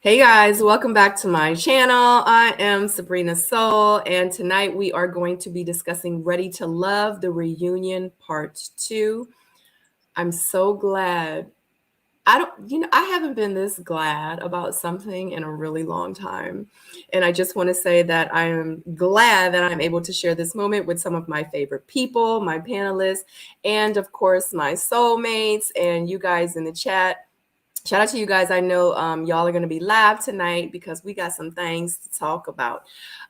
Hey guys, welcome back to my channel. I am Sabrina Soul, and tonight we are going to be discussing Ready to Love, the reunion part 2. I'm so glad. I haven't been this glad about something in a really long time. And I just want to say that I am glad that I'm able to share this moment with some of my favorite people, my panelists, and of course, my soulmates and you guys in the chat. Shout out to you guys. I know y'all are going to be live tonight because we got some things to talk about.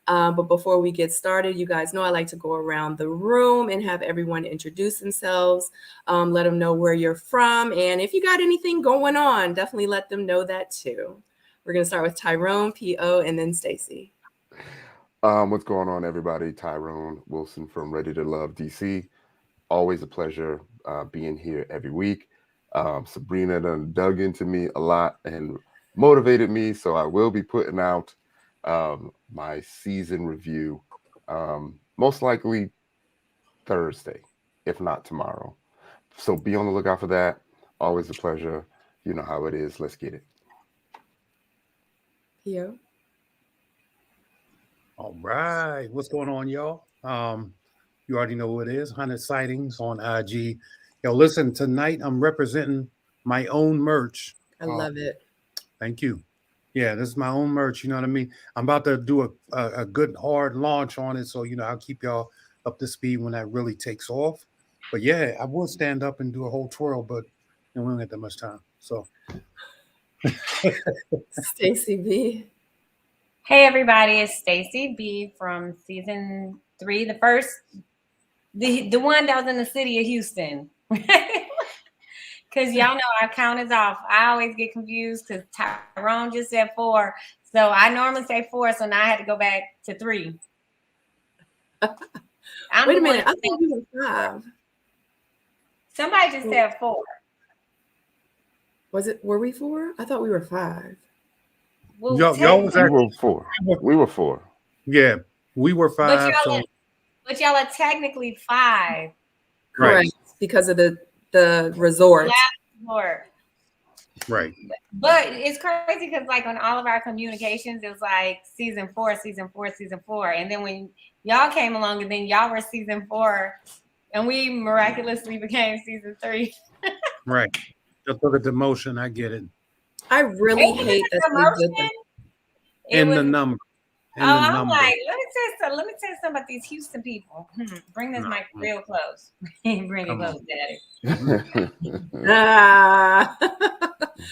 But before we get started, you guys know I like to go around the room and have everyone introduce themselves, let them know where you're from. And if you got anything going on, definitely let them know that too. We're going to start with Tyrone, P.O., and then Stacy. What's going on, everybody? Tyrone Wilson from Ready to Love, DC. Always a pleasure being here every week. Sabrina done dug into me a lot and motivated me, so I will be putting out my season review most likely Thursday, if not tomorrow. So be on the lookout for that. Always a pleasure. You know how it is. Let's get it. Yeah. All right. What's going on, y'all? You already know what it is. 100 sightings on IG. Yo, listen, tonight I'm representing my own merch. I love it. Thank you. Yeah, this is my own merch. You know what I mean? I'm about to do a good hard launch on it. So, I'll keep y'all up to speed when that really takes off. But yeah, I would stand up and do a whole twirl, but we don't get that much time. So Stacy B. Hey everybody, it's Stacy B from season 3, the first, the one that was in the city of Houston. Because y'all know our count is off. I always get confused because Tyrone just said 4. So I normally say 4, so now I had to go back to 3. Wait a minute, I thought we were 5. Somebody just said 4. Were we 4? I thought we were 5. Well, y'all was we were 4. We were 4. Yeah, we were 5. But y'all are technically 5. Correct. Right. Because of the resort. Right. But it's crazy because like on all of our communications, it was like season 4. And then when y'all came along and then y'all were season 4 and we miraculously became season 3. Right. Just look at the motion. I get it. I really hate that they did that. In the number. I'm like, let me tell you something about these Houston people. Bring this mic real close. Bring it close, Daddy. I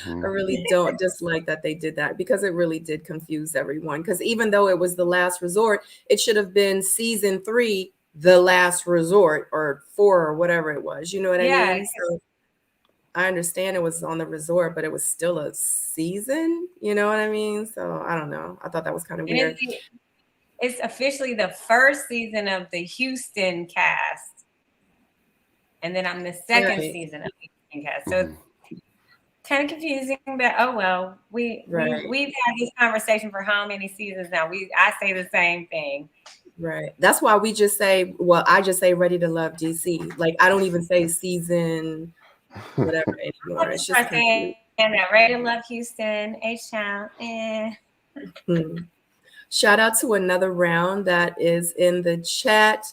really don't dislike that they did that because it really did confuse everyone. Because even though it was the last resort, it should have been season 3, the last resort, or 4, or whatever it was. You know what I mean? So I understand it was on the resort, but it was still a season. You know what I mean? So I don't know. I thought that was kind of weird. It's officially the first season of the Houston cast. And then I'm the second season of the Houston cast. So it's kind of confusing, but oh well. We've had this conversation for how many seasons now? I say the same thing. Right. That's why we just say, I just say Ready to Love DC. Like I don't even say season whatever anymore. It's just saying that Ready to Love Houston, H-Town. Shout out to another round that is in the chat.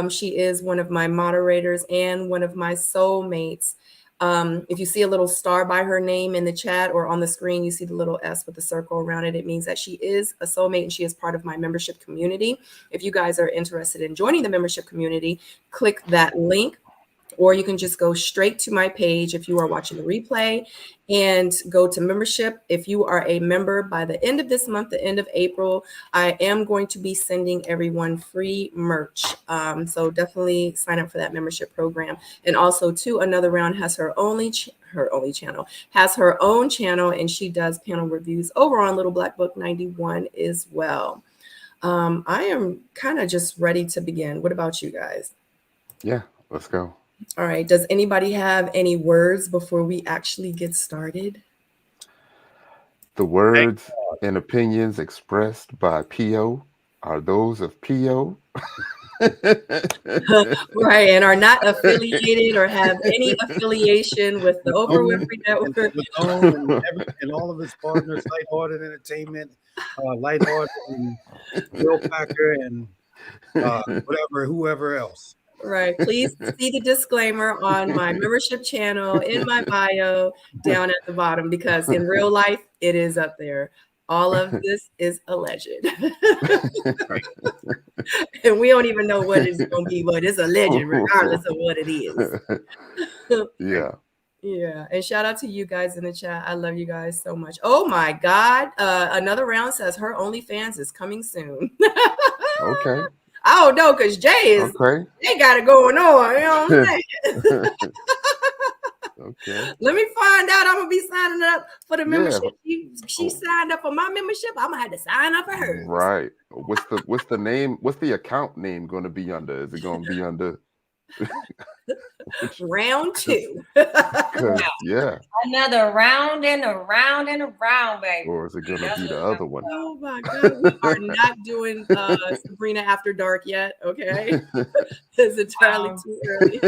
She is one of my moderators and one of my soulmates. If you see a little star by her name in the chat or on the screen, you see the little S with the circle around it. It means that she is a soulmate and she is part of my membership community. If you guys are interested in joining the membership community, click that link. Or you can just go straight to my page if you are watching the replay and go to membership. If you are a member by the end of this month, the end of April, I am going to be sending everyone free merch. So definitely sign up for that membership program. And also too, Another Round has her own channel, and she does panel reviews over on Little Black Book 91 as well. I am kind of just ready to begin. What about you guys? Yeah, let's go. All right. Does anybody have any words before we actually get started? The words and opinions expressed by P.O. are those of P.O. Right, and are not affiliated or have any affiliation with the Oprah Winfrey Network. And all of his partners, Lighthearted Entertainment, Lighthearted and Will Packer and whoever else. Right. Please see the disclaimer on my membership channel in my bio down at the bottom, because in real life, it is up there. All of this is alleged. And we don't even know what it's going to be, but it's alleged regardless of what it is. Yeah. Yeah. And shout out to you guys in the chat. I love you guys so much. Oh my God. Another round says her OnlyFans is coming soon. Okay. I don't know, because Jay got it going on. You know what I'm saying? Okay. Let me find out. I'm gonna be signing up for the membership. She signed up for my membership. I'm gonna have to sign up for hers. Right. What's the name? What's the account name going to be under? Is it going to be under round 2? Yeah. Another round and a round and a round, baby. Or is it going to be the other one? Oh my God, we are not doing Sabrina After Dark yet. Okay, it's entirely too early.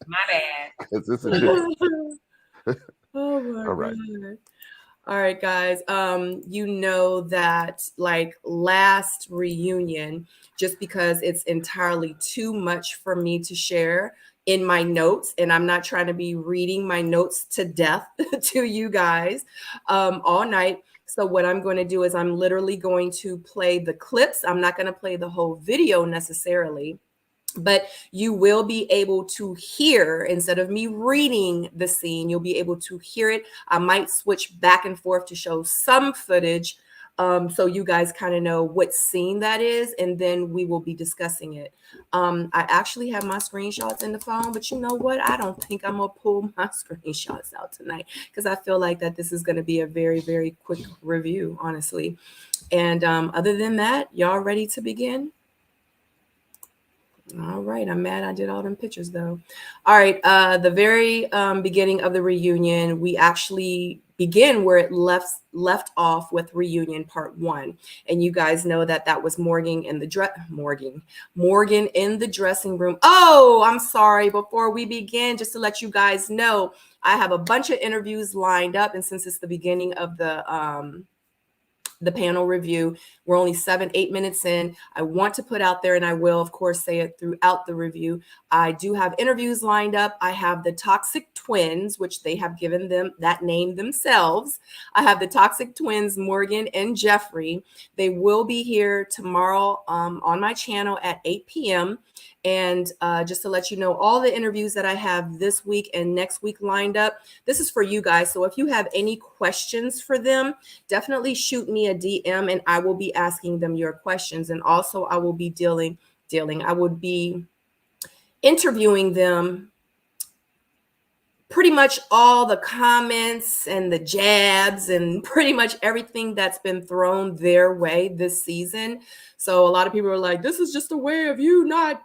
My bad. Is this a joke? Oh my All right. God. All right, guys. You know that like last reunion, just because it's entirely too much for me to share in my notes, and I'm not trying to be reading my notes to death to you guys all night. So what I'm going to do is I'm literally going to play the clips. I'm not going to play the whole video necessarily, but you will be able to hear, instead of me reading the scene, you'll be able to hear it. I might switch back and forth to show some footage so you guys kind of know what scene that is, and then we will be discussing it. I actually have my screenshots in the phone, but you know what? I don't think I'm going to pull my screenshots out tonight, because I feel like that this is going to be a very, very quick review, honestly. And other than that, y'all ready to begin? All right. I'm mad I did all them pictures though. All right. The very beginning of the reunion, we actually begin where it left off with reunion part 1. And you guys know that was Morgan in the dressing room. Oh, I'm sorry. Before we begin, just to let you guys know, I have a bunch of interviews lined up. And since it's the beginning of the panel review, we're only 7-8 minutes in. I want to put out there, and I will of course say it throughout the review, I do have interviews lined up. I have the Toxic Twins, which they have given them that name themselves. I have the Toxic Twins, Morgan and Jeffrey. They will be here tomorrow on my channel at 8 p.m. And just to let you know, all the interviews that I have this week and next week lined up, this is for you guys. So if you have any questions for them, definitely shoot me a DM and I will be asking them your questions. And also I will be I would be interviewing them pretty much all the comments and the jabs and pretty much everything that's been thrown their way this season. So a lot of people are like, this is just a way of you not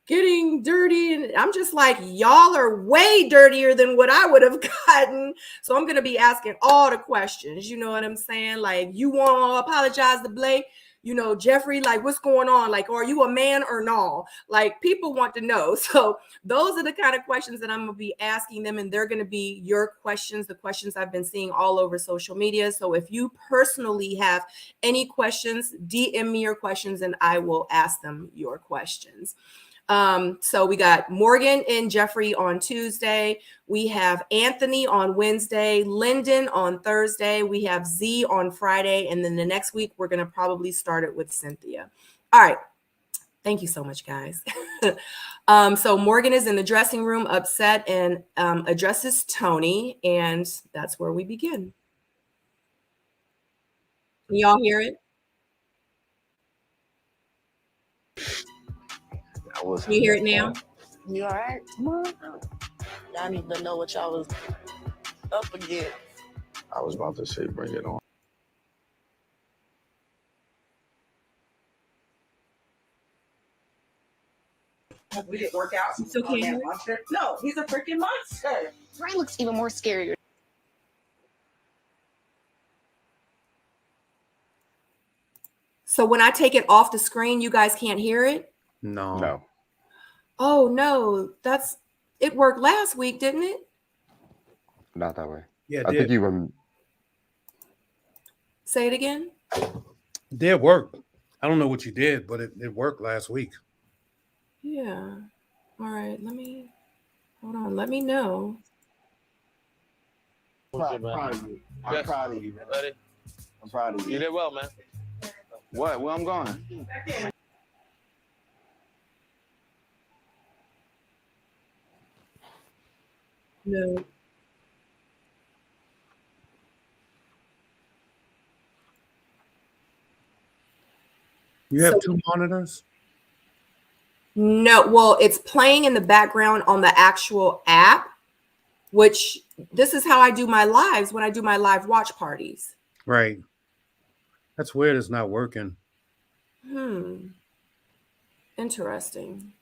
getting dirty. And I'm just like, y'all are way dirtier than what I would have gotten. So I'm going to be asking all the questions. You know what I'm saying? Like, you want to apologize to Blake? You know, Jeffrey, like, what's going on? Like, are you a man or no? Like, people want to know. So those are the kind of questions that I'm going to be asking them. And they're going to be your questions, the questions I've been seeing all over social media. So if you personally have any questions, DM me your questions and I will ask them your questions. So we got Morgan and Jeffrey on Tuesday. We have Anthony on Wednesday, Lyndon on Thursday. We have Z on Friday. And then the next week, we're going to probably start it with Cynthia. All right. Thank you so much, guys. So Morgan is in the dressing room upset and addresses Tony. And that's where we begin. Can y'all hear it? Can you hear it now? You all right? Come on. Y'all need to know what y'all was up against. I was about to say, bring it on. We didn't work out. It's okay. That monster. No, he's a freaking monster. Brian looks even more scarier. So when I take it off the screen, you guys can't hear it? No. No. Oh no, it worked last week, didn't it? Not that way. Yeah, it I think did. even Say it again. It did work. I don't know what you did, but it worked last week. Yeah. All right. Hold on. Let me know. I'm proud of you. I'm proud of you, buddy. I'm proud of you. You did well, man. What? Where I'm going? No. You have So- 2 monitors? No, well, it's playing in the background on the actual app, which this is how I do my lives when I do my live watch parties. Right. That's weird. It's not working. Interesting.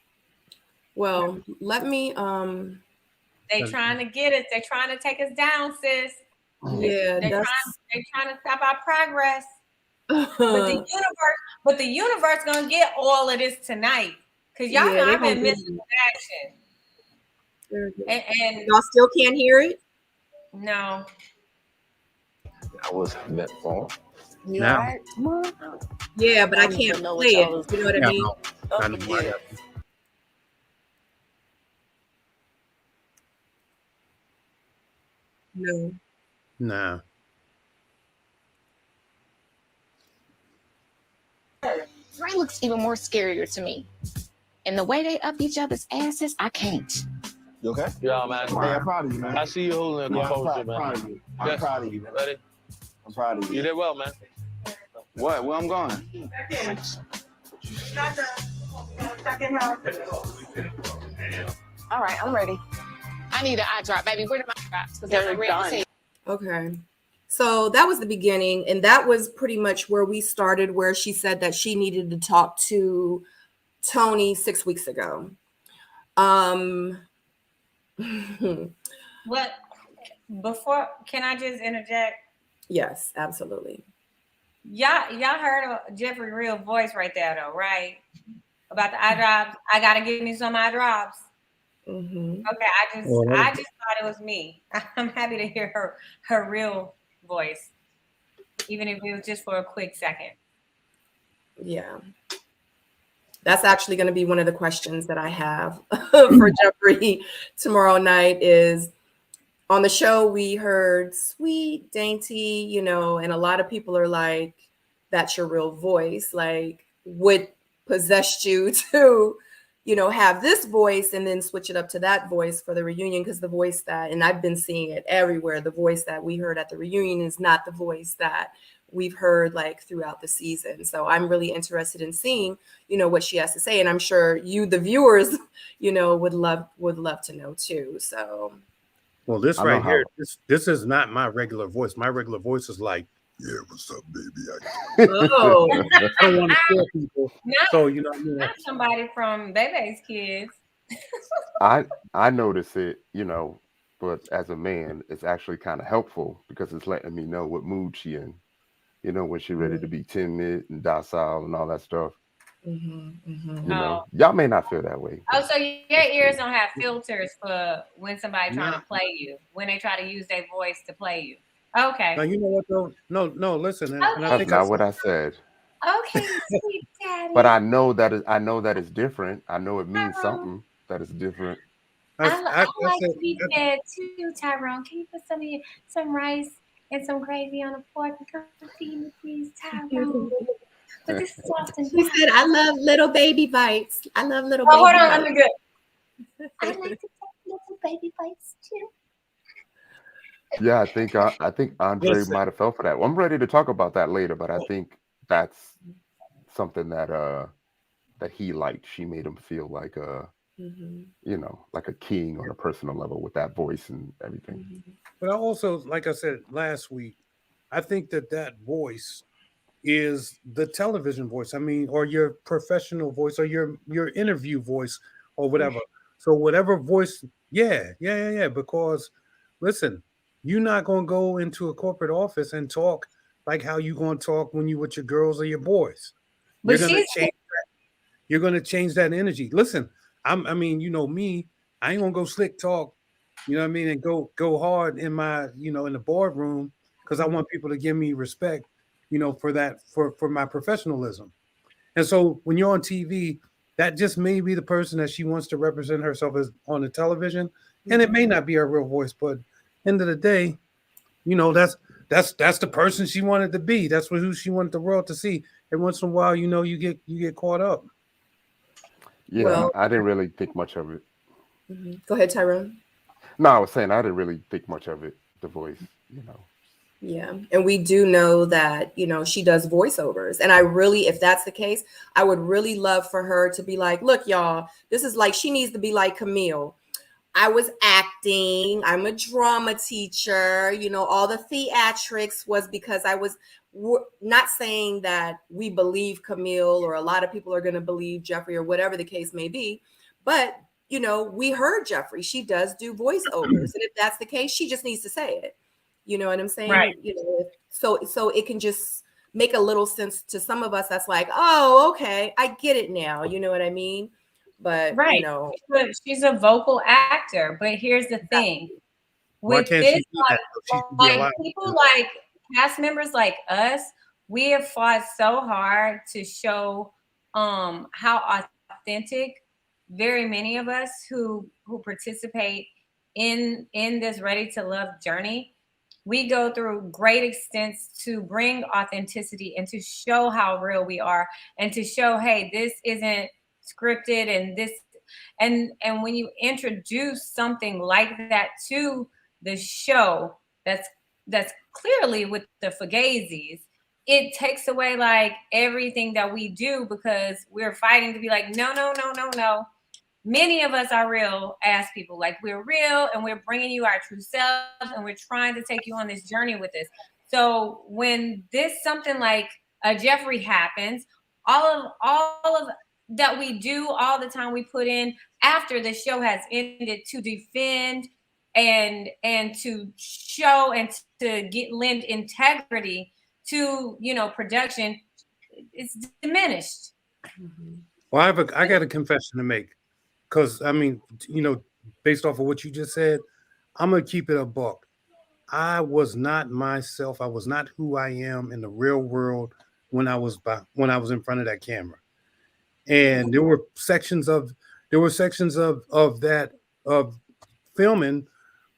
Well, let me They trying to get us. They're trying to take us down, sis. yeah, They're trying to stop our progress. But the universe gonna get all of this tonight. Cause y'all know I've been missing action. And y'all still can't hear it? no. I was that far. You Now. all right? Yeah, but I I don't even can't know what play it. y'all was- You know what I Yeah, mean? no. Up I know why again. that- No. Nah. Ray looks even more scarier to me. And the way they up each other's asses, I can't. You okay? Yeah, man. Hey, I'm proud of you, man. I see you holding a Yeah, I'm composure, proud, man. proud of you. I'm Yes. proud of you, Buddy, I'm proud of you you. did well, man. What? Where I'm going? All right, I'm ready. I need an eye drop, baby. Where are my drops? Because They're I'm ready to done. see. Okay. So that was the beginning, and that was pretty much where we started, where she said that she needed to talk to Tony 6 weeks ago. What before can I just interject? Yes, absolutely. Y'all heard of Jeffrey Real voice right there though, right? About the eye drops. I gotta give me some eye drops. Mm-hmm. Okay, I just thought it was me. I'm happy to hear her real voice, even if it was just for a quick second. Yeah. That's actually going to be one of the questions that I have for Jeffrey tomorrow night is on the show. We heard sweet, dainty, you know, and a lot of people are like, that's your real voice. Like, what possessed you to, you know, have this voice and then switch it up to that voice for the reunion? Because the voice that, and I've been seeing it everywhere, the voice that we heard at the reunion is not the voice that we've heard like throughout the season. So I'm really interested in seeing, you know, what she has to say. And I'm sure you, the viewers, you know, would love to know too. So Well, this I know right how- here, this is not my regular voice. My regular voice is like, yeah, what's up, baby? oh, I don't want to scare people. Not, So, you know what I mean? not somebody from Bebe's Kids. I notice it, you know, but as a man, it's actually kind of helpful because it's letting me know what mood she in. You know, when she ready to be timid and docile and all that stuff. mm-hmm, mm-hmm. You know, y'all may not feel that way. Oh, so your ears don't have filters for when somebody trying Nah. to play you, when they try to use their voice to play you. Okay. Now, you know what, though? No, listen. And I That's think not what I said. Okay, sweet daddy. But I know that is different. I know it means something that is different. I like said- to be fed too, Tyrone. Can you put some rice and some gravy on a fork and come feed me, please, Tyrone? But this is often. She said, I love little baby bites. I love little Oh, baby hold on, bites. let me get. I like to take little baby bites too. Yeah, I think Andre Listen. might have fell for that. Well, I'm ready to talk about that later, but I think that's something that that he liked. She made him feel like Mm-hmm, you know, like a king on a personal level with that voice and everything. mm-hmm. But I also, like I said last week, I think that voice is the television voice. I mean, or your professional voice, or your interview voice, or whatever. So whatever voice, yeah. Because listen, you're not gonna go into a corporate office and talk like how you gonna talk when you with your girls or your boys. You're gonna change that. You're gonna change that energy. Listen, I mean, you know me, I ain't gonna go slick talk, you know what I mean, and go hard in my, you know, in the boardroom, because I want people to give me respect, you know, for that, for my professionalism. And so when you're on TV, that just may be the person that she wants to represent herself as on the television, and it may not be her real voice, but end of the day, you know, that's the person she wanted to be. That's who she wanted the world to see. Every once in a while, you know, you get caught up. Yeah, Well, I didn't really think much of it. Go ahead, Tyrone. No, I was saying I didn't really think much of it. The voice, you know. Yeah. And we do know that, you know, she does voiceovers. And I really, if that's the case, I would really love for her to be like, look, y'all, this is like, she needs to be like Camille. I was acting. I'm a drama teacher. You know, all the theatrics was because I was not saying that we believe Camille or a lot of people are going to believe Jeffrey or whatever the case may be. But, you know, we heard Jeffrey. She does do voiceovers. And if that's the case, she just needs to say it. You know what I'm saying? Right. You know, so it can just make a little sense to some of us. That's like, oh, okay, I get it now. You know what I mean? But Right. you know, she's a vocal actor. But here's the thing. Why With can't this, she do that? She should be like allowed. people like cast members like us, we have fought so hard to show how authentic very many of us who participate in this Ready to Love journey. We go through great extents to bring authenticity and to show how real we are and to show, hey, this isn't scripted, and this and when you introduce something like that to the show that's clearly with the Fugazis, it takes away like everything that we do, because we're fighting to be like, no. Many of us are real ass people. Like, we're real and we're bringing you our true selves and we're trying to take you on this journey with us. So when something like a Jeffrey happens, all of that we do, all the time we put in after the show has ended to defend and to show and to lend integrity to, you know, production, it's diminished. Well, I got a confession to make, because I mean, you know, based off of what you just said, I'm gonna keep it a buck. I was not myself. I was not who I am in the real world when I was in front of that camera. And there were sections of that filming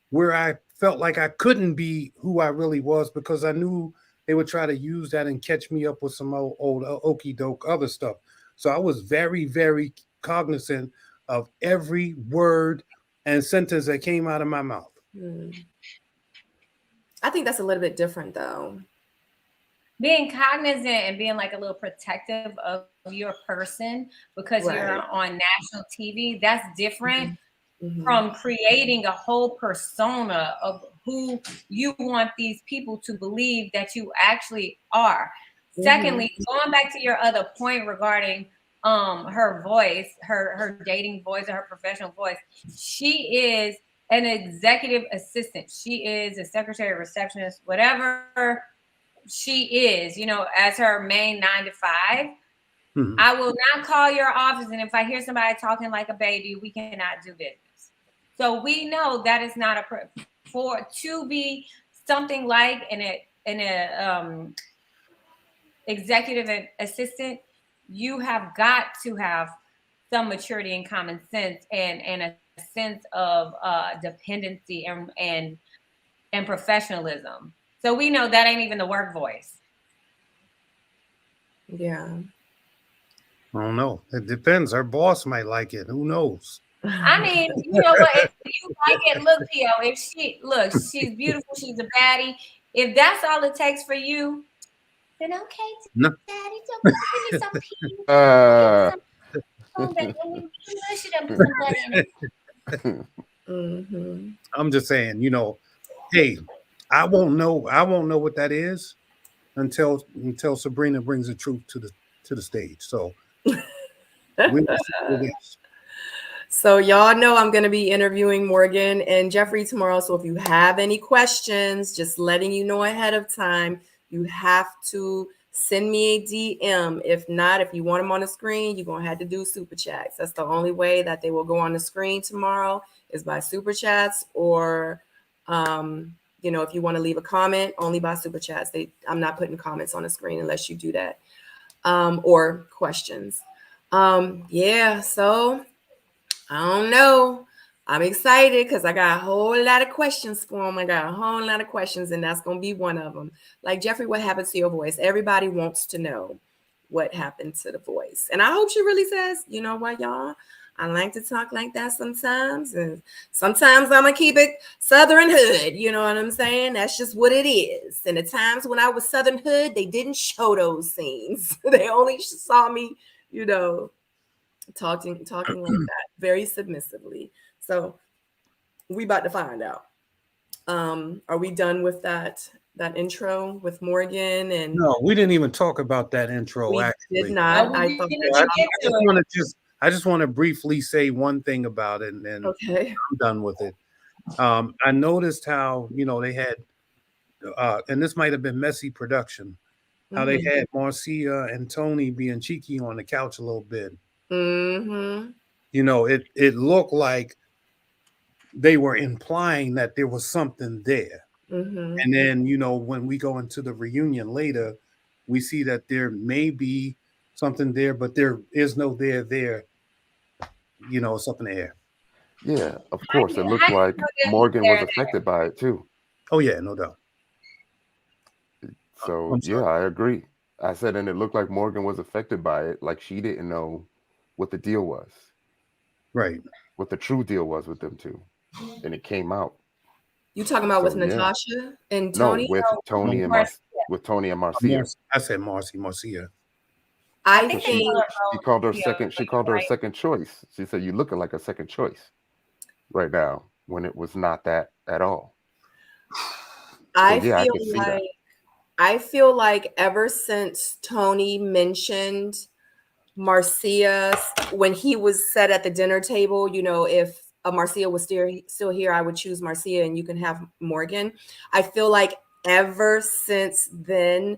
where I felt like I couldn't be who I really was, because I knew they would try to use that and catch me up with some old okey doke other stuff. So I was very, very cognizant of every word and sentence that came out of my mouth. I think that's a little bit different, though. Being cognizant and being like a little protective of your person because you're on national TV, that's different from creating a whole persona of who you want these people to believe that you actually are. Secondly, going back to your other point regarding her voice, her dating voice or her professional voice, she is an executive assistant. She is a secretary, receptionist, whatever she is, you know, as her main 9 to 5. I will not call your office, and if I hear somebody talking like a baby, we cannot do business. So we know that is not to be something like an executive assistant. You have got to have some maturity and common sense and a sense of dependency and professionalism. So we know that ain't even the work voice. Yeah. I don't know. It depends. Her boss might like it. Who knows? I mean, you know what? If you like it, look, P.O., she's beautiful, she's a baddie. If that's all it takes for you, then okay, No. Daddy, give me some pee. Put some butt in it. I'm just saying, you know, hey, I won't know what that is until Sabrina brings the truth to the stage. So we will see what it is. So y'all know I'm going to be interviewing Morgan and Jeffrey tomorrow. So if you have any questions, just letting you know ahead of time, you have to send me a DM. If not, if you want them on the screen, you're going to have to do super chats. That's the only way that they will go on the screen tomorrow is by super chats, or, you know, if you want to leave a comment, only by super chats. I'm not putting comments on the screen unless you do that, or questions. Yeah, so I don't know. I'm excited because I got a whole lot of questions for them. I got a whole lot of questions, and that's going to be one of them. Like, Jeffrey, what happened to your voice? Everybody wants to know what happened to the voice. And I hope she really says, you know what, y'all? I like to talk like that sometimes. And sometimes I'm going to keep it Southern hood. You know what I'm saying? That's just what it is. And the times when I was Southern hood, they didn't show those scenes. They only saw me, you know, talking like that, very submissively. So we about to find out. Are we done with that intro with Morgan? And no, we didn't even talk about that intro. we actually did not. No, we I thought didn't that get to it. I just want to briefly say one thing about it, and then okay. I'm done with it. I noticed how, you know, they had, and this might have been messy production, how they had Marcia and Tony being cheeky on the couch a little bit. Mm-hmm. You know, it looked like they were implying that there was something there. Mm-hmm. And then, you know, when we go into the reunion later, we see that there may be something there, but there is no there. You know, it's up in the air. Yeah, of course. It looked like Morgan was affected by it too. Oh, yeah, no doubt. So, yeah, I agree. I said, and it looked like Morgan was affected by it. Like she didn't know what the deal was. Right. What the true deal was with them two. And it came out. You talking about with Natasha and Tony? No, with Tony and with Tony and Marcia. I said Marcia. I think she called her second. She called her a second choice. She said, "You looking like a second choice right now," when it was not that at all. I feel like ever since Tony mentioned Marcia, when he was said at the dinner table, you know, if Marcia was still here, I would choose Marcia and you can have Morgan. I feel like ever since then,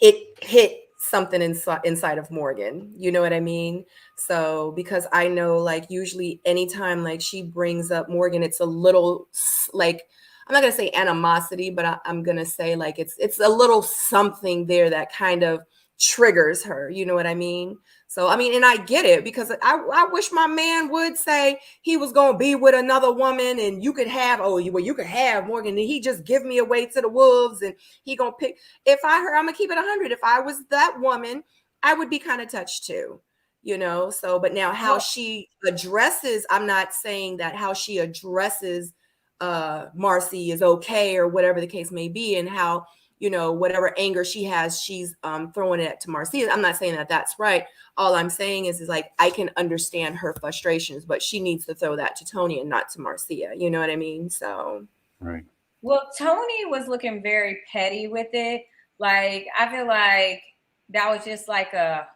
it hit something inside of Morgan. You know what I mean? So, because I know, like, usually anytime like she brings up Morgan, it's a little like, I'm not gonna say animosity, but I'm gonna say like it's a little something there that kind of triggers her. You know what I mean? So, I mean, and I get it, because I wish my man would say he was going to be with another woman and you could have, you could have Morgan, and he just give me away to the wolves and he going to pick. If I heard, I'm going to keep it 100. If I was that woman, I would be kind of touched too, you know? So, but now how she addresses, I'm not saying that how she addresses Marcy is okay or whatever the case may be, and how, you know, whatever anger she has, she's throwing it to Marcia. I'm not saying that that's right. All I'm saying is like, I can understand her frustrations, but she needs to throw that to Tony and not to Marcia. You know what I mean? So, right. Well, Tony was looking very petty with it. Like, I feel like that was just like a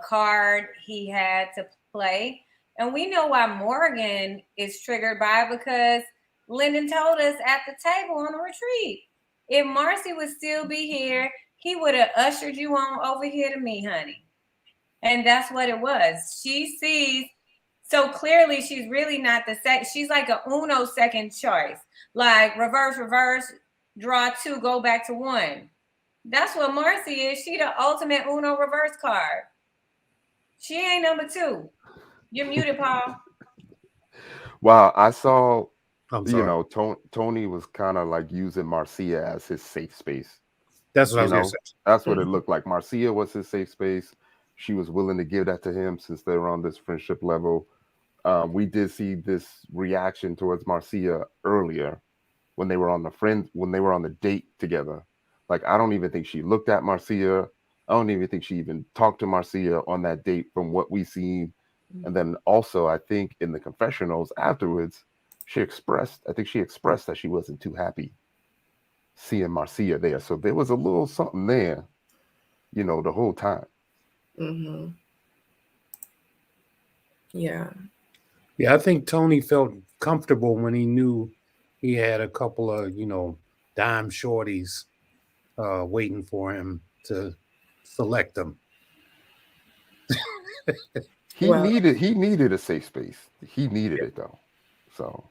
card he had to play. And we know why Morgan is triggered by it, because Lyndon told us at the table on the retreat, if Marcy would still be here, he would have ushered you on over here to me, honey. And that's what it was. She sees so clearly she's really not she's like a Uno second choice. Like reverse, draw two, go back to one. That's what Marcy is. She the ultimate Uno reverse card. She ain't number two. You're muted, Paul. Wow, I saw, you know, Tony was kind of like using Marcia as his safe space. That's what I was going to say. That's what it looked like. Marcia was his safe space. She was willing to give that to him since they were on this friendship level. We did see this reaction towards Marcia earlier when they were on the date together. Like, I don't even think she looked at Marcia. I don't even think she even talked to Marcia on that date from what we seen. And then also, I think in the confessionals afterwards, she expressed that she wasn't too happy seeing Marcia there. So there was a little something there, you know, the whole time. Mm-hmm. Yeah. Yeah, I think Tony felt comfortable when he knew he had a couple of, you know, dime shorties waiting for him to select them. He needed a safe space. He needed it though. So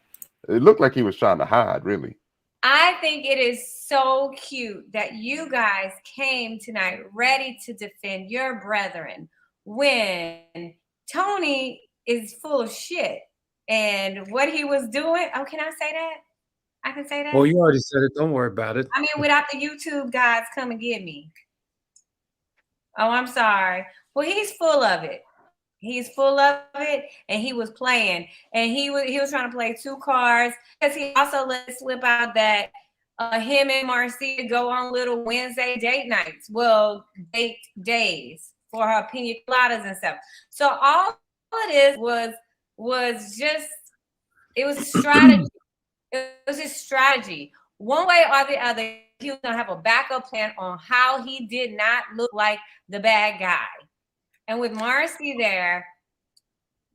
it looked like he was trying to hide, really. I think it is so cute that you guys came tonight ready to defend your brethren when Tony is full of shit and what he was doing. Oh, can I say that? I can say that? Well, you already said it. Don't worry about it. I mean, without the YouTube guys come and get me. Oh, I'm sorry. Well, he's full of it. He's full of it, and he was playing, and he was trying to play two cards because he also let it slip out that him and Marcia go on little Wednesday date nights. Well, date days for her pina coladas and stuff. So all it is was just it was strategy. It was just strategy. One way or the other, he was gonna have a backup plan on how he did not look like the bad guy. And with Marcy there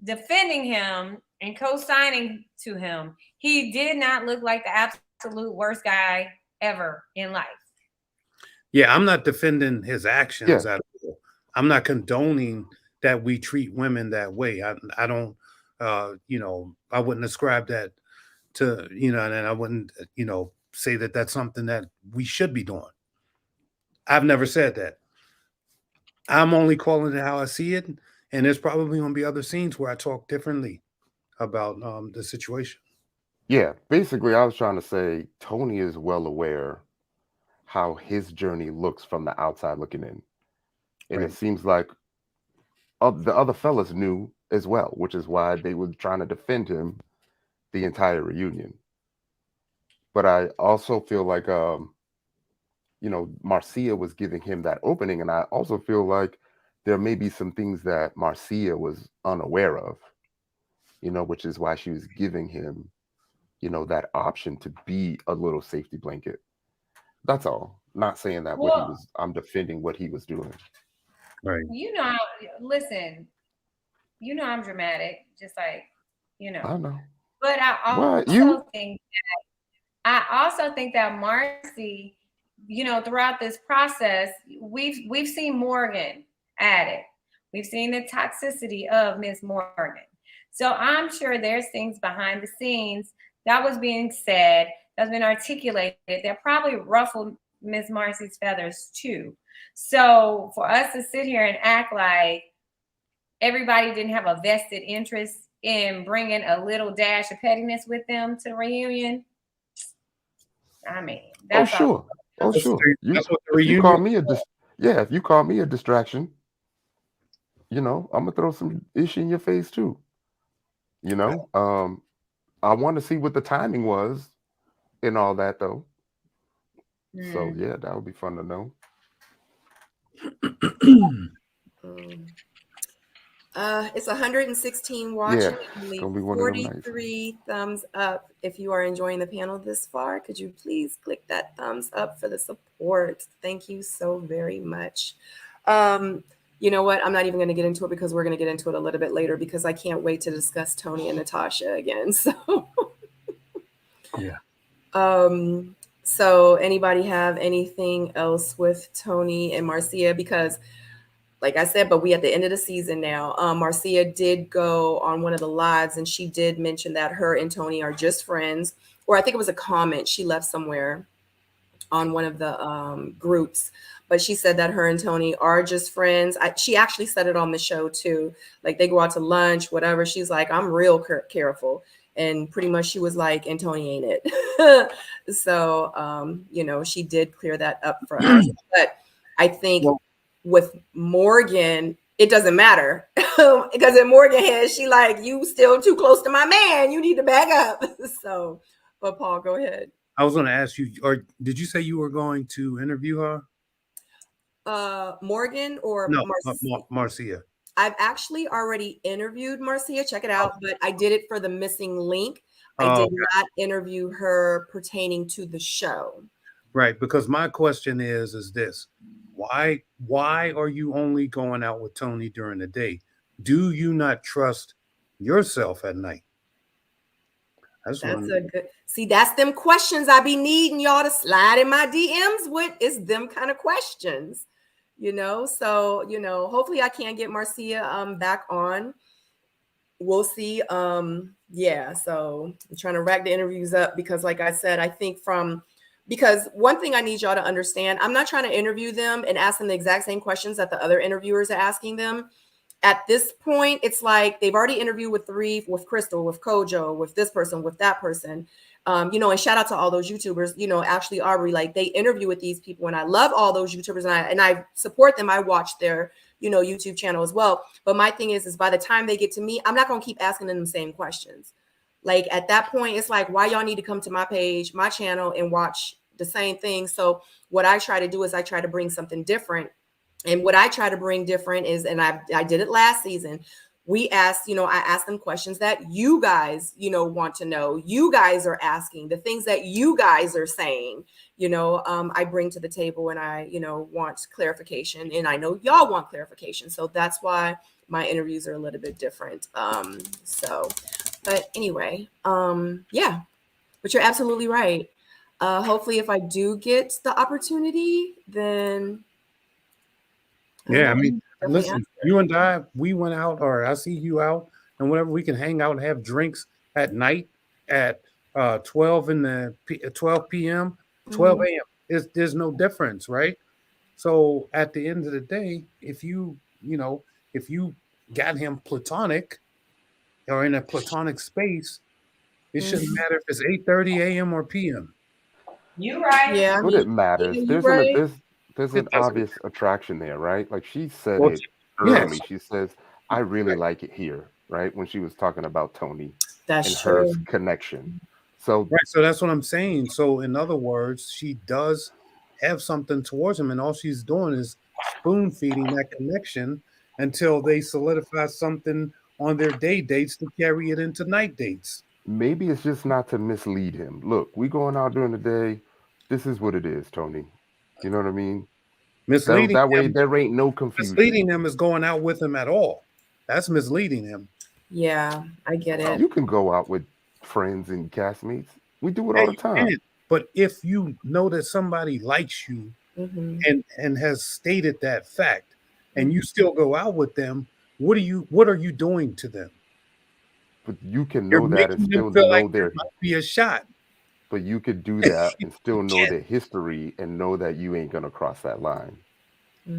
defending him and co-signing to him, he did not look like the absolute worst guy ever in life. Yeah, I'm not defending his actions at all. I'm not condoning that we treat women that way. I don't, you know, I wouldn't ascribe that to, you know, and I wouldn't, you know, say that that's something that we should be doing. I've never said that. I'm only calling it how I see it, and there's probably going to be other scenes where I talk differently about the situation. Yeah, basically, I was trying to say Tony is well aware how his journey looks from the outside looking in, and Right. it seems like the other fellas knew as well, which is why they were trying to defend him the entire reunion. But I also feel like you know, Marcia was giving him that opening, and I also feel like there may be some things that Marcia was unaware of, you know, which is why she was giving him, you know, that option to be a little safety blanket. That's all. Not saying that I'm defending what he was doing. Right. You know, listen, you know I'm dramatic, just like, you know. I know. But I also think that Marcy, you know, throughout this process, we've seen Morgan at it. We've seen the toxicity of Miss Morgan. So I'm sure there's things behind the scenes that was being said, that's been articulated, that probably ruffled Miss Marcy's feathers too. So for us to sit here and act like everybody didn't have a vested interest in bringing a little dash of pettiness with them to the reunion, I mean, that's sure. That's what the if you reunion. call me if you call me a distraction, you know, I'm gonna throw some ish in your face too. You know, I want to see what the timing was and all that though. So yeah, that would be fun to know. It's 116 watching. Yeah, it's gonna be one of them nights. 43 thumbs up. If you are enjoying the panel this far, could you please click that thumbs up for the support? Thank you so very much. You know what? I'm not even going to get into it because we're going to get into it a little bit later because I can't wait to discuss Tony and Natasha again. So yeah. So anybody have anything else with Tony and Marcia? Because like I said, but we at the end of the season now. Marcia did go on one of the lives and she did mention that her and Tony are just friends, or I think it was a comment she left somewhere on one of the groups, but she said that her and Tony are just friends. She actually said it on the show too. Like they go out to lunch, whatever. She's like, I'm real careful. And pretty much she was like, and Tony ain't it. So, you know, she did clear that up for us. But I think with Morgan, it doesn't matter because in Morgan head, she like, you still too close to my man. You need to back up. So, but Paul, go ahead. I was going to ask you, or did you say you were going to interview her? Morgan or no, Marcia? Marcia. I've actually already interviewed Marcia. Check it out. But I did it for the missing link. I did not interview her pertaining to the show. Right. Because my question is this. Why are you only going out with Tony during the day? Do you not trust yourself at night? That's a good. See, that's them questions I be needing y'all to slide in my DMs with. It's them kind of questions, you know. So, you know, hopefully I can get Marcia back on. We'll see. Yeah. So I'm trying to rack the interviews up because, like I said, I think because one thing I need y'all to understand, I'm not trying to interview them and ask them the exact same questions that the other interviewers are asking them. At this point, it's like they've already interviewed with Crystal, with Kojo, with this person, with that person. You know, and shout out to all those YouTubers, you know, Ashley Aubrey, like they interview with these people, and I love all those YouTubers, and I support them. I watch their, you know, YouTube channel as well. But my thing is by the time they get to me, I'm not going to keep asking them the same questions. Like at that point, it's like, why y'all need to come to my page, my channel, and watch the same thing? So what I try to do is I try to bring something different. And what I try to bring different is, and I did it last season, we asked, you know, I asked them questions that you guys, you know, want to know. You guys are asking the things that you guys are saying, you know, I bring to the table, and I, you know, want clarification, and I know y'all want clarification. So that's why my interviews are a little bit different. So, but anyway, yeah, but you're absolutely right. Hopefully if I do get the opportunity, then yeah, I mean, listen, you and I, we went out, or I see you out, and whatever, we can hang out and have drinks at night at 12 p.m., 12 a.m. There's no difference, right? So at the end of the day, if you got him platonic or in a platonic space, it shouldn't matter if it's 8:30 a.m. or p.m. You right. Yeah, What it matters. There's an It doesn't obvious attraction there, right? Like she said Well, it yes. early. She says, I really like it here, right? When she was talking about Tony that's and true. her connection. So Right. So that's what I'm saying. So in other words, she does have something towards him, and all she's doing is spoon feeding that connection until they solidify something on their day dates to carry it into night dates. maybe it's just not to mislead him. Look, we going out during the day. This is what it is, Tony. You know what I mean? Misleading That way him, there ain't no confusion. misleading him is going out with him at all. That's misleading him. Yeah, I get it. You can go out with friends and castmates. We do it all the time. But if you know that somebody likes you and has stated that fact, and you still go out with them, what are you doing to them? But you can You're know that and making them still feel know like there their. might be a shot. But you could do that and still know can't. their history and know that you ain't gonna cross that line.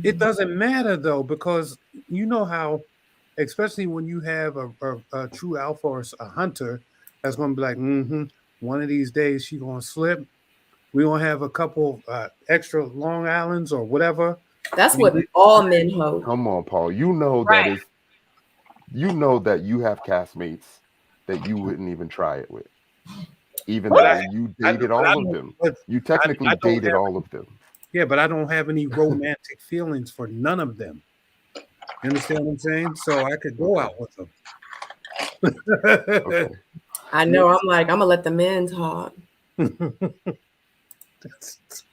It doesn't matter though, because you know how, especially when you have a true alpha or a hunter that's going to be like, one of these days she going to slip. We gonna have a couple extra Long Islands or whatever. That's what all men hope. Come on, Paul. You know that is. You know that you have castmates that you wouldn't even try it with, even though you dated all of them. You technically dated all of them. Yeah, but I don't have any romantic feelings for none of them. You understand what I'm saying? So I could go out with them. Okay. I know. I'm like, I'm gonna let the men talk.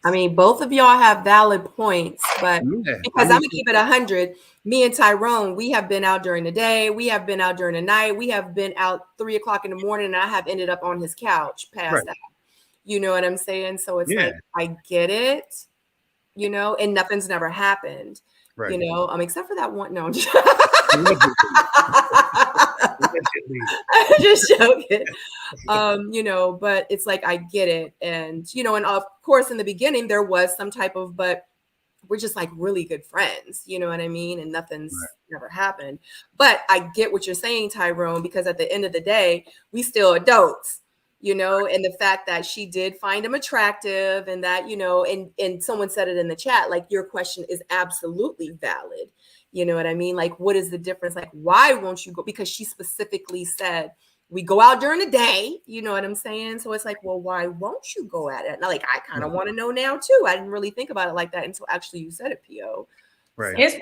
I mean, both of y'all have valid points, but because I'm gonna keep it 100, me and Tyrone, we have been out during the day, we have been out during the night, we have been out 3 o'clock in the morning, and I have ended up on his couch past that. You know what I'm saying? So it's like, I get it, you know, and nothing's never happened, you know, except for that one. No, I'm just joking. You know, but it's like, I get it. And, you know, and of course, in the beginning, there was some type of, but we're just like really good friends, you know what I mean? And nothing's never happened. But I get what you're saying, Tyrone, because at the end of the day, we still adults, you know, and the fact that she did find him attractive and that, you know, and someone said it in the chat, like your question is absolutely valid. You know what I mean? Like, what is the difference? Like, why won't you go? Because she specifically said, we go out during the day. You know what I'm saying? So it's like, well, why won't you go at it? Now, like, I kind of want to know now, too. I didn't really think about it like that until actually you said it, P.O. Right. So,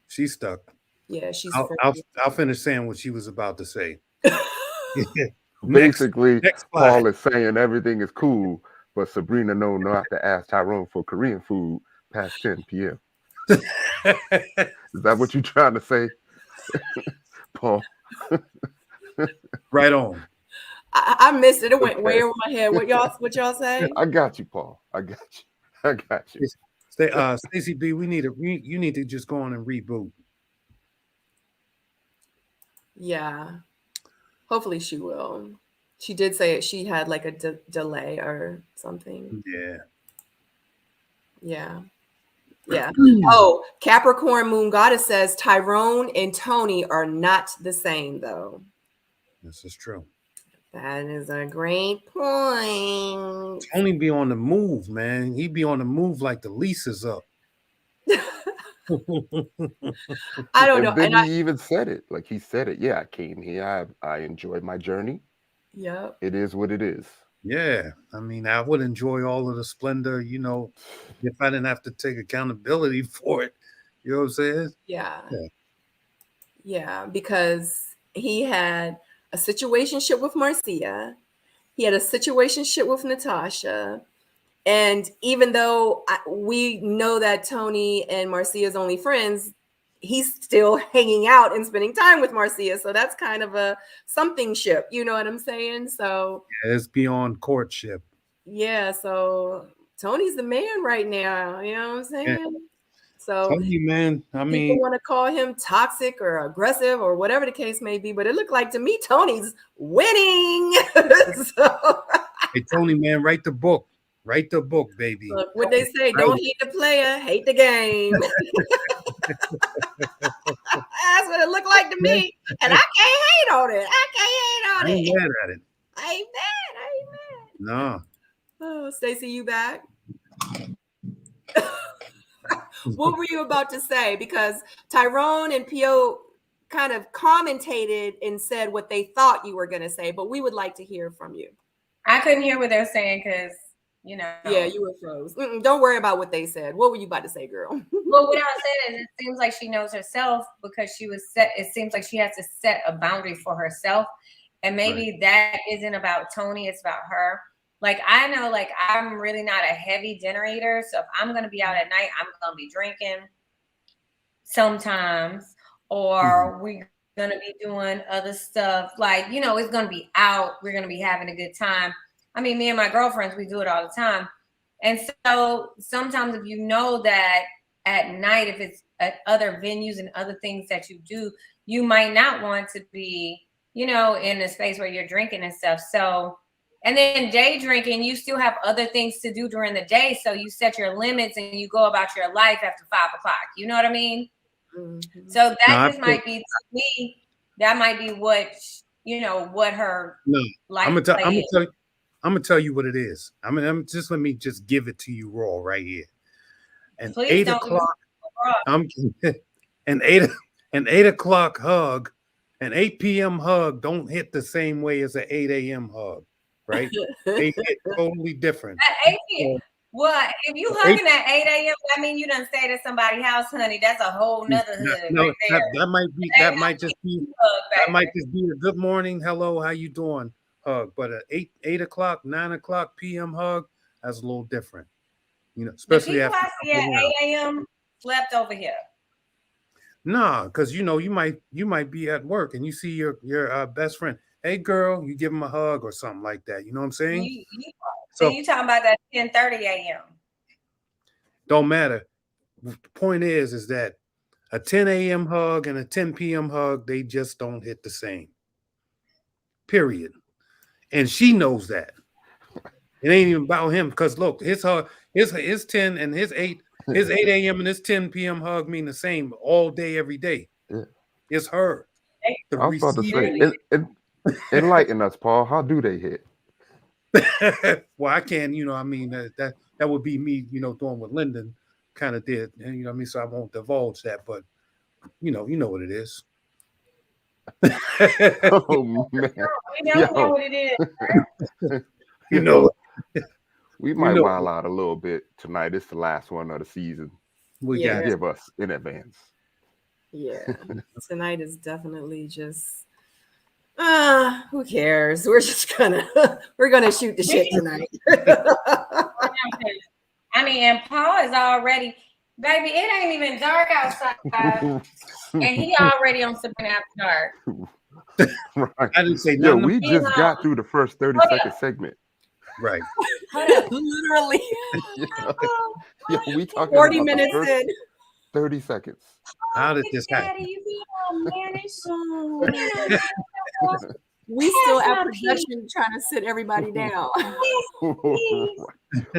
she's stuck. Yeah, she's. I'll finish saying what she was about to say. Basically, Paul is saying everything is cool, but Sabrina know not to ask Tyrone for Korean food past 10 p.m. Is that what you're trying to say, Paul? Right on. I missed it. It went way over my head. What y'all say? I got you, Paul. I got you. I got you. Stacey B, you need to just go on and reboot. Yeah. Hopefully she will. She did say she had like a delay or something. Yeah. Yeah. Yeah. Oh, Capricorn Moon Goddess says Tyrone and Tony are not the same, though. This is true. That is a great point. Tony be on the move, man. He be on the move like the lease is up. I don't know. And then he even said it. Like he said it. Yeah, I came here. I enjoyed my journey. Yep. It is what it is. Yeah. I mean, I would enjoy all of the splendor, you know, if I didn't have to take accountability for it. You know what I'm saying? Yeah. Yeah, because he had a situationship with Marcia. He had a situationship with Natasha. And even though we know that Tony and Marcia's only friends, he's still hanging out and spending time with Marcia. So that's kind of a something ship. You know what I'm saying? So yeah, it's beyond courtship. Yeah. So Tony's the man right now. You know what I'm saying? Yeah. So Tony, man, I mean, people want to call him toxic or aggressive or whatever the case may be, but it looked like to me Tony's winning. So, hey, Tony, man, write the book. Write the book, baby. Look, what they say, don't hate the player, hate the game. That's what it looked like to me. And I can't hate on it. I ain't mad at it. I ain't mad. No. Oh, Stacey, you back? What were you about to say? Because Tyrone and P.O. kind of commentated and said what they thought you were going to say, but we would like to hear from you. I couldn't hear what they were saying because, you know. Yeah, you were froze. Don't worry about what they said. What were you about to say, girl? Well, what I was saying is it seems like she knows herself because it seems like she has to set a boundary for herself. And maybe that isn't about Tony, it's about her. Like, I know, like, I'm really not a heavy generator. So if I'm going to be out at night, I'm going to be drinking sometimes, or we're going to be doing other stuff. Like, you know, it's going to be out. We're going to be having a good time. I mean, me and my girlfriends, we do it all the time. And so sometimes if you know that at night, if it's at other venues and other things that you do, you might not want to be, you know, in a space where you're drinking and stuff. So, and then day drinking, you still have other things to do during the day. So you set your limits and you go about your life after 5 o'clock. You know what I mean? Mm-hmm. So that might be, to me, that might be what, you know, what her life I'm gonna tell you what it is. I mean, let me just give it to you raw right here. And please 8 o'clock, an 8 o'clock hug, an 8 p.m. hug don't hit the same way as an 8 a.m. hug, right? They hit totally different. At 8 p.m. Well, if you hugging at 8 a.m., that means you done stayed at somebody's house, honey. That's a whole nother hood. No, right there. that might just be a good morning, hello, how you doing hug. But at 8 o'clock, 9 o'clock p.m. hug, that's a little different. You know, especially after I see at 8 a.m. slept over here. Nah, because you know you might be at work and you see your best friend. Hey, girl, you give him a hug or something like that. You know what I'm saying? So you talking about that 10:30 a.m. Don't matter. The point is that a 10 a.m. hug and a 10 p.m. hug, they just don't hit the same. Period. And she knows that. It ain't even about him because look, his 10 and his 8 a.m. and his 10 p.m. hug mean the same all day, every day. Yeah. It's her. I was about to say, enlighten us, Paul. How do they hit? Well, I can, you know, I mean, that would be me, you know, doing what Lyndon kind of did, and you know what I mean, so I won't divulge that, but you know what it is. Oh man, we know what it is. You know, we might wild out a little bit tonight. It's the last one of the season. We got give us in advance. Yeah, tonight is definitely just. Who cares? We're gonna shoot the shit tonight. I mean, and Paul is already, baby, it ain't even dark outside. And he already on Sabrina After Dark. Right. I didn't say Yo, nothing. we just got through the first 30-second segment. Right. Literally. Yo, we talking 40 about the minutes first in. 30 seconds. How did this Daddy, happen? you feel all mannish. We still Yes, at my production trying to sit everybody down.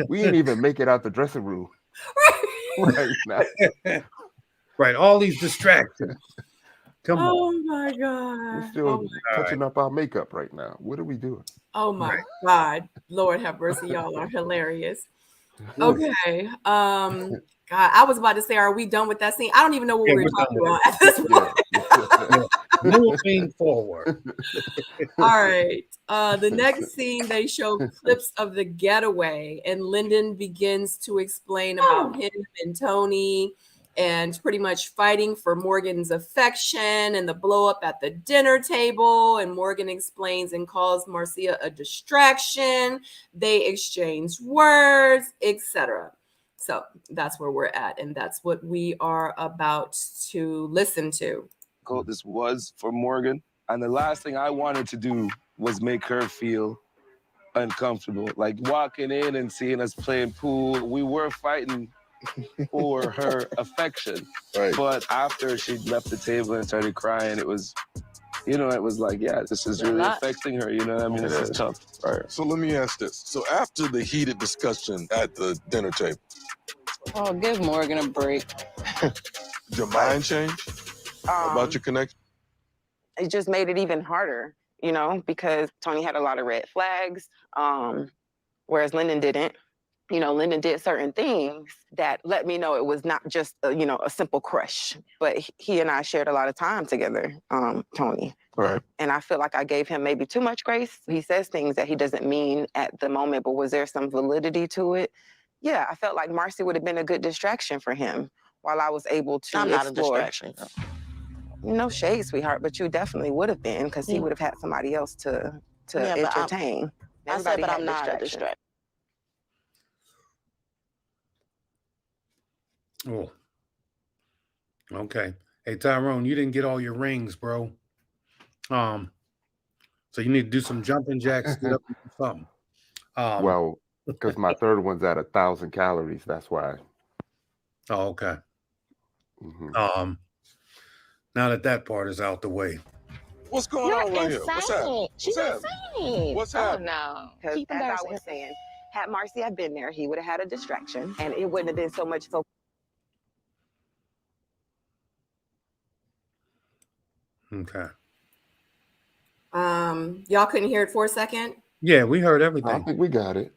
We didn't even make it out the dressing room right now. Right. All these distractions. Come on. Oh my We're God. still touching up our makeup right now. What are we doing? Oh my God. Lord have mercy. Y'all are hilarious. Okay. God, I was about to say, are we done with that scene? I don't even know what we're talking about at this point. Moving forward. All right. The next scene, they show clips of the getaway, and Lyndon begins to explain about him and Tony and pretty much fighting for Morgan's affection and the blow up at the dinner table. And Morgan explains and calls Marcia a distraction. They exchange words, etc. So that's where we're at, and that's what we are about to listen to. This was for Morgan, and the last thing I wanted to do was make her feel uncomfortable. Like walking in and seeing us playing pool, we were fighting for her affection. Right. But after she left the table and started crying, it was, it was like, yeah, this is really affecting her. You know what I mean? This is tough. Right. So let me ask this. So after the heated discussion at the dinner table, Oh, give Morgan a break. did your mind change about your connection? It just made it even harder, because Tony had a lot of red flags, whereas Lyndon didn't. Lyndon did certain things that let me know it was not just, a simple crush, but he and I shared a lot of time together, Tony. Right. And I feel like I gave him maybe too much grace. He says things that he doesn't mean at the moment, but was there some validity to it? Yeah, I felt like Marcia would have been a good distraction for him while I was able to I'm not a explore. distraction. No shade, sweetheart, but you definitely would have been, because he would have had somebody else to entertain. I said, but I'm not a distraction. Oh. Okay. Hey, Tyrone, you didn't get all your rings, bro. So you need to do some jumping jacks, get up and do something. Well, because my third one's at 1,000 calories. That's why. Oh, okay. Mm-hmm. Now that part is out the way. What's going on right here? What's happening? She's insane. What's happening? No. Because as I was saying, had Marcia been there, he would have had a distraction, and it wouldn't have been so much focus. Okay. Y'all couldn't hear it for a second? Yeah, we heard everything. I think we got it.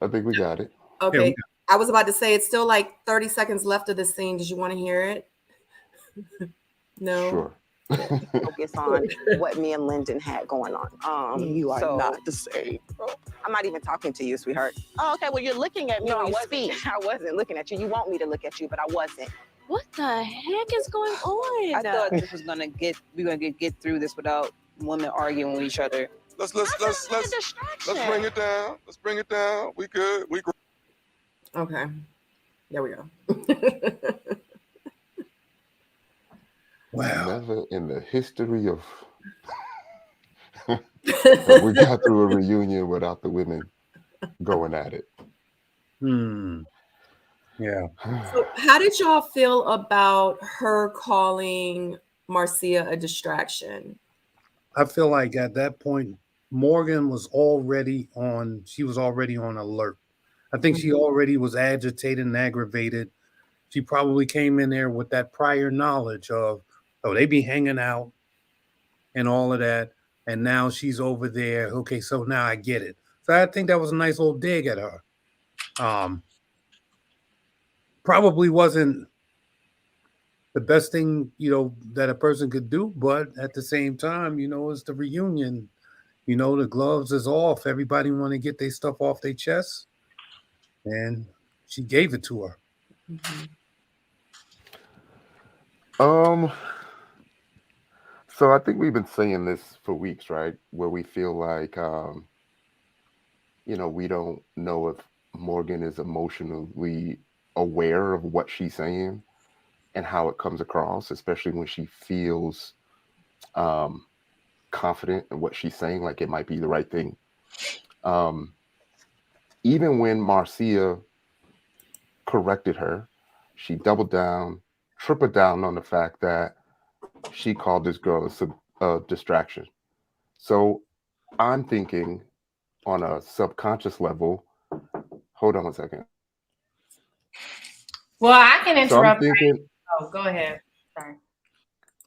Okay. Yeah, I was about to say it's still like 30 seconds left of the scene. Did you want to hear it? No. Sure. Focus on what me and Lyndon had going on. You are not the same, bro. I'm not even talking to you, sweetheart. Oh, okay, well, you're looking at me No, when I you wasn't. speak. I wasn't looking at you. You want me to look at you, but I wasn't. What the heck is going on? I thought this was gonna get through this without women arguing with each other. Let's bring it down. Let's bring it down. We good. We great. Okay. There we go. Wow. Never in the history of we got through a reunion without the women going at it. Yeah. So how did y'all feel about her calling Marcia a distraction? I feel like at that point, Morgan was already on alert. I think she already was agitated and aggravated. She probably came in there with that prior knowledge of, they be hanging out and all of that. And now she's over there. Okay, so now I get it. So I think that was a nice little dig at her. Probably wasn't the best thing, that a person could do. But at the same time, it's the reunion. The gloves is off. Everybody want to get their stuff off their chest. And she gave it to her. So I think we've been saying this for weeks, right? Where we feel like, we don't know if Morgan is emotionally aware of what she's saying and how it comes across, especially when she feels confident in what she's saying, like it might be the right thing. Even when Marcia corrected her, she doubled down, tripled down on the fact that she called this girl a distraction. So I'm thinking on a subconscious level, hold on one second. Well, I can interrupt. So I'm thinking, oh, go ahead. Sorry.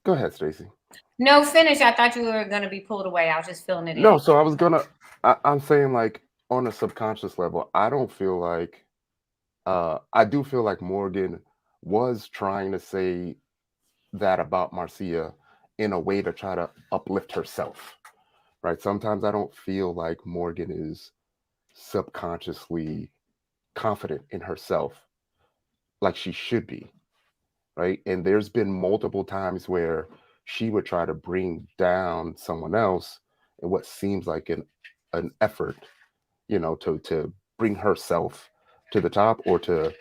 Go ahead, Stacey. No, finish. I thought you were going to be pulled away. I was just filling it in. No, so I was gonna, I'm saying like on a subconscious level, I don't feel like, I do feel like Morgan was trying to say that about Marcia in a way to try to uplift herself, right? Sometimes I don't feel like Morgan is subconsciously confident in herself like she should be, right? And there's been multiple times where she would try to bring down someone else in what seems like an effort, you know, to bring herself to the top or to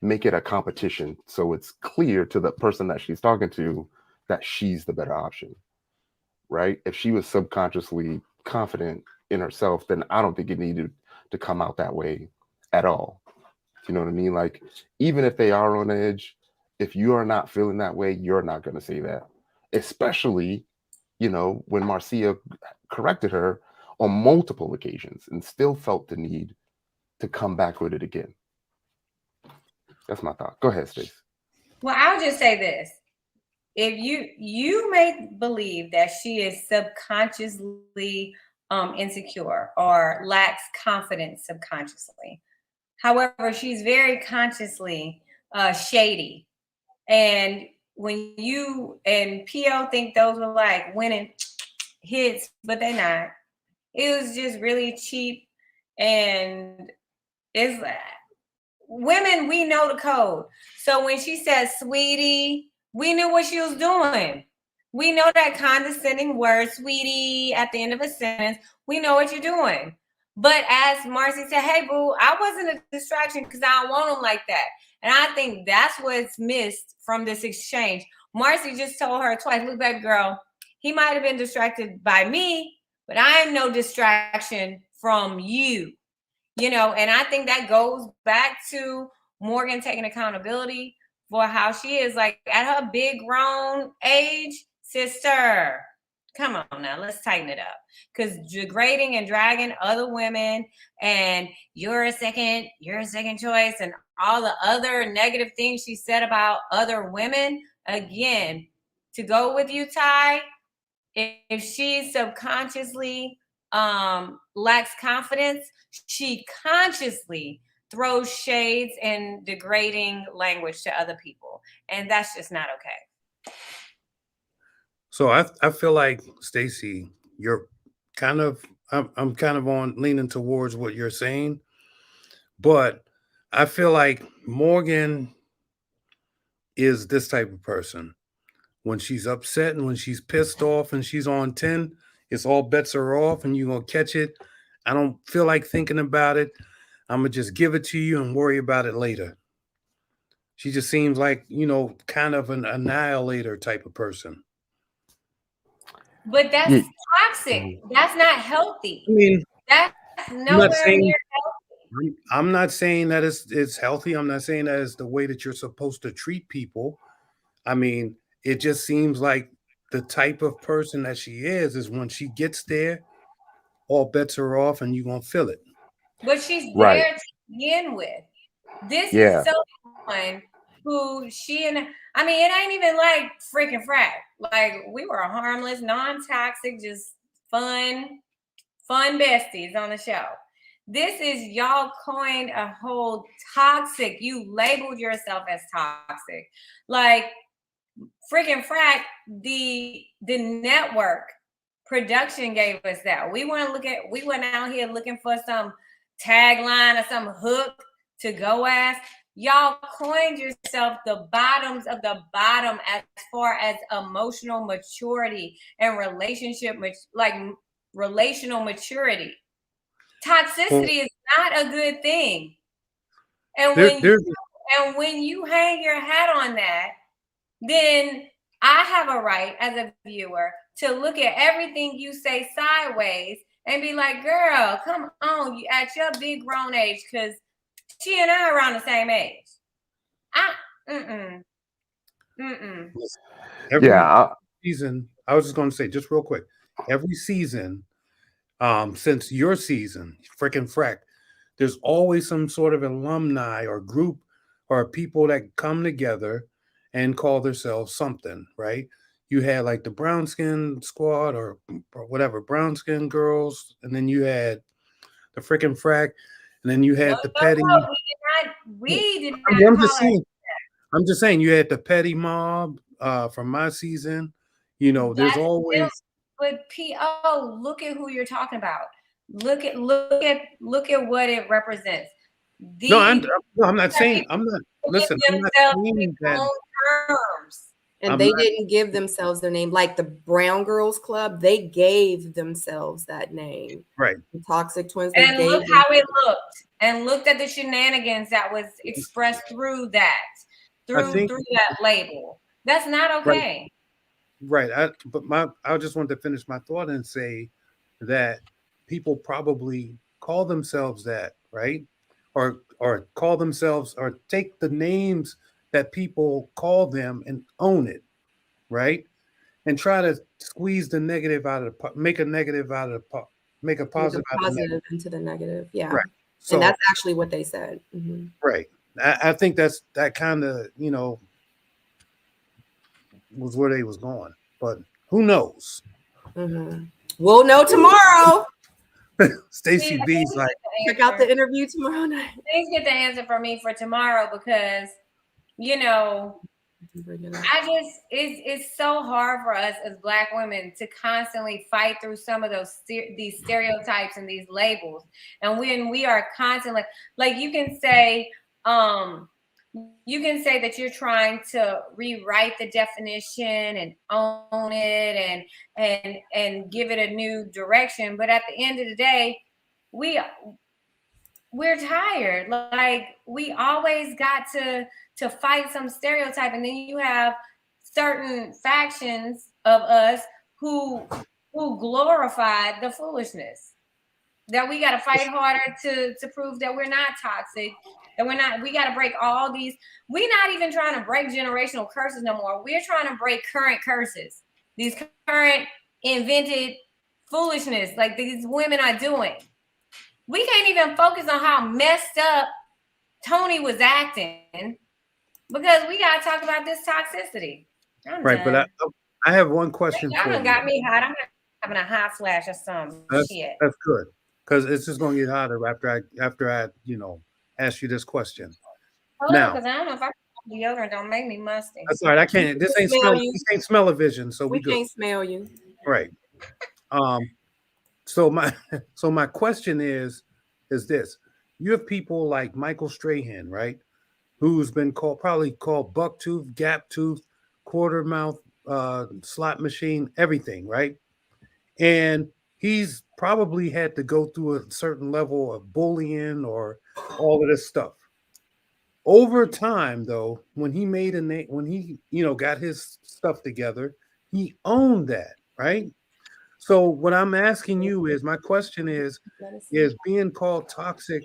make it a competition so it's clear to the person that she's talking to that she's the better option, right? If she was subconsciously confident in herself, then I don't think it needed to come out that way at all. You know what I mean? Like, even if they are on edge, if you are not feeling that way, you're not going to say that. Especially, you know, when Marcia corrected her on multiple occasions and still felt the need to come back with it again. That's my thought. Go ahead, Stacey. Well, I'll just say this. If you may believe that she is subconsciously insecure or lacks confidence subconsciously. However, she's very consciously shady. And when you and PO think those were like winning hits, but they're not. It was just really cheap. And it's like, women, we know the code. So when she said sweetie, we knew what she was doing. We know that condescending word, sweetie, at the end of a sentence. We know what you're doing. But as Marcy said, hey, boo, I wasn't a distraction because I don't want them like that. And I think that's what's missed from this exchange. Marcy just told her twice, look, baby girl, he might have been distracted by me, but I am no distraction from you. You know, and I think that goes back to Morgan taking accountability for how she is. Like, at her big grown age, sister, come on now, let's tighten it up. Because degrading and dragging other women and you're a second choice and all the other negative things she said about other women, again, to go with you, Ty, if she subconsciously lacks confidence, she consciously throws shades and degrading language to other people, and that's just not okay. So I feel like, Stacey, you're kind of, I'm kind of on leaning towards what you're saying, but I feel like Morgan is this type of person. When she's upset and when she's pissed off and she's on 10, it's all bets are off and you're going to catch it. I don't feel like thinking about it. I'm going to just give it to you and worry about it later. She just seems like, you know, kind of an annihilator type of person. But that's toxic. That's not healthy. I mean, that's nowhere near healthy. I'm not saying that it's healthy. I'm not saying that it's the way that you're supposed to treat people. I mean, it just seems like the type of person that she is when she gets there, all bets are off and you're going to feel it. But she's there to begin with. This is someone who I mean, it ain't even like Freaking Frack. Like, we were harmless, non-toxic, just fun besties on the show. This is, y'all coined a whole toxic. You labeled yourself as toxic. Like, Freaking Frack, the network production gave us that. We went out here looking for some tagline or some hook to go as. Y'all coined yourself the bottoms of the bottom as far as emotional maturity and relational maturity. Toxicity is not a good thing. And when you hang your hat on that, then I have a right as a viewer to look at everything you say sideways and be like, girl, come on, you at your big grown age, because she and I are around the same age. Every Yeah, season, I was just going to say, just real quick, every season, since your season, Freaking Frack, there's always some sort of alumni or group or people that come together and call themselves something, right? You had like the brown skin squad or whatever, brown skin girls, and then you had the Freaking Frack, and then you had the petty. We did I'm not just call saying. I'm just saying you had the petty mob from my season. You know, there's always. But PO, look at who you're talking about. Look at what it represents. No, I'm not saying. I'm not. Listen, I'm not saying that. Terms. And they didn't give themselves their name. Like the Brown Girls Club, they gave themselves that name. Right. The Toxic Twins. And look how it looked. And looked at the shenanigans that was expressed through that, through that label. That's not okay. Right. I just wanted to finish my thought and say that people probably call themselves that, right? Or call themselves or take the names that people call them and own it, right? And try to squeeze the negative out of the make a negative out of the make a positive out of the negative. Into the negative. Yeah. Right. So, and that's actually what they said. Mm-hmm. Right. I think that kind of, you know, was where they was going. But who knows? Mm-hmm. We'll know tomorrow. Stacey B's like, check out the interview tomorrow night. Please get the answer for me for tomorrow, because, you know, it's so hard for us as Black women to constantly fight through some of these stereotypes and these labels. And when we are constantly, like you can say that you're trying to rewrite the definition and own it and give it a new direction. But at the end of the day, we're tired. Like, we always got to fight some stereotype, and then you have certain factions of us who glorify the foolishness. That we got to fight harder to prove that we're not toxic, that we got to break all these. We're not even trying to break generational curses no more. We're trying to break current curses, these current invented foolishness like these women are doing. We can't even focus on how messed up Tony was acting because we got to talk about this toxicity. Right, but I have one question for you. Got me hot. I'm having a hot flash or something. That's good, because it's just going to get hotter after I ask you this question. Now, because I don't know if I put deodorant don't make me musty. That's all right. I can't. This ain't smell-o-vision, so we can't smell you. Right. So my question is this: you have people like Michael Strahan, right, who's been probably called bucktooth, gap tooth, quarter mouth, slot machine, everything, right? And he's probably had to go through a certain level of bullying or all of this stuff. Over time, though, when he made a name, when he got his stuff together, he owned that, right? So what I'm asking you is, my question is being called toxic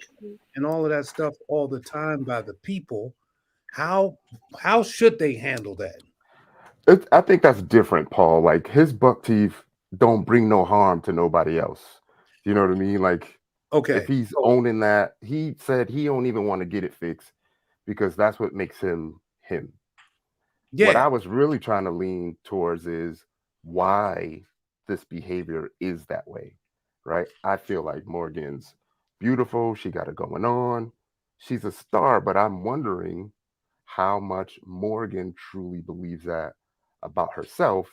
and all of that stuff all the time by the people, how should they handle that? I think that's different, Paul. Like, his buck teeth don't bring no harm to nobody else. You know what I mean? Like, okay, if he's owning that, he said he don't even want to get it fixed because that's what makes him him. Yeah. What I was really trying to lean towards is why this behavior is that way, right? I feel like Morgan's beautiful. She got it going on. She's a star, but I'm wondering how much Morgan truly believes that about herself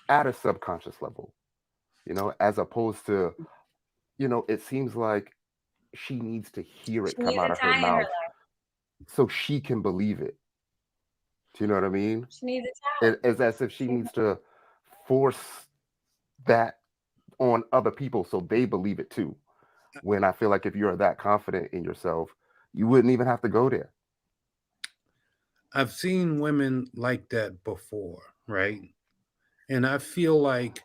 at a subconscious level, as opposed to, it seems like she needs to hear it come out of her mouth so she can believe it. Do you know what I mean? She needs a child. It's as if she needs to force that on other people so they believe it too. When I feel like if you're that confident in yourself, you wouldn't even have to go there. I've seen women like that before, right? And I feel like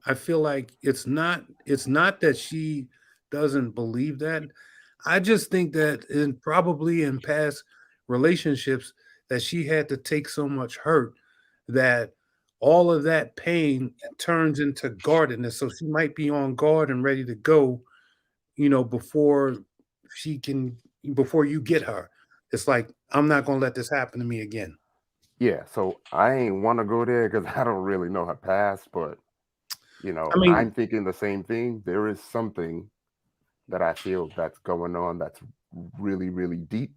it's not that she doesn't believe that. I just think that probably in past relationships that she had to take so much hurt that all of that pain turns into guardedness. So she might be on guard and ready to go, before before you get her. It's like, I'm not going to let this happen to me again. Yeah, so I ain't want to go there because I don't really know her past, but I mean, I'm thinking the same thing. There is something that I feel that's going on that's really, really deep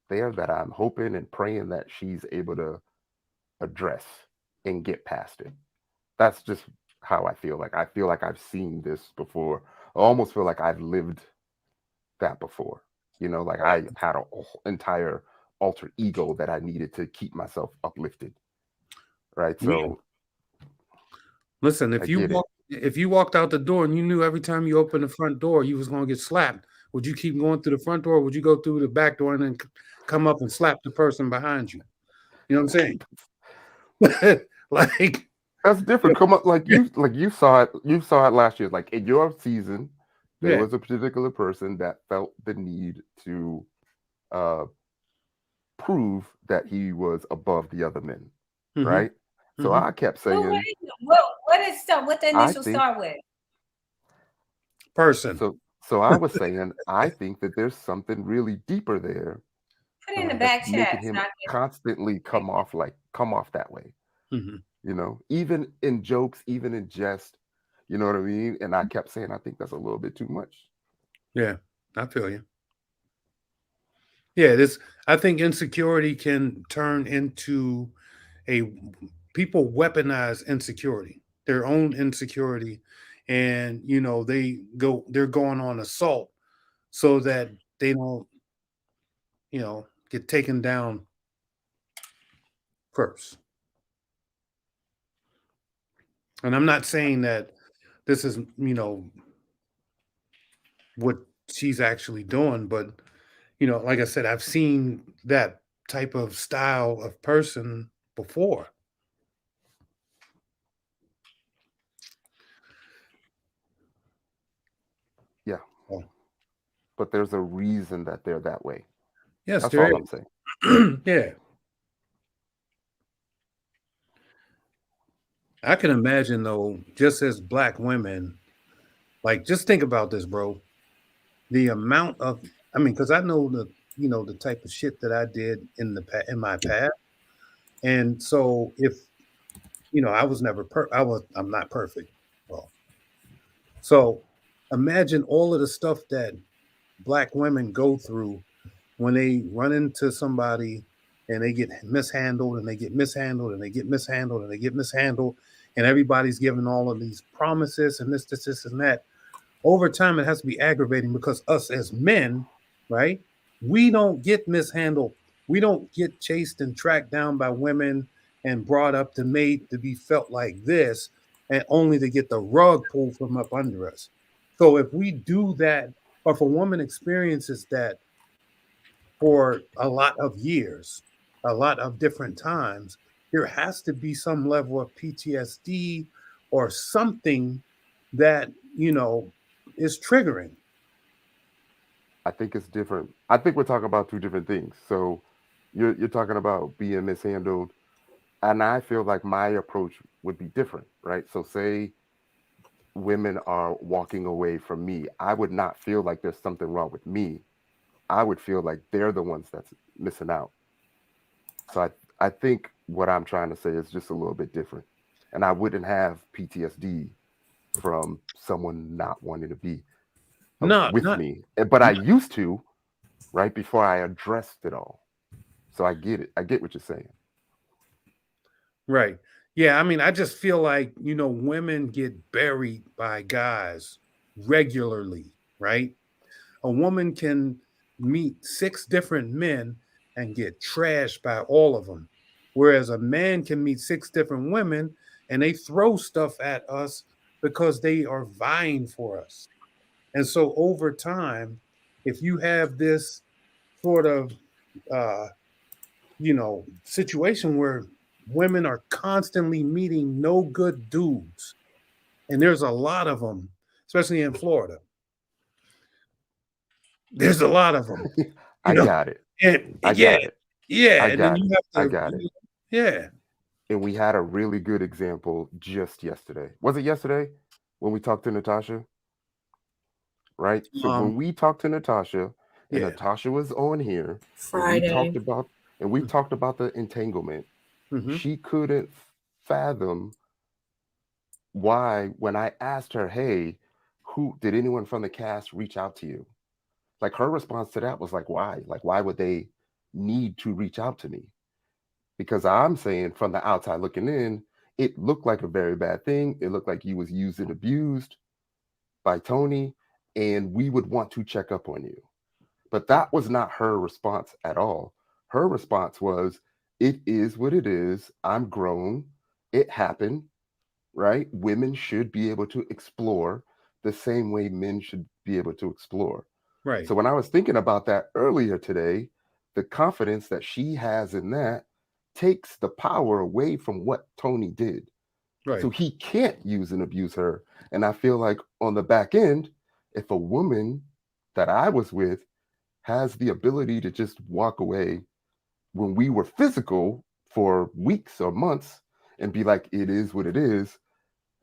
there that I'm hoping and praying that she's able to address and get past it. That's just how I feel. Like I feel like I've seen this before. I almost feel like I've lived that before. Like I had an entire alter ego that I needed to keep myself uplifted. Right. So listen, if you walked out the door and you knew every time you opened the front door you was going to get slapped, would you keep going through the front door, or would you go through the back door and then come up and slap the person behind you? You know what I'm saying? Like, that's different. Come up, like you saw it last year. Like in your season, there was a particular person that felt the need to prove that he was above the other men, right? So I kept saying, what the initial start with? Person. So I was saying, I think that there's something really deeper there. Put it in the back chat. Making him constantly come off that way. Even in jokes, even in jest, you know what I mean? And I kept saying, I think that's a little bit too much. Yeah, I feel you. Yeah, I think insecurity can turn into people weaponize insecurity, their own insecurity, and they're going on assault so that they don't, get taken down first. And I'm not saying that this is, what she's actually doing, but like I said, I've seen that type of style of person before. Yeah. But there's a reason that they're that way. Yes, that's all I'm saying. Yeah. I can imagine though, just as Black women, like, just think about this, bro. The amount of, because I know the type of shit that I did in my past, and so if I was never I'm not perfect. Well, so imagine all of the stuff that Black women go through when they run into somebody and they get mishandled and they get mishandled and they get mishandled and they get mishandled, and everybody's giving all of these promises and this and that. Over time, it has to be aggravating because us as men, right? We don't get mishandled. We don't get chased and tracked down by women and brought up to mate to be felt like this, and only to get the rug pulled from up under us. So if we do that, or if a woman experiences that for a lot of years, a lot of different times, there has to be some level of PTSD or something that, is triggering. I think it's different. I think we're talking about two different things. So you're talking about being mishandled, and I feel like my approach would be different, right? So say women are walking away from me, I would not feel like there's something wrong with me. I would feel like they're the ones that's missing out. So I think what I'm trying to say is just a little bit different, and I wouldn't have PTSD from someone not wanting to be with me, but I used to, right before I addressed it all. So I get it. I get what you're saying. Right. Yeah. I just feel like, women get buried by guys regularly, right? A woman can meet 6 different men and get trashed by all of them. Whereas a man can meet 6 different women and they throw stuff at us because they are vying for us. And so over time, if you have this sort of, situation where women are constantly meeting no good dudes. And there's a lot of them, especially in Florida. There's a lot of them. I got it. And I got it. yeah. I And then got you it. have I to, got it. yeah. And we had a really good example just yesterday. Was it yesterday when we talked to Natasha? Right? So when we talked to Natasha, and yeah. Natasha was on here, Friday. and we talked about the entanglement. She couldn't fathom why, when I asked her, hey, who did anyone from the cast reach out to you? Like, her response to that was like, why? Like, why would they need to reach out to me? Because I'm saying, from the outside looking in, it looked like a very bad thing. It looked like you was used and abused by Tony, and we would want to check up on you. But that was not her response at all. Her response was, it is what it is. I'm grown. It happened, right? Women should be able to explore the same way men should be able to explore. Right. So when I was thinking about that earlier today, the confidence that she has in that takes the power away from what Tony did. Right. So he can't use and abuse her. And I feel like on the back end, if a woman that I was with has the ability to just walk away when we were physical for weeks or months and be like, it is what it is,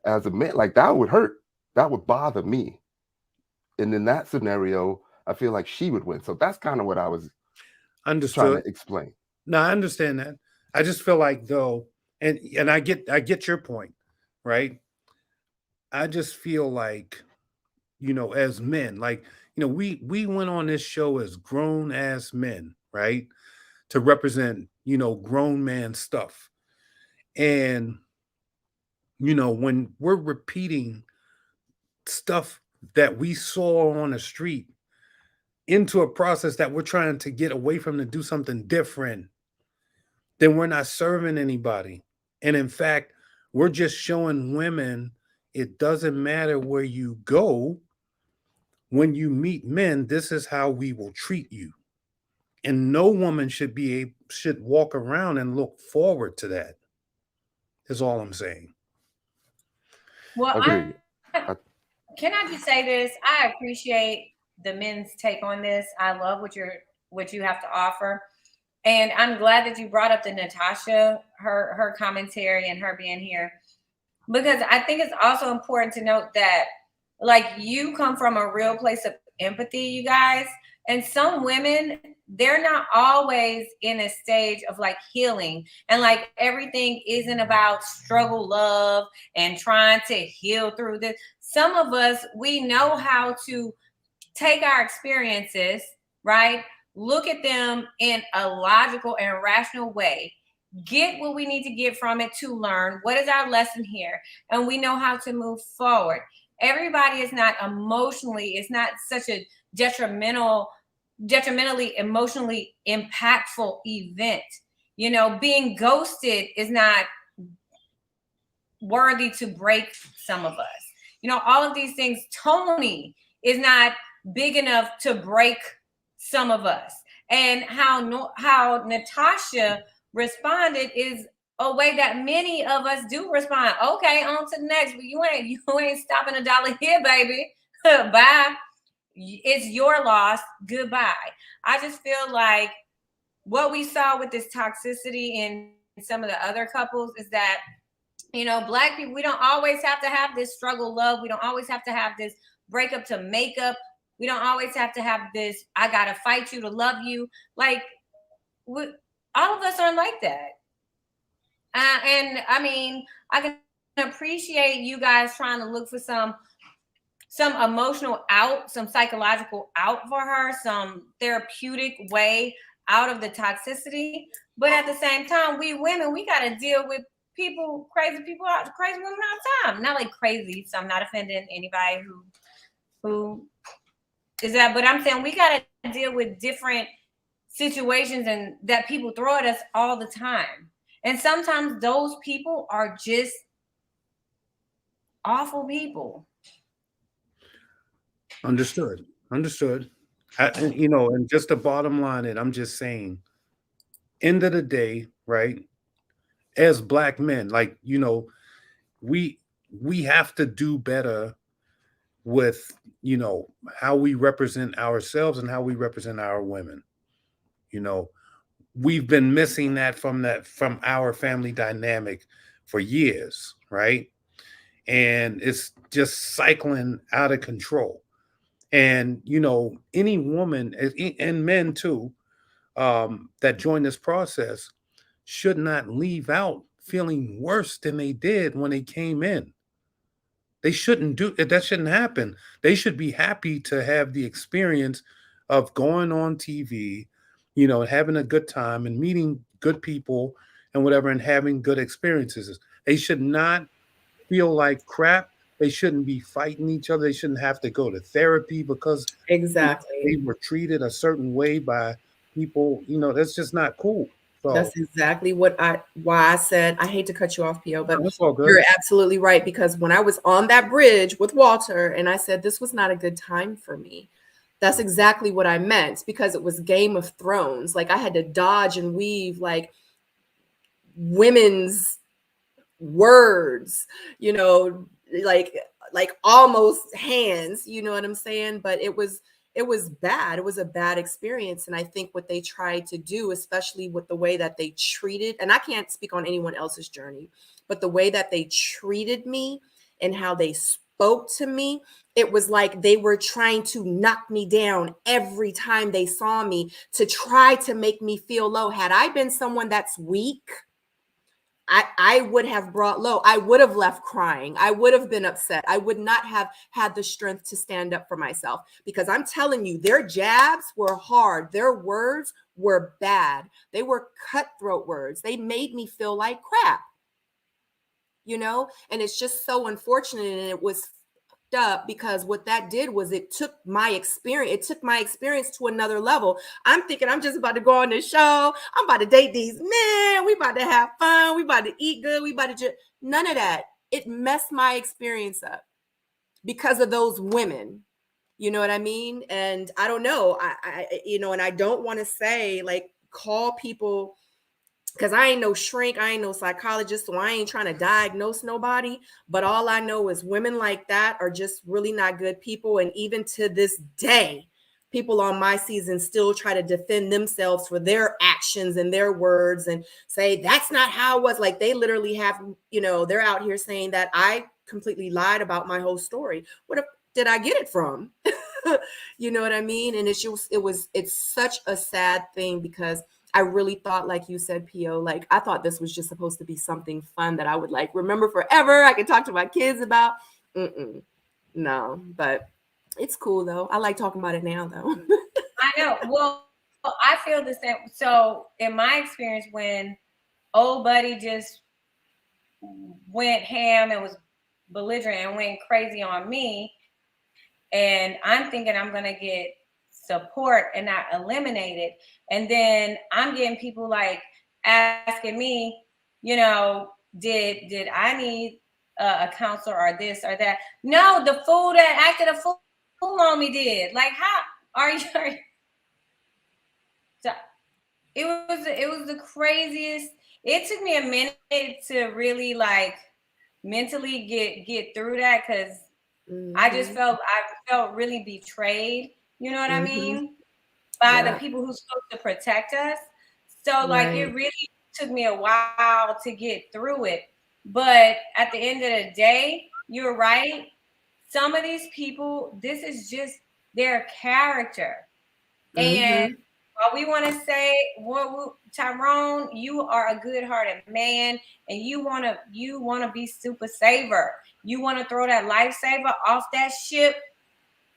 as a man, like, that would hurt. That would bother me. And in that scenario, I feel like she would win. So that's kind of what I was trying to explain. No, I understand that. I just feel like, though, and I get your point, right? I just feel like, as men, like, we went on this show as grown ass men, right? To represent, grown man stuff. And, when we're repeating stuff that we saw on the street into a process that we're trying to get away from to do something different, then we're not serving anybody. And in fact, we're just showing women it doesn't matter where you go. When you meet men, this is how we will treat you. And no woman should walk around and look forward to that. Is all I'm saying. Well, Agreed. Can I just say this? I appreciate the men's take on this. I love what you have to offer. And I'm glad that you brought up the Natasha, her commentary and her being here, because I think it's also important to note that, like, you come from a real place of empathy, you guys. And some women, they're not always in a stage of like healing, and like everything isn't about struggle love and trying to heal through this. Some of us, we know how to take our experiences, right? Look at them in a logical and rational way, get what we need to get from it to learn what is our lesson here, and we know how to move forward. Everybody is not emotionally, it's not such a detrimentally emotionally impactful event. Being ghosted is not worthy to break some of us. All of these things. Tony is not big enough to break some of us. And how Natasha responded is a way that many of us do respond. Okay, on to the next. But you ain't stopping $1 here, baby. Bye. It's your loss. Goodbye. I just feel like what we saw with this toxicity in some of the other couples is that, Black people, we don't always have to have this struggle love. We don't always have to have this breakup to makeup. We don't always have to have this, I gotta fight you to love you. Like, all of us aren't like that. And I mean, I can appreciate you guys trying to look for some emotional out, some psychological out for her, some therapeutic way out of the toxicity. But at the same time, we women, we got to deal with crazy women all the time. Not like crazy, so I'm not offending anybody who is that, but I'm saying we got to deal with different situations and that people throw at us all the time. And sometimes those people are just awful people. Understood. And just the bottom line, and I'm just saying, end of the day, right? as Black men, like, you know, we have to do better with, you know, how we represent ourselves and how we represent our women. You know, we've been missing that from our family dynamic for years, right? And it's just cycling out of control. And, you know, any woman and men too, that join this process should not leave out feeling worse than they did when they came in. They shouldn't do it. That shouldn't happen. They should be happy to have the experience of going on TV, you know, having a good time and meeting good people and whatever, and having good experiences. They should not feel like crap. They shouldn't be fighting each other. They shouldn't have to go to therapy because they Exactly. were treated a certain way by people. You know, that's just not cool. So That's exactly why I said, I hate to cut you off, P.O., but that's all good. you're absolutely right. Because when I was on that bridge with Walter and I said this was not a good time for me, that's exactly what I meant, because it was Game of Thrones. Like I had to dodge and weave like women's words, you know, like almost hands, you know what I'm saying? But it was bad. It was a bad experience. And I think what they tried to do, especially with the way that they treated, and I can't speak on anyone else's journey, but the way that they treated me and how they spoke to me, it was like they were trying to knock me down every time they saw me to try to make me feel low. Had I been someone that's weak, I would have brought low. I would have left crying. I would have been upset. I would not have had the strength to stand up for myself, because I'm telling you, their jabs were hard. Their words were bad. They were cutthroat words. They made me feel like crap, you know? And it's just so unfortunate. And it was up, because what that did was it took my experience to another level. I'm thinking I'm just about to go on this show, I'm about to date these men, we about to have fun, we about to eat good, we about to just none of that. It messed my experience up because of those women, you know what I mean? And I don't know, I you know, and I don't want to say like call people, because I ain't no shrink, I ain't no psychologist, so I ain't trying to diagnose nobody. But all I know is women like that are just really not good people. And even to this day, people on my season still try to defend themselves for their actions and their words and say, that's not how it was. Like they literally have, you know, they're out here saying that I completely lied about my whole story. What did I get it from? You know what I mean? And it's such a sad thing, because I really thought, like you said, P.O., like I thought this was just supposed to be something fun that I would like remember forever. I could talk to my kids about. No, but it's cool though. I like talking about it now though. I know. Well, I feel the same. So in my experience, when old buddy just went ham and was belligerent and went crazy on me, and I'm thinking I'm going to get support and not eliminated. And then I'm getting people like asking me, you know, did I need a counselor or this or that? No, the fool that acted a fool on me did. Like, how are you? So it was the craziest. It took me a minute to really like mentally get through that, because I felt really betrayed, you know what I mean, by the people who's supposed to protect us. So like it really took me a while to get through it. But at the end of the day, you're right. Some of these people, this is just their character. And while we want to say, well, Tyrone, you are a good-hearted man, and you wanna be super saver. You want to throw that lifesaver off that ship.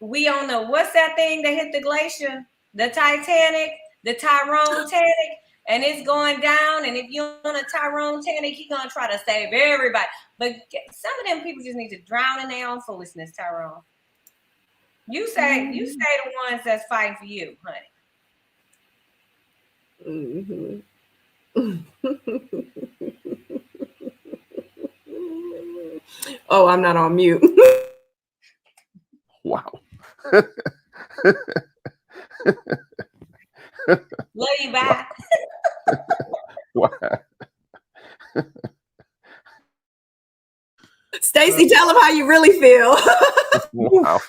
We on the, what's that thing that hit the glacier? The Titanic, the Tyrone Tanic, and it's going down. And if you're on a Tyrone Tanic, he's gonna try to save everybody. But some of them people just need to drown in their own foolishness, Tyrone. You say the ones that's fighting for you, honey. Oh, I'm not on mute. Wow. Love you, bye. Wow. Stacey, tell them how you really feel. Wow.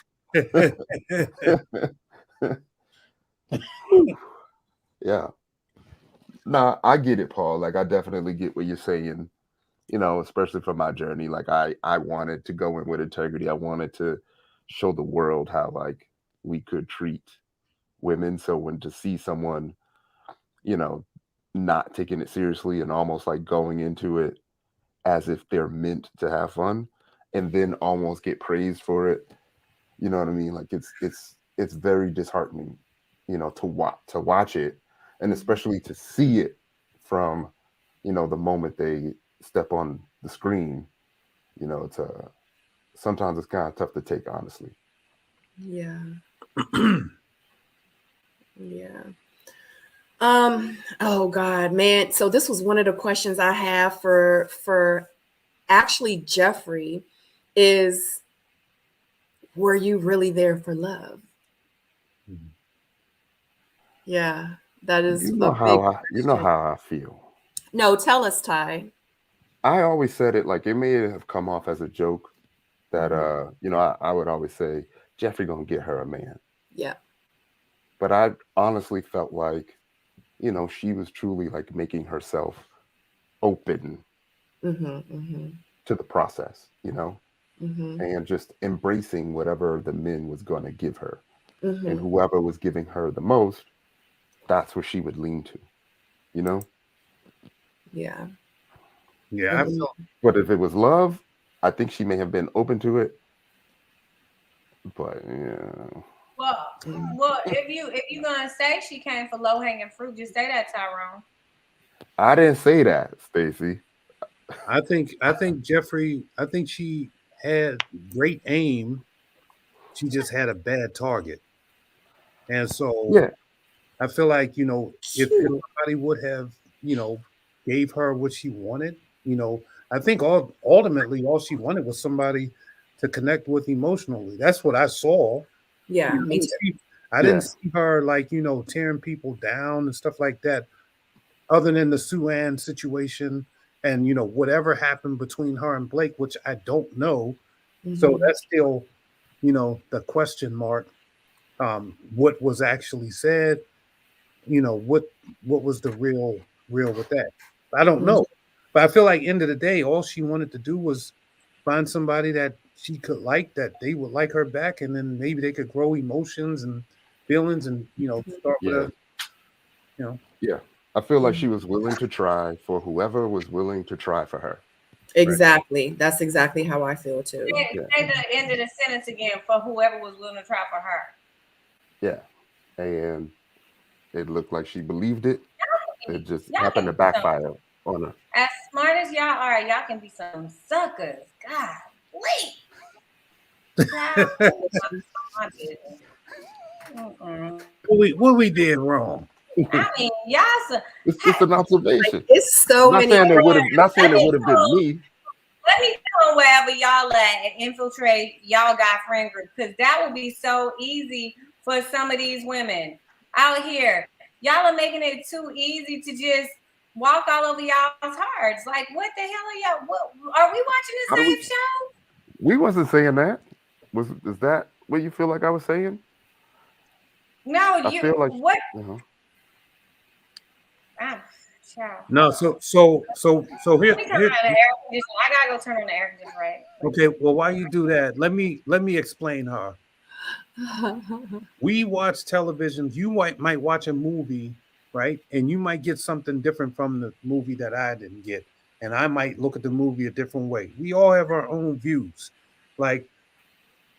Yeah. Nah, I get it, Paul. Like, I definitely get what you're saying, you know, especially for my journey. Like, I wanted to go in with integrity. I wanted to show the world how, like, we could treat women. So when to see someone, you know, not taking it seriously and almost like going into it as if they're meant to have fun and then almost get praised for it, you know what I mean? Like, it's very disheartening, you know, to watch it, and especially to see it from, you know, the moment they step on the screen. You know, it's sometimes it's kind of tough to take, honestly. Yeah. Yeah. Oh God, man. So this was one of the questions I have for actually Jeffrey is, were you really there for love? Yeah, that is You know how I feel. No, tell us, Ty. I always said it, like, it may have come off as a joke that you know, I would always say Jeffrey gonna get her a man. Yeah. But I honestly felt like, you know, she was truly like making herself open to the process, you know, and just embracing whatever the men was going to give her. And whoever was giving her the most, that's where she would lean to, you know? Yeah. Yeah. But if it was love, I think she may have been open to it. But yeah. Well, if you're gonna say she came for low hanging fruit, just say that, Tyrone. I didn't say that, Stacey. I think Jeffrey, I think she had great aim. She just had a bad target. And so yeah, I feel like, you know, if somebody would have, you know, gave her what she wanted, you know, I think ultimately all she wanted was somebody to connect with emotionally. That's what I saw. Yeah, You know, me too. I didn't see her like, you know, tearing people down and stuff like that, other than the Sue Ann situation and, you know, whatever happened between her and Blake, which I don't know. So that's still, you know, the question mark. What was actually said, you know, what was the real with that? I don't know. But I feel like end of the day, all she wanted to do was find somebody that she could like, that they would like her back, and then maybe they could grow emotions and feelings and, you know, start with a, you know. Yeah. I feel like she was willing to try for whoever was willing to try for her. Exactly. Right. That's exactly how I feel too. Say the end of the sentence again, for whoever was willing to try for her. Yeah. And it looked like she believed it. It just happened to backfire on her. As smart as y'all are, y'all can be some suckers. God, wait. What we did wrong? I mean, y'all. It's just an observation. It's so not many. Saying it would have. Not saying it would have been me. Let me know wherever y'all at and infiltrate y'all got friend group, because that would be so easy for some of these women out here. Y'all are making it too easy to just walk all over y'all's hearts. Like, what the hell are y'all? What, are we watching the same show? We wasn't saying that. Is that what you feel like I was saying? No, I feel like what? No, so here. I gotta go turn on the air conditioner, right? Okay, well, while you do that, let me explain her. We watch television. You might watch a movie, right? And you might get something different from the movie that I didn't get. And I might look at the movie a different way. We all have our own views. Like,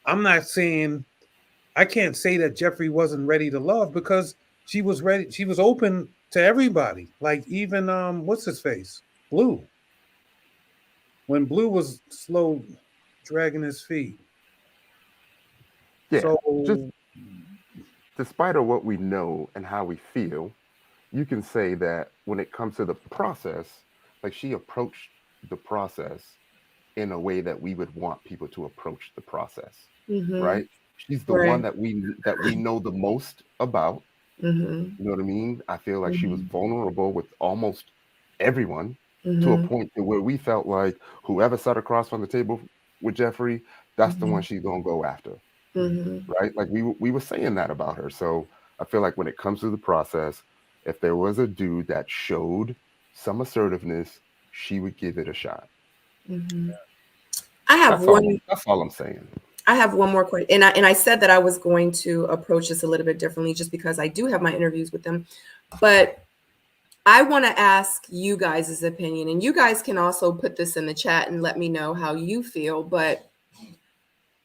I'm not saying, I can't say that Jeffrey wasn't ready to love, because she was ready. She was open to everybody. Like, even, what's his face? Blue. When Blue was slow dragging his feet. Yeah. So, just despite of what we know and how we feel, you can say that when it comes to the process, like, she approached the process in a way that we would want people to approach the process, right? She's the one that we know the most about. You know what I mean? I feel like she was vulnerable with almost everyone to a point to where we felt like whoever sat across from the table with Jeffrey, that's the Mhm. one she's gonna go after, Mhm. right? Like we were saying that about her. So I feel like when it comes to the process, if there was a dude that showed some assertiveness, she would give it a shot. Mhm. I have one. That's all I'm saying. I have one more question, and I said that I was going to approach this a little bit differently, just because I do have my interviews with them, but I want to ask you guys' opinion, and you guys can also put this in the chat and let me know how you feel. But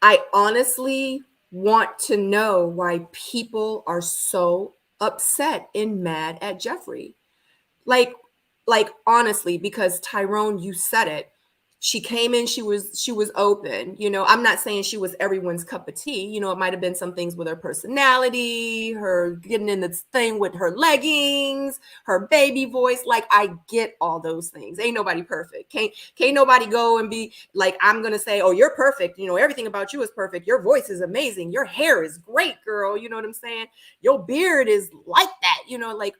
I honestly want to know why people are so upset and mad at Jeffrey. Like, honestly, because Tyrone, you said it. She came in, she was open. I'm not saying she was everyone's cup of tea. It might have been some things with her personality, her getting in this thing with her leggings, her baby voice. Like, I get all those things. Ain't nobody perfect. Can't nobody go and be like, I'm gonna say, oh, you're perfect. Everything about you is perfect. Your voice is amazing. Your hair is great, girl. You know what I'm saying? Your beard is like that. Like,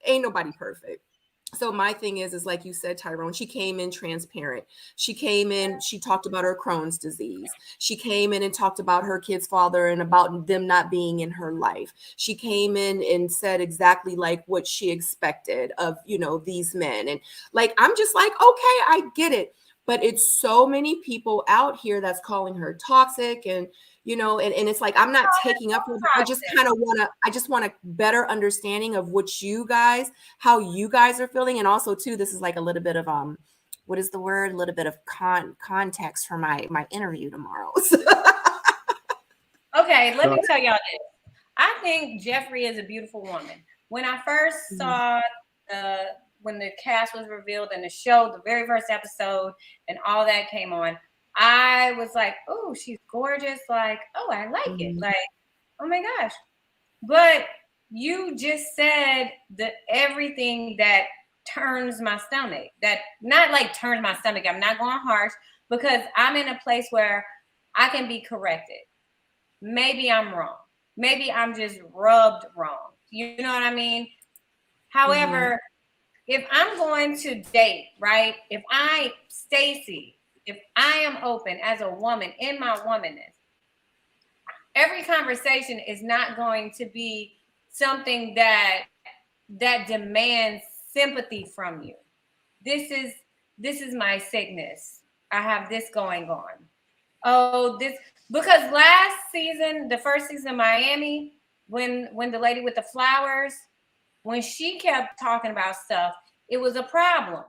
ain't nobody perfect. So my thing is like you said, Tyrone, she came in transparent. She came in, she talked about her Crohn's disease. She came in and talked about her kid's father and about them not being in her life. She came in and said exactly like what she expected of, these men. And like, I'm just like, okay, I get it. But it's so many people out here that's calling her toxic and and it's like, I'm not taking up for it. I just kind of want a better understanding of how you guys are feeling. And also too, this is like a little bit of what is the word? A little bit of context for my interview tomorrow. Okay, let me tell y'all this. I think Jeffrey is a beautiful woman. When I first saw when the cast was revealed in the show, the very first episode, and all that came on, I was like, oh, she's gorgeous. Like, oh, I like it. Like, oh my gosh. But you just said that everything that turns my stomach, that not like turns my stomach. I'm not going harsh because I'm in a place where I can be corrected. Maybe I'm wrong. Maybe I'm just rubbed wrong. You know what I mean? However, if I'm going to date, right? If I am open as a woman in my womanness, every conversation is not going to be something that demands sympathy from you. This is my sickness. I have this going on. Oh, because last season, the first season of Miami, when the lady with the flowers, when she kept talking about stuff, it was a problem.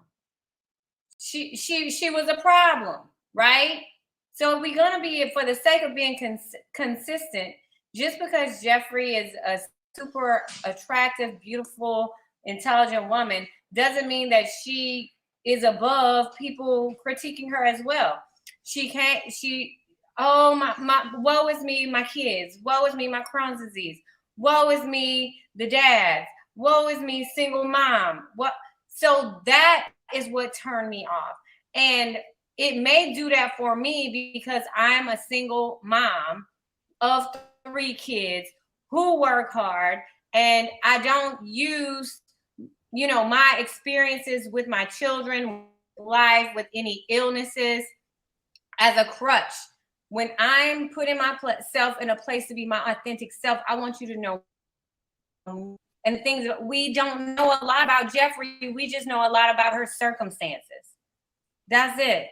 She was a problem, right? So we're gonna be, for the sake of being consistent, just because Jeffrey is a super attractive, beautiful, intelligent woman, doesn't mean that she is above people critiquing her as well. Oh my, woe is me, my kids, woe is me, my Crohn's disease, woe is me, the dad, woe is me, single mom. So that is what turned me off. And it may do that for me because I'm a single mom of 3 kids who work hard, and I don't use, my experiences with my children, life, with any illnesses as a crutch. When I'm putting myself in a place to be my authentic self, I want you to know. And things that we don't know a lot about Jeffrey, we just know a lot about her circumstances. That's it.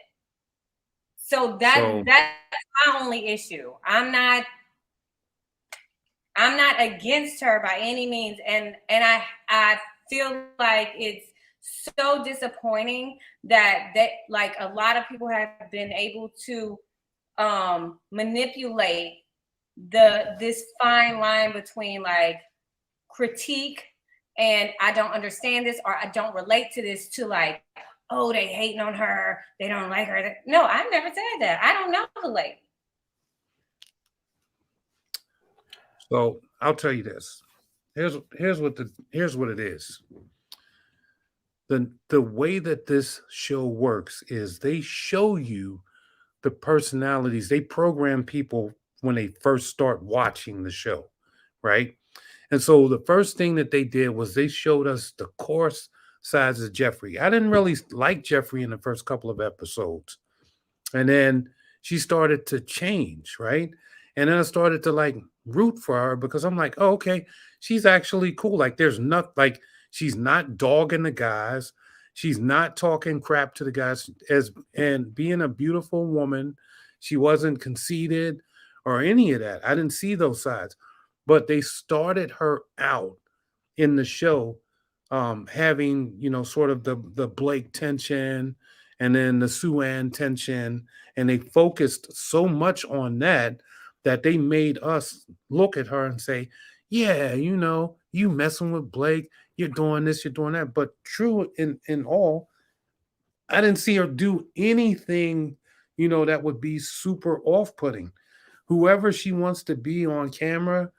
So that's my only issue. I'm not against her by any means, and I feel like it's so disappointing that like a lot of people have been able to manipulate this fine line between like critique and I don't understand this or I don't relate to this, to like, oh, they hating on her, they don't like her. No, I never said that. I don't know the lady. So I'll tell you this. Here's what it is. The way that this show works is they show you the personalities. They program people when they first start watching the show, right? And so the first thing that they did was they showed us the coarse sides of Jeffrey. I didn't really like Jeffrey in the first couple of episodes. And then she started to change, right? And then I started to like root for her because I'm like, oh, okay, she's actually cool. Like there's not like she's not dogging the guys. She's not talking crap to the guys as and being a beautiful woman. She wasn't conceited or any of that. I didn't see those sides. But they started her out in the show having, you know, sort of the Blake tension and then the Sue-Ann tension. And they focused so much on that that they made us look at her and say, yeah, you know, you messing with Blake, you're doing this, you're doing that. But true in all, I didn't see her do anything, you know, that would be super off-putting. Whoever she wants to be on camera,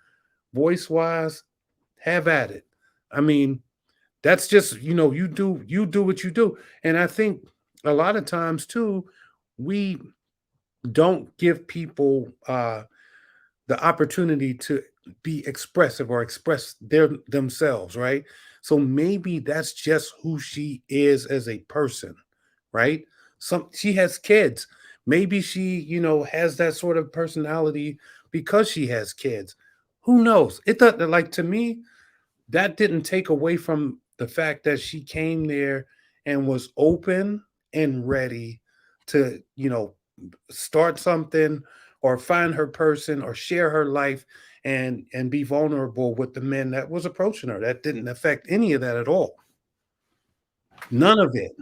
voice-wise, have at it. I mean, that's just, you know, you do what you do. And I think a lot of times too, we don't give people the opportunity to be expressive or express themselves, right? So maybe that's just who she is as a person, right? She has kids. Maybe she, you know, has that sort of personality because she has kids. Who knows? It doesn't, like, to me, that didn't take away from the fact that she came there and was open and ready to, you know, start something or find her person or share her life and be vulnerable with the men that was approaching her. That didn't affect any of that at all. None of it.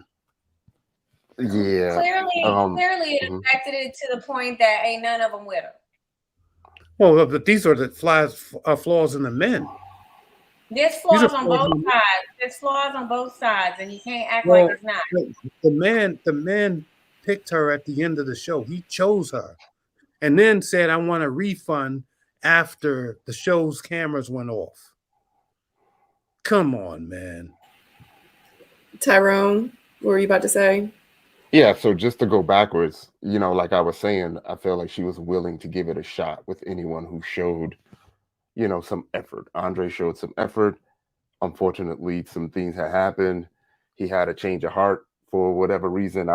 Yeah. Clearly it affected it to the point that ain't none of them with her. Well, but these are the flaws in the men. There's flaws on both sides. There's flaws on both sides, and you can't act like it's not. The man picked her at the end of the show. He chose her, and then said, "I want a refund after the show's cameras went off." Come on, man. Tyrone, what were you about to say? Yeah, so just to go backwards, you know, like I was saying, I feel like she was willing to give it a shot with anyone who showed, you know, some effort. Andre showed some effort. Unfortunately, some things had happened. He had a change of heart for whatever reason.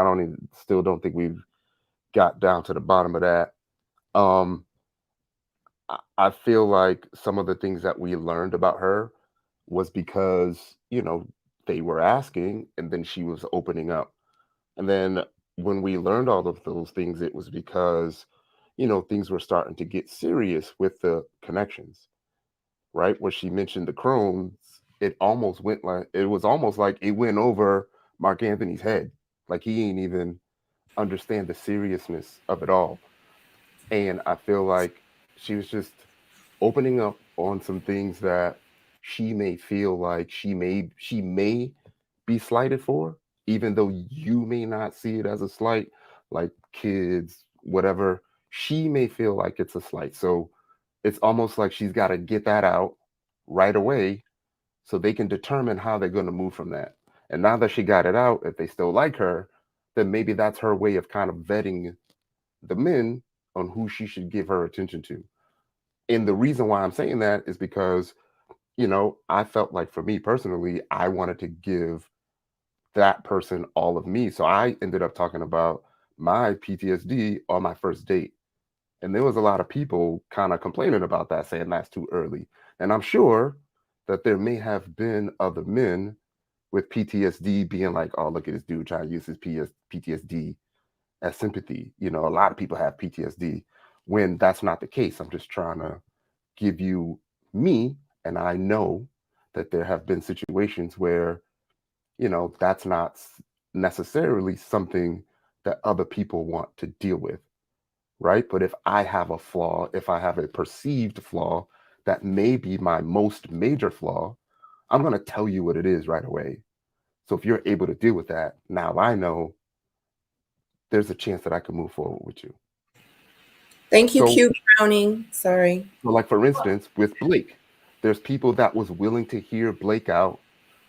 Still don't think we've got down to the bottom of that. I feel like some of the things that we learned about her was because, you know, they were asking and then she was opening up. And then when we learned all of those things, it was because, you know, things were starting to get serious with the connections, right? Where she mentioned the Crohn's, it was almost like it went over Mark Anthony's head. Like he ain't even understand the seriousness of it all. And I feel like she was just opening up on some things that she may feel like she may be slighted for, even though you may not see it as a slight, like kids, whatever. She may feel like it's a slight. So it's almost like she's got to get that out right away so they can determine how they're going to move from that. And now that she got it out, if they still like her, then maybe that's her way of kind of vetting the men on who she should give her attention to. And the reason why I'm saying that is because, you know, I felt like for me personally, I wanted to give that person all of me. So I ended up talking about my PTSD on my first date. And there was a lot of people kind of complaining about that, saying that's too early. And I'm sure that there may have been other men with PTSD being like, oh, look at this dude trying to use his PTSD as sympathy. You know, a lot of people have PTSD when that's not the case. I'm just trying to give you me, and I know that there have been situations where, you know, that's not necessarily something that other people want to deal with, right? But if I have a flaw, if I have a perceived flaw that may be my most major flaw, I'm going to tell you what it is right away. So if you're able to deal with that, now I know there's a chance that I can move forward with you. Thank you, Q Browning. Sorry. So like, for instance, with Blake, there's people that was willing to hear Blake out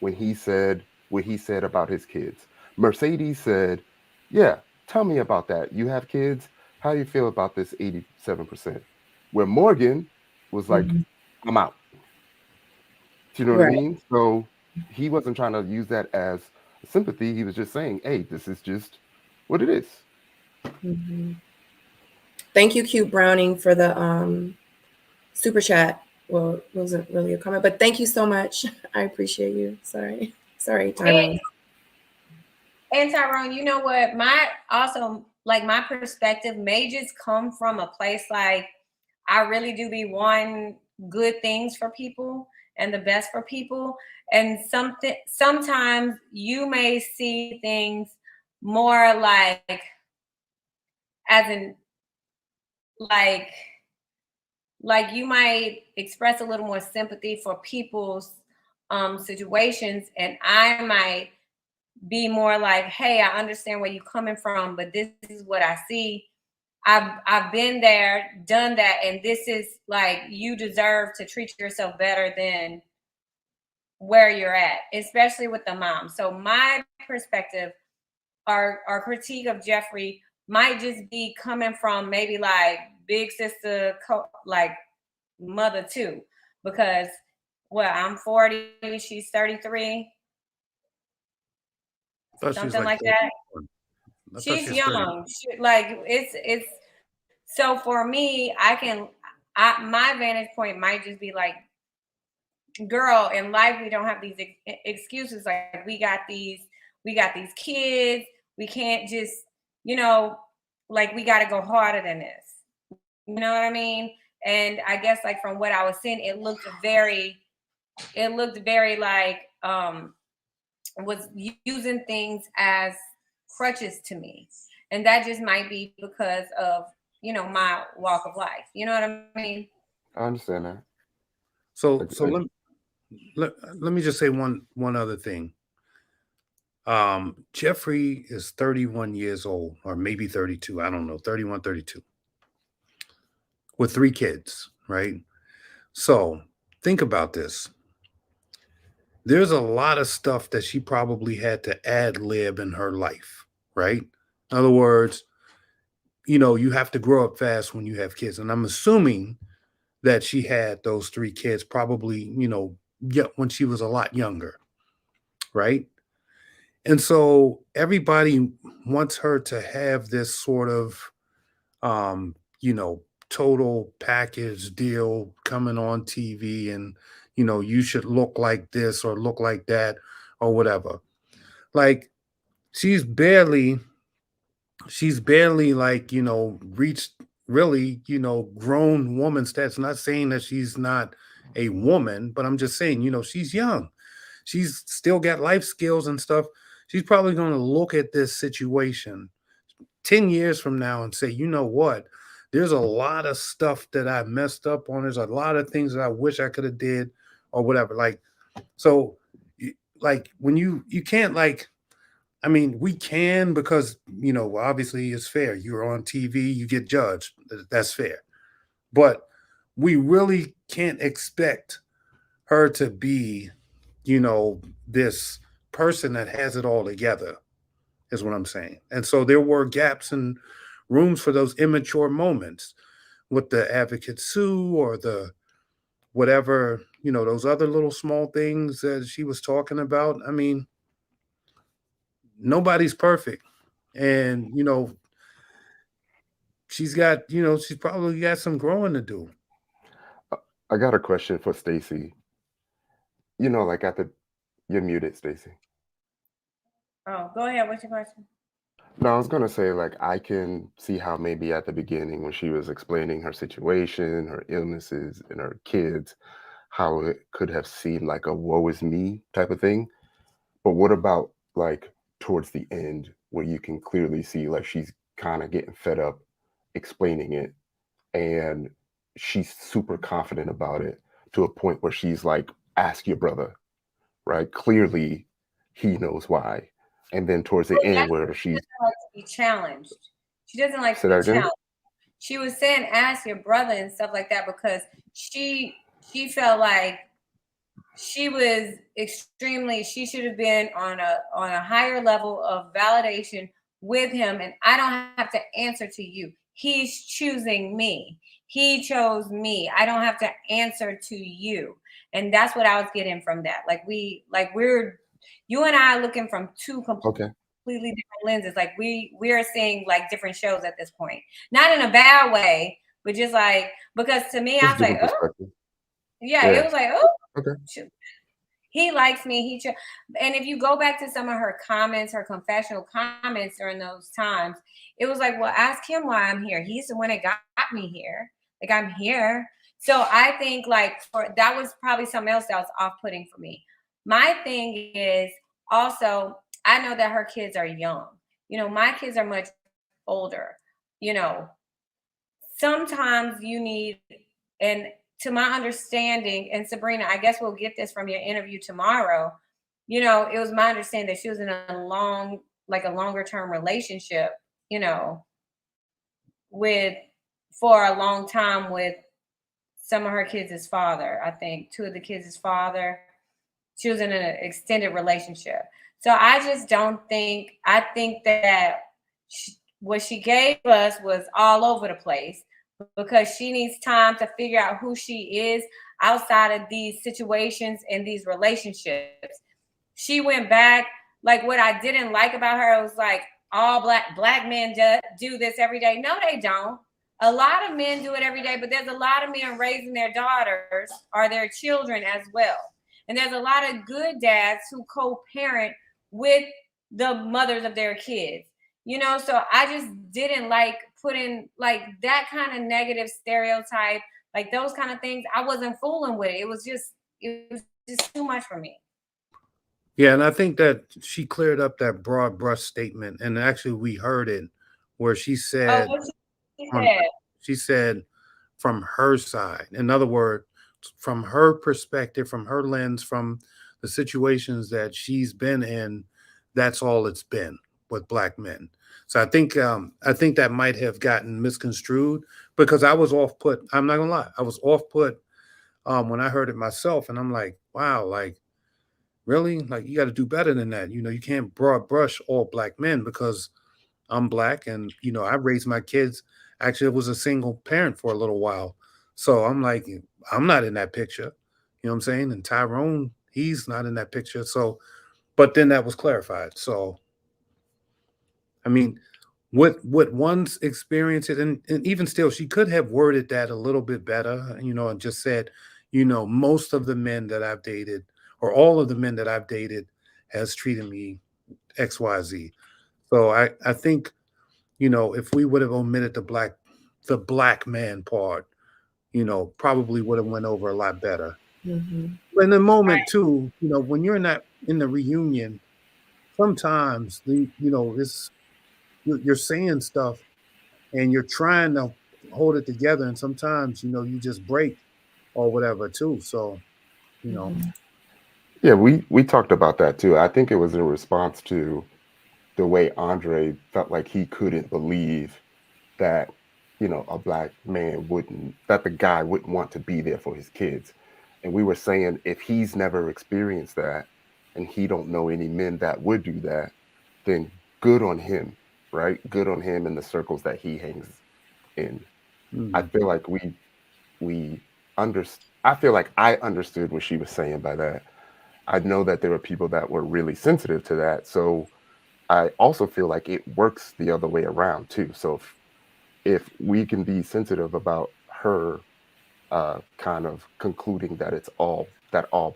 when he said what he said about his kids. Mercedes said, yeah, tell me about that. You have kids? How do you feel about this 87%? Where Morgan was like, I'm out. Do you know what I mean? So he wasn't trying to use that as sympathy. He was just saying, hey, this is just what it is. Thank you, Cute Browning, for the super chat. Well, it wasn't really a comment, but thank you so much. I appreciate you. Sorry, Tyrone. And Tyrone, you know what? My perspective may just come from a place like I really do be wanting good things for people and the best for people. And sometimes you may see things more like as in like you might express a little more sympathy for people's situations, and I might be more like, hey, I understand where you're coming from, but this is what I see. I've been there, done that, and this is like, you deserve to treat yourself better than where you're at, especially with the mom. So my perspective, our critique of Jeffrey might just be coming from maybe like big sister, like mother too, because I'm 40, she's 33. Something like that. She's young. It's so for me, my vantage point might just be like, girl, in life we don't have these excuses. Like we got these kids. We can't just, like we got to go harder than this. You know what I mean? And I guess like from what I was seeing, it looked very like was using things as crutches to me, and that just might be because of my walk of life. You know what I mean? I understand that. So let me just say one other thing. Jeffrey is 31 years old, or maybe 32. I don't know, 31, 32, with 3 kids, right? So think about this. There's a lot of stuff that she probably had to ad lib in her life, right? In other words, you have to grow up fast when you have kids. And I'm assuming that she had those 3 kids probably, when she was a lot younger, right? And so everybody wants her to have this sort of, total package deal coming on TV, and, you should look like this or look like that or whatever. Like she's barely like, reached really, grown woman stats. Not saying that she's not a woman, but I'm just saying, she's young. She's still got life skills and stuff. She's probably going to look at this situation 10 years from now and say, you know what? There's a lot of stuff that I messed up on. There's a lot of things that I wish I could have did or whatever. Like, so like when you can't like, I mean, we can, because, obviously it's fair. You're on TV, you get judged. That's fair. But we really can't expect her to be, this person that has it all together, is what I'm saying. And so there were gaps and rooms for those immature moments with the advocate Sue or the whatever, those other little small things that she was talking about. I mean, nobody's perfect. And, she's probably got some growing to do. I got a question for Stacy. Like you're muted, Stacy. Oh, go ahead. What's your question? No, I was going to say, like, I can see how maybe at the beginning when she was explaining her situation, her illnesses, and her kids, how it could have seemed like a woe is me type of thing. But what about like towards the end where you can clearly see like she's kind of getting fed up explaining it, and she's super confident about it to a point where she's like, ask your brother, right? Clearly he knows why. And then towards the end where she's like to be challenged. She doesn't like to be challenged. She was saying ask your brother and stuff like that because she felt like she was she should have been on a higher level of validation with him, and I don't have to answer to you. He's choosing me. He chose me. I don't have to answer to you. And that's what I was getting from that. Like we're you and I are looking from two completely completely different lenses. Like we're seeing like different shows at this point, not in a bad way, but just like, because to me, I was like, oh, yeah, it was like, oh, okay. He likes me. And if you go back to some of her comments, her confessional comments during those times, it was like, well, ask him why I'm here. He's the one that got me here. Like, I'm here. So I think like that was probably something else that was off-putting for me. My thing is also, I know that her kids are young. You know, my kids are much older. You know, sometimes you need, and to my understanding, and Sabrina, I guess we'll get this from your interview tomorrow. You know, it was my understanding that she was in a longer term relationship, you know, for a long time with some of her kids' father. I think 2 of the kids' father. She was in an extended relationship. So I just I think that what she gave us was all over the place, because she needs time to figure out who she is outside of these situations and these relationships. She went back, like what I didn't like about her was like, all black men do this every day. No, they don't. A lot of men do it every day, but there's a lot of men raising their daughters or their children as well. And there's a lot of good dads who co-parent with the mothers of their kids. You know, so I just didn't like putting like that kind of negative stereotype, like those kind of things. I wasn't fooling with it. It was just too much for me. Yeah, and I think that she cleared up that broad brush statement, and actually we heard it where she said, she said from her side. In other words, from her perspective, from her lens, from the situations that she's been in, that's all it's been with black men. So I think that might have gotten misconstrued, because I was off put. I'm not gonna lie, I was off put when I heard it myself, and I'm like, wow, like really, like you got to do better than that. You know, you can't broad brush all black men, because I'm black, and you know, I raised my kids. Actually, I was a single parent for a little while, so I'm like, I'm not in that picture. You know what I'm saying? And Tyrone, he's not in that picture. So, but then that was clarified. So, I mean, what one's experience it, and even still, she could have worded that a little bit better, you know, and just said, you know, most of the men that I've dated, or all of the men that I've dated, has treated me XYZ. So I think, you know, if we would have omitted the black man part, you know, probably would have went over a lot better. Mm-hmm. In the moment too, you know, when you're not in the reunion, sometimes you know, you're saying stuff and you're trying to hold it together, and sometimes, you know, you just break or whatever too. So, you know. Mm-hmm. Yeah, we talked about that too. I think it was in response to the way Andre felt like he couldn't believe that, you know, a black man that the guy wouldn't want to be there for his kids. And we were saying, if he's never experienced that and he don't know any men that would do that, then good on him, right? Good on him in the circles that he hangs in. Mm-hmm. I feel like I feel like I understood what she was saying by that. I know that there were people that were really sensitive to that. So I also feel like it works the other way around too. So if we can be sensitive about her kind of concluding that all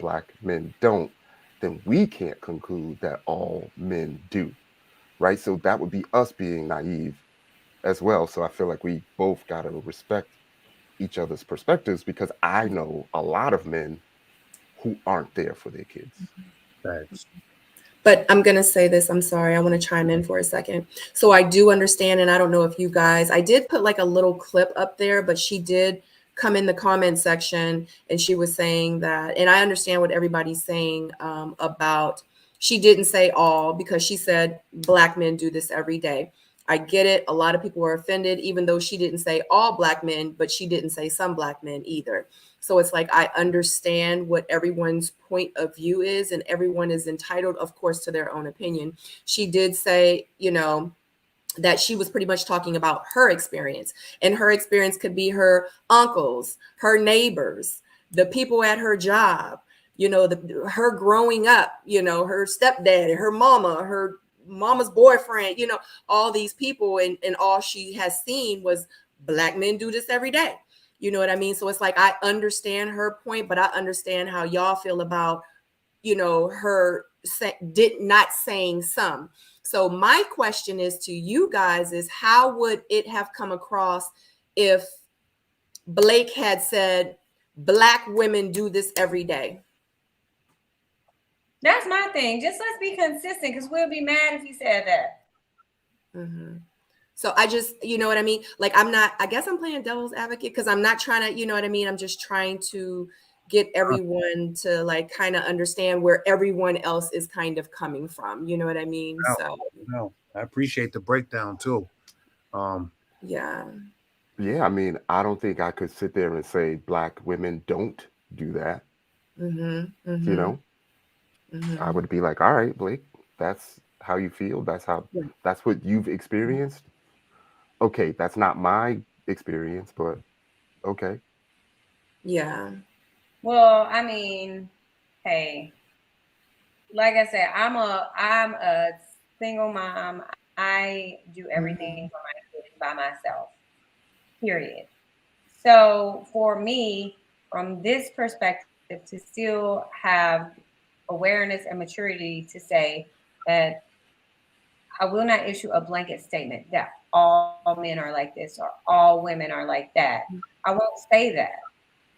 black men don't, then we can't conclude that all men do, right? So that would be us being naive as well. So I feel like we both got to respect each other's perspectives, because I know a lot of men who aren't there for their kids. Thanks. But I'm going to say this. I'm sorry. I want to chime in for a second. So I do understand. And I don't know if you guys, I did put like a little clip up there, but she did come in the comment section and she was saying that, and I understand what everybody's saying about, she didn't say all, because she said black men do this every day. I get it. A lot of people were offended, even though she didn't say all black men, but she didn't say some black men either. So it's like, I understand what everyone's point of view is, and everyone is entitled, of course, to their own opinion. She did say, you know, that she was pretty much talking about her experience, and her experience could be her uncles, her neighbors, the people at her job, you know, her growing up, you know, her stepdad, her mama, her mama's boyfriend, you know, all these people, and all she has seen was Black men do this every day. You know what I mean? So it's like, I understand her point, but I understand how y'all feel about, you know, her not saying some. So my question is to you guys is, how would it have come across if Blake had said, Black women do this every day? That's my thing. Just let's be consistent, because we'll be mad if he said that. Mm-hmm. So I just, you know what I mean? Like, I guess I'm playing devil's advocate, because I'm not trying to, you know what I mean? I'm just trying to get everyone to like kind of understand where everyone else is kind of coming from. You know what I mean? No, I appreciate the breakdown too. Yeah. Yeah, I mean, I don't think I could sit there and say Black women don't do that. Mm-hmm, mm-hmm, you know, mm-hmm. I would be like, all right, Blake, that's how you feel. That's what you've experienced. Okay, that's not my experience, but okay. Yeah. Well, I mean, hey, like I said, I'm a single mom. I do everything for my kids by myself. Period. So for me, from this perspective, to still have awareness and maturity to say that I will not issue a blanket statement that all men are like this or all women are like that. I won't say that.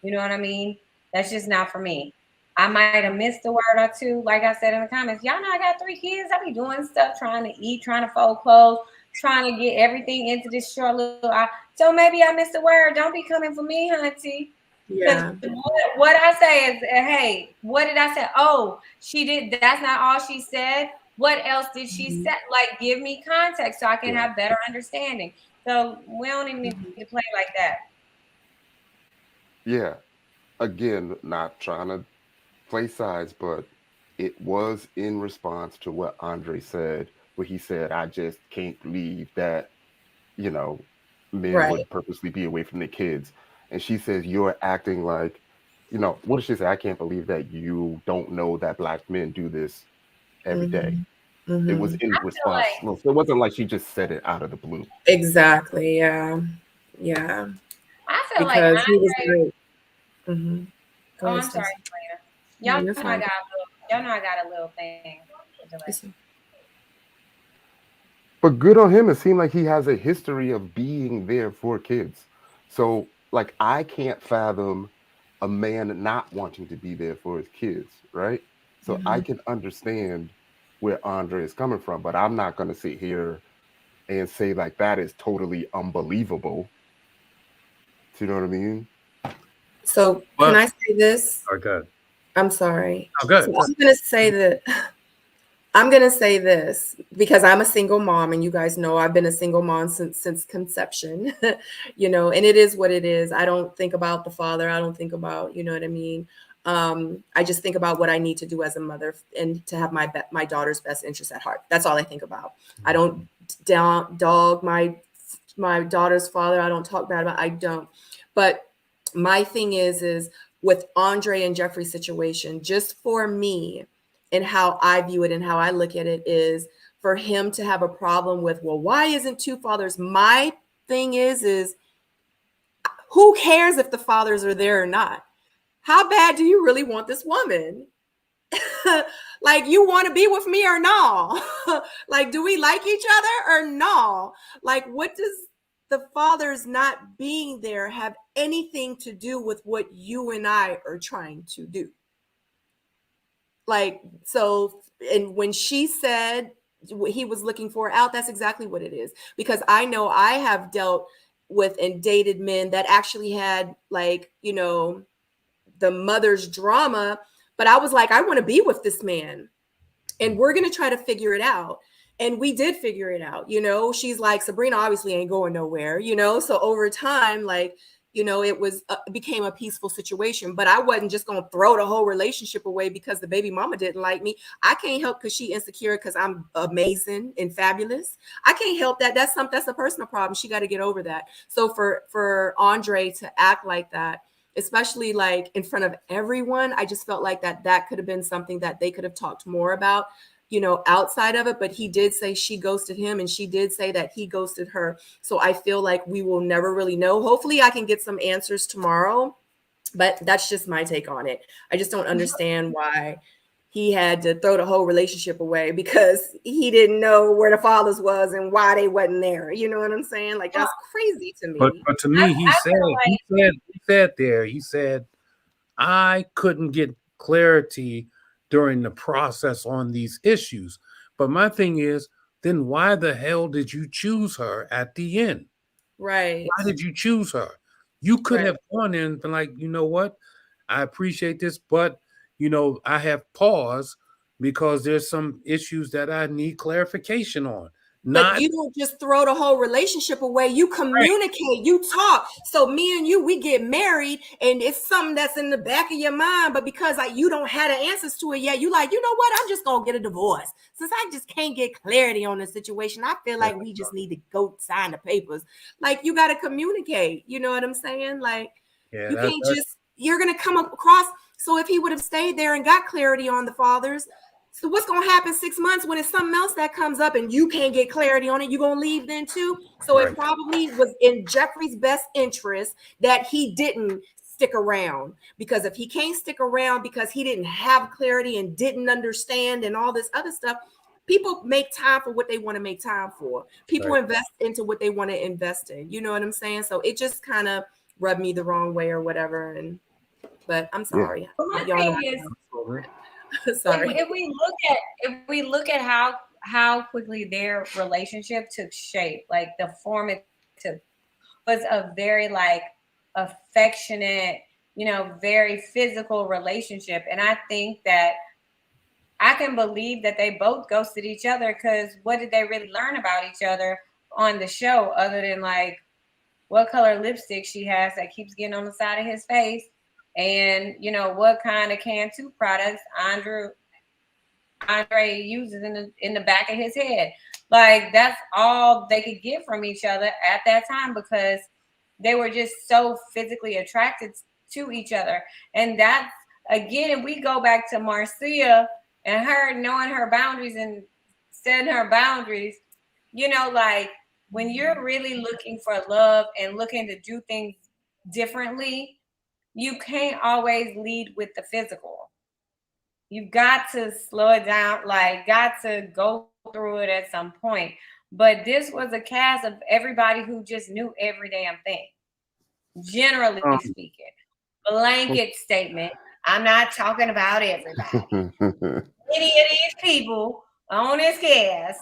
You know what I mean? That's just not for me. I might have missed a word or two. Like I said in the comments, y'all know I got 3 kids. I be doing stuff, trying to eat, trying to fold clothes, trying to get everything into this short little. So maybe I missed a word. Don't be coming for me, hunty. Yeah. What I say is, hey, what did I say? Oh, she did. That's not all she said. What else did she say? Like, give me context so I can have better understanding. So we don't even need to play like that. Yeah. Again, not trying to play sides, but it was in response to what Andre said, where he said, I just can't believe that, you know, men Right. would purposely be away from their kids. And she says, you're acting like, you know, what did she say? I can't believe that you don't know that Black men do this every day. It was in response. Like, So it wasn't like she just said it out of the blue. Exactly. Yeah. Yeah. I feel Because like he was Andre. great. Mm-hmm. Go Oh, ahead, I'm sorry, Stacey. Sabrina. No, Y'all you're know fine. y'all know I got a little thing. But good on him. It seemed like he has a history of being there for kids. So, like, I can't fathom a man not wanting to be there for his kids, right? So I can understand where Andre is coming from, but I'm not going to sit here and say like that is totally unbelievable. Do you know what I mean? So can I say this? Oh, good. I'm sorry. Oh, good. So I'm gonna say that I'm gonna say this because I'm a single mom, and you guys know I've been a single mom since conception, you know, and it is what it is. I don't think about the father. I don't think about, you know what I mean. I just think about what I need to do as a mother and to have my daughter's best interest at heart. That's all I think about. I don't dog my daughter's father. I don't talk bad about. I don't. But my thing is with Andre and Jeffrey's situation, just for me, and how I view it and how I look at it is for him to have a problem with, well, why isn't 2 fathers? My thing is who cares if the fathers are there or not? How bad do you really want this woman? Like, you want to be with me or no? Like, do we like each other or no? Like, what does the fathers not being there have anything to do with what you and I are trying to do? Like, so, and when she said he was looking for out, that's exactly what it is. Because I know I have dealt with and dated men that actually had, like, you know, the mother's drama, but I was like, I want to be with this man and we're going to try to figure it out. And we did figure it out. You know, she's like, Sabrina obviously ain't going nowhere, you know? So over time, like, you know, it became a peaceful situation, but I wasn't just going to throw the whole relationship away because the baby mama didn't like me. I can't help because she insecure because I'm amazing and fabulous. I can't help that. That's a personal problem. She got to get over that. So for Andre to act like that, especially like in front of everyone, I just felt like that could have been something that they could have talked more about. outside of it, but he did say she ghosted him, and she did say that he ghosted her. So I feel like we will never really know. Hopefully I can get some answers tomorrow, but that's just my take on it. I just don't understand why he had to throw the whole relationship away because he didn't know where the fathers was and why they wasn't there. You know what I'm saying? Like, that's crazy to me. But to me, he said, I couldn't get clarity during the process on these issues. But my thing is, then why the hell did you choose her at the end? Right. Why did you choose her? You could have gone in and been like, you know what? I appreciate this, but I have pause because there's some issues that I need clarification on. But you don't just throw the whole relationship away. You communicate, you talk. So me and you, we get married, and it's something that's in the back of your mind. But because you don't have the answers to it yet, you like, you know what? I'm just gonna get a divorce. Since I just can't get clarity on the situation, I feel like we just need to go sign the papers. Like, you got to communicate. You know what I'm saying? Like, you can't just. You're gonna come across. So if he would have stayed there and got clarity on the fathers. So what's going to happen 6 months when it's something else that comes up and you can't get clarity on it? You're going to leave then too? So it probably was in Jeffrey's best interest that he didn't stick around, because if he can't stick around because he didn't have clarity and didn't understand and all this other stuff, people make time for what they want to make time for. People invest into what they want to invest in. You know what I'm saying? So it just kind of rubbed me the wrong way or whatever. But I'm sorry. My Y'all thing is, sorry. If we look at how quickly their relationship took shape, like the form it took was a very affectionate, very physical relationship. And I think that I can believe that they both ghosted each other, because what did they really learn about each other on the show other than what color lipstick she has that keeps getting on the side of his face? And what kind of canned soup products Andre uses in the back of his head. Like, that's all they could get from each other at that time, because they were just so physically attracted to each other. And that's, again, we go back to Marcia and her knowing her boundaries and setting her boundaries. When you're really looking for love and looking to do things differently, you can't always lead with the physical. You've got to slow it down, got to go through it at some point. But this was a cast of everybody who just knew every damn thing. Generally speaking, blanket statement. I'm not talking about everybody. Any of these people on this cast,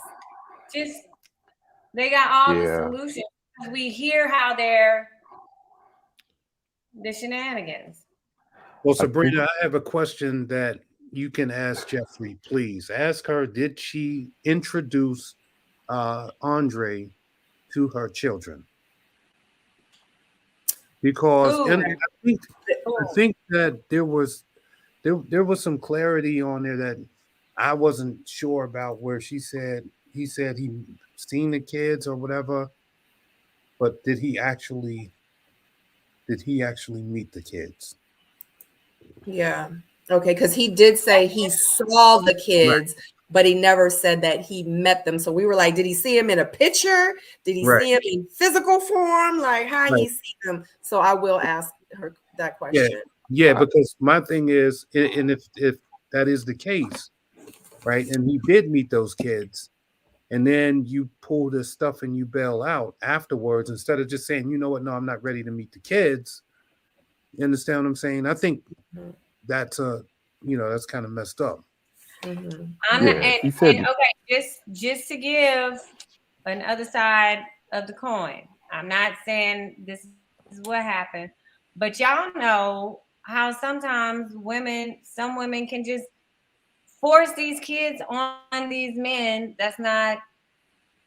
they got all the solutions. We hear how they're the shenanigans. Well, Sabrina, I have a question that you can ask Jeffrey. Please ask her, did she introduce Andre to her children? Because I think that there was some clarity on there that I wasn't sure about, where he said he seen the kids or whatever, but did he actually meet the kids? Yeah. Okay. Because he did say he saw the kids, but he never said that he met them. So we were like, did he see him in a picture? Did he see him in physical form? Like, how he see them? So I will ask her that question. Yeah, because my thing is, and if that is the case, right, and he did meet those kids, and then you pull this stuff and you bail out afterwards, instead of just saying, you know what, no, I'm not ready to meet the kids. You understand what I'm saying? I think that's that's kind of messed up. Just to give another side of the coin. I'm not saying this is what happened, but y'all know how sometimes some women can just force these kids on these men that's not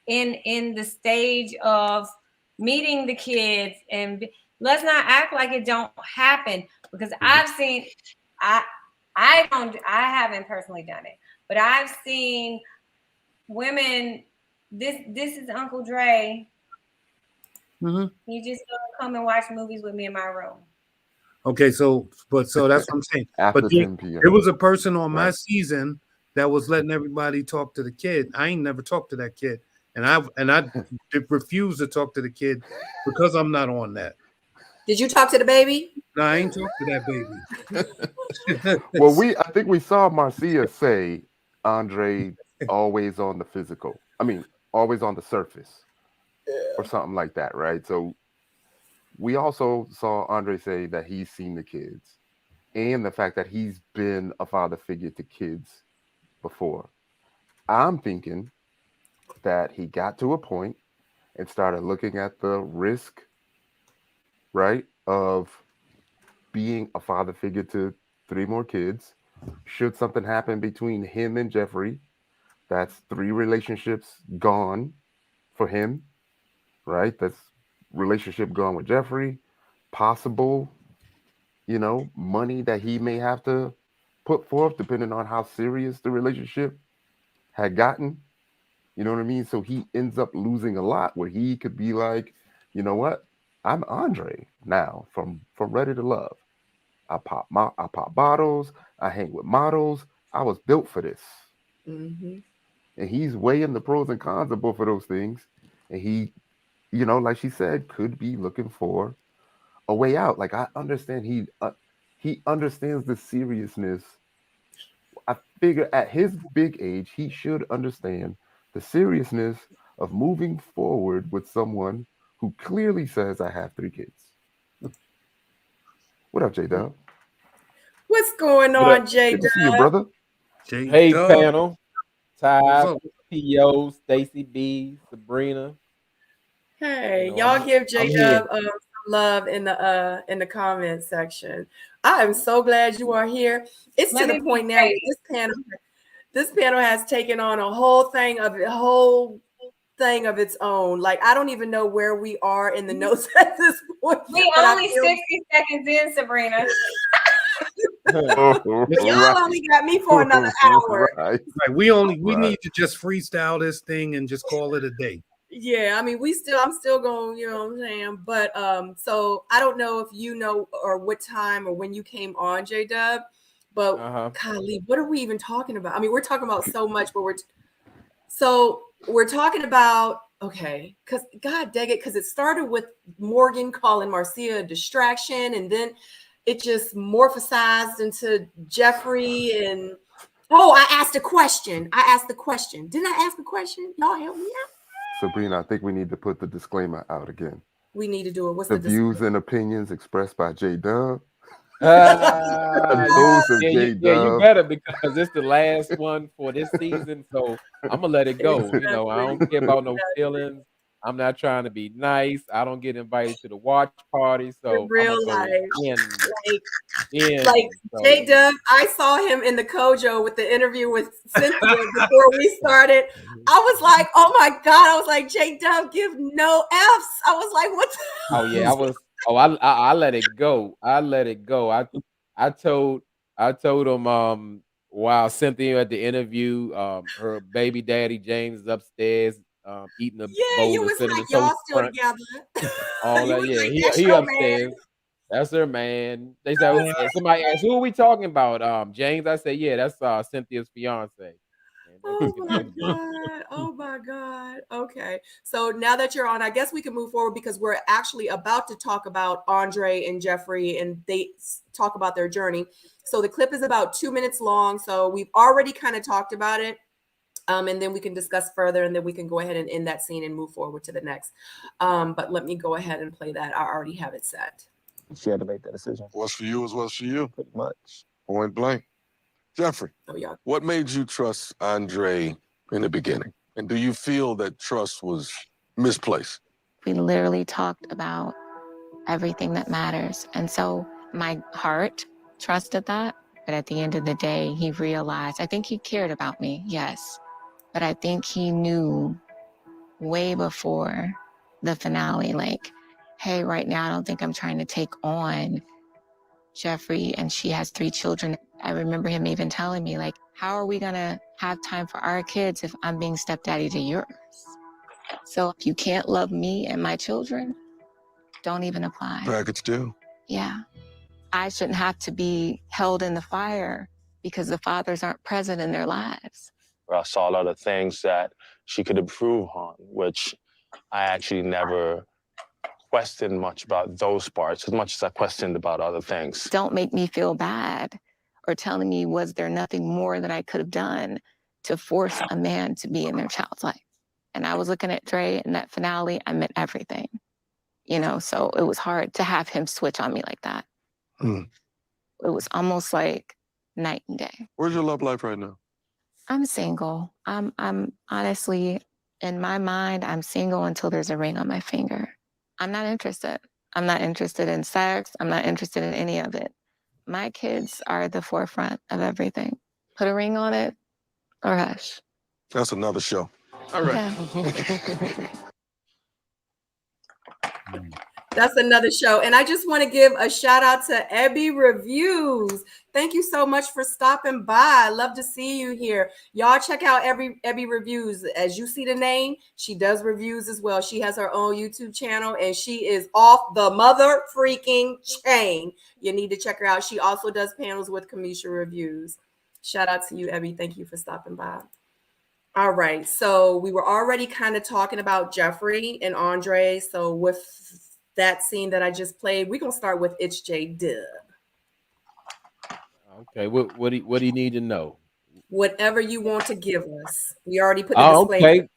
in the stage of meeting the kids. And let's not act like it don't happen, because I've seen, I haven't personally done it, but I've seen women. This is Uncle Dre. He just gonna come and watch movies with me in my room. Okay, so that's what I'm saying. After but 10 p.m. There was a person on my season that was letting everybody talk to the kid. I ain't never talked to that kid, and I refuse to talk to the kid because I'm not on that. Did you talk to the baby? No, I ain't talked to that baby. Well, I think we saw Marcia say Andre always on the physical. I mean, always on the surface, or something like that, right? So we also saw Andre say that he's seen the kids, and the fact that he's been a father figure to kids before. I'm thinking that he got to a point and started looking at the risk, right, of being a father figure to 3 more kids. Should something happen between him and Jeffrey, that's 3 relationships gone for him, right? That's relationship gone with Jeffrey. Possible, money that he may have to put forth depending on how serious the relationship had gotten. You know what I mean? So he ends up losing a lot where he could be like, you know what? I'm Andre now from Ready to Love. I pop bottles. I hang with models. I was built for this. Mm-hmm. And he's weighing the pros and cons of both of those things. And he, like she said, could be looking for a way out. Like, I understand he understands the seriousness. I figure at his big age, he should understand the seriousness of moving forward with someone who clearly says, I have 3 kids. What up, J-Dub? What's going on, J-Dub? Good to see you, brother. Hey, panel. Ty, P.O., Stacy B, Sabrina. Hey, y'all give J-Dub some love in the comment section. I am so glad you are here. It's to the point now where this panel has taken on a whole thing of its own. Like, I don't even know where we are in the notes at this point. We only 60 seconds in, Sabrina. Y'all only got me for another hour. Right. We need to just freestyle this thing and just call it a day. Yeah, I mean, I'm still going, you know what I'm saying? But so I don't know if you know or what time or when you came on, J-Dub, but golly, what are we even talking about? I mean, we're talking about so much, but we're talking about, okay, because God dang it, because it started with Morgan calling Marcia a distraction, and then it just morphosized into Jeffrey and I asked a question. Didn't I ask a question? Y'all help me out. Sabrina, I think we need to put the disclaimer out again. We need to do it. What's the views and opinions expressed by J-Dub? Those of J-Dub. Yeah, you better, because it's the last one for this season, so I'm gonna let it go. I don't care about no feelings. I'm not trying to be nice. I don't get invited to the watch party, so in real life, like J-Dub, I saw him in the Kojo with the interview with Cynthia before we started. I was like, oh my God. I was like, J-Dub, give no F's. I was like, what? Oh yeah, I was. Oh, I let it go. I told him while Cynthia at the interview, her baby daddy James is upstairs eating a bowl you of was cinnamon like, y'all toast still crunch. together. All that, yeah, like, he upstairs. Man. That's her man. They said, somebody asked, who are we talking about? James. I said, yeah, that's Cynthia's fiance. Oh my God. Oh my God. Okay. So now that you're on, I guess we can move forward, because we're actually about to talk about Andre and Jeffrey, and they talk about their journey. So the clip is about 2 minutes long. So we've already kind of talked about it. And then we can discuss further, and then we can go ahead and end that scene and move forward to the next. But let me go ahead and play that. I already have it set. She had to make that decision. What's for you is what's for you. Pretty much. Point blank. Jeffrey, what made you trust Andre in the beginning? And do you feel that trust was misplaced? We literally talked about everything that matters. And so my heart trusted that. But at the end of the day, he realized, I think he cared about me, yes. But I think he knew way before the finale, like, hey, right now, I don't think I'm trying to take on Jeffrey, and she has 3 children. I remember him even telling me, like, how are we gonna have time for our kids if I'm being stepdaddy to yours? So if you can't love me and my children, don't even apply. Package deal. Yeah. I shouldn't have to be held in the fire because the fathers aren't present in their lives. I saw a lot of things that she could improve on, which I actually never questioned much about those parts as much as I questioned about other things. Don't make me feel bad or telling me, was there nothing more that I could have done to force a man to be in their child's life? And I was looking at Dre in that finale, I meant everything, you know, so it was hard to have him switch on me like that. It was almost like night and day. Where's your love life right now? I'm single. I'm honestly, in my mind, I'm single until there's a ring on my finger. I'm not interested. I'm not interested in sex. I'm not interested in any of it. My kids are at the forefront of everything. Put a ring on it or hush. That's another show. All right. Okay. That's another show. And I just want to give a shout out to Ebby Reviews. Thank you so much for stopping by. I love to see you here. Y'all check out Ebby Reviews. As you see the name, she does reviews as well. She has her own YouTube channel and she is off the mother freaking chain. You need to check her out. She also does panels with Kamisha Reviews. Shout out to you, Ebby. Thank you for stopping by. All right. So we were already kind of talking about Jeffrey and Andre. So with that scene that I just played, we're gonna start with It's J Dub. Okay, what do you need to know? Whatever you want to give us. We already put the disclaimer. Okay.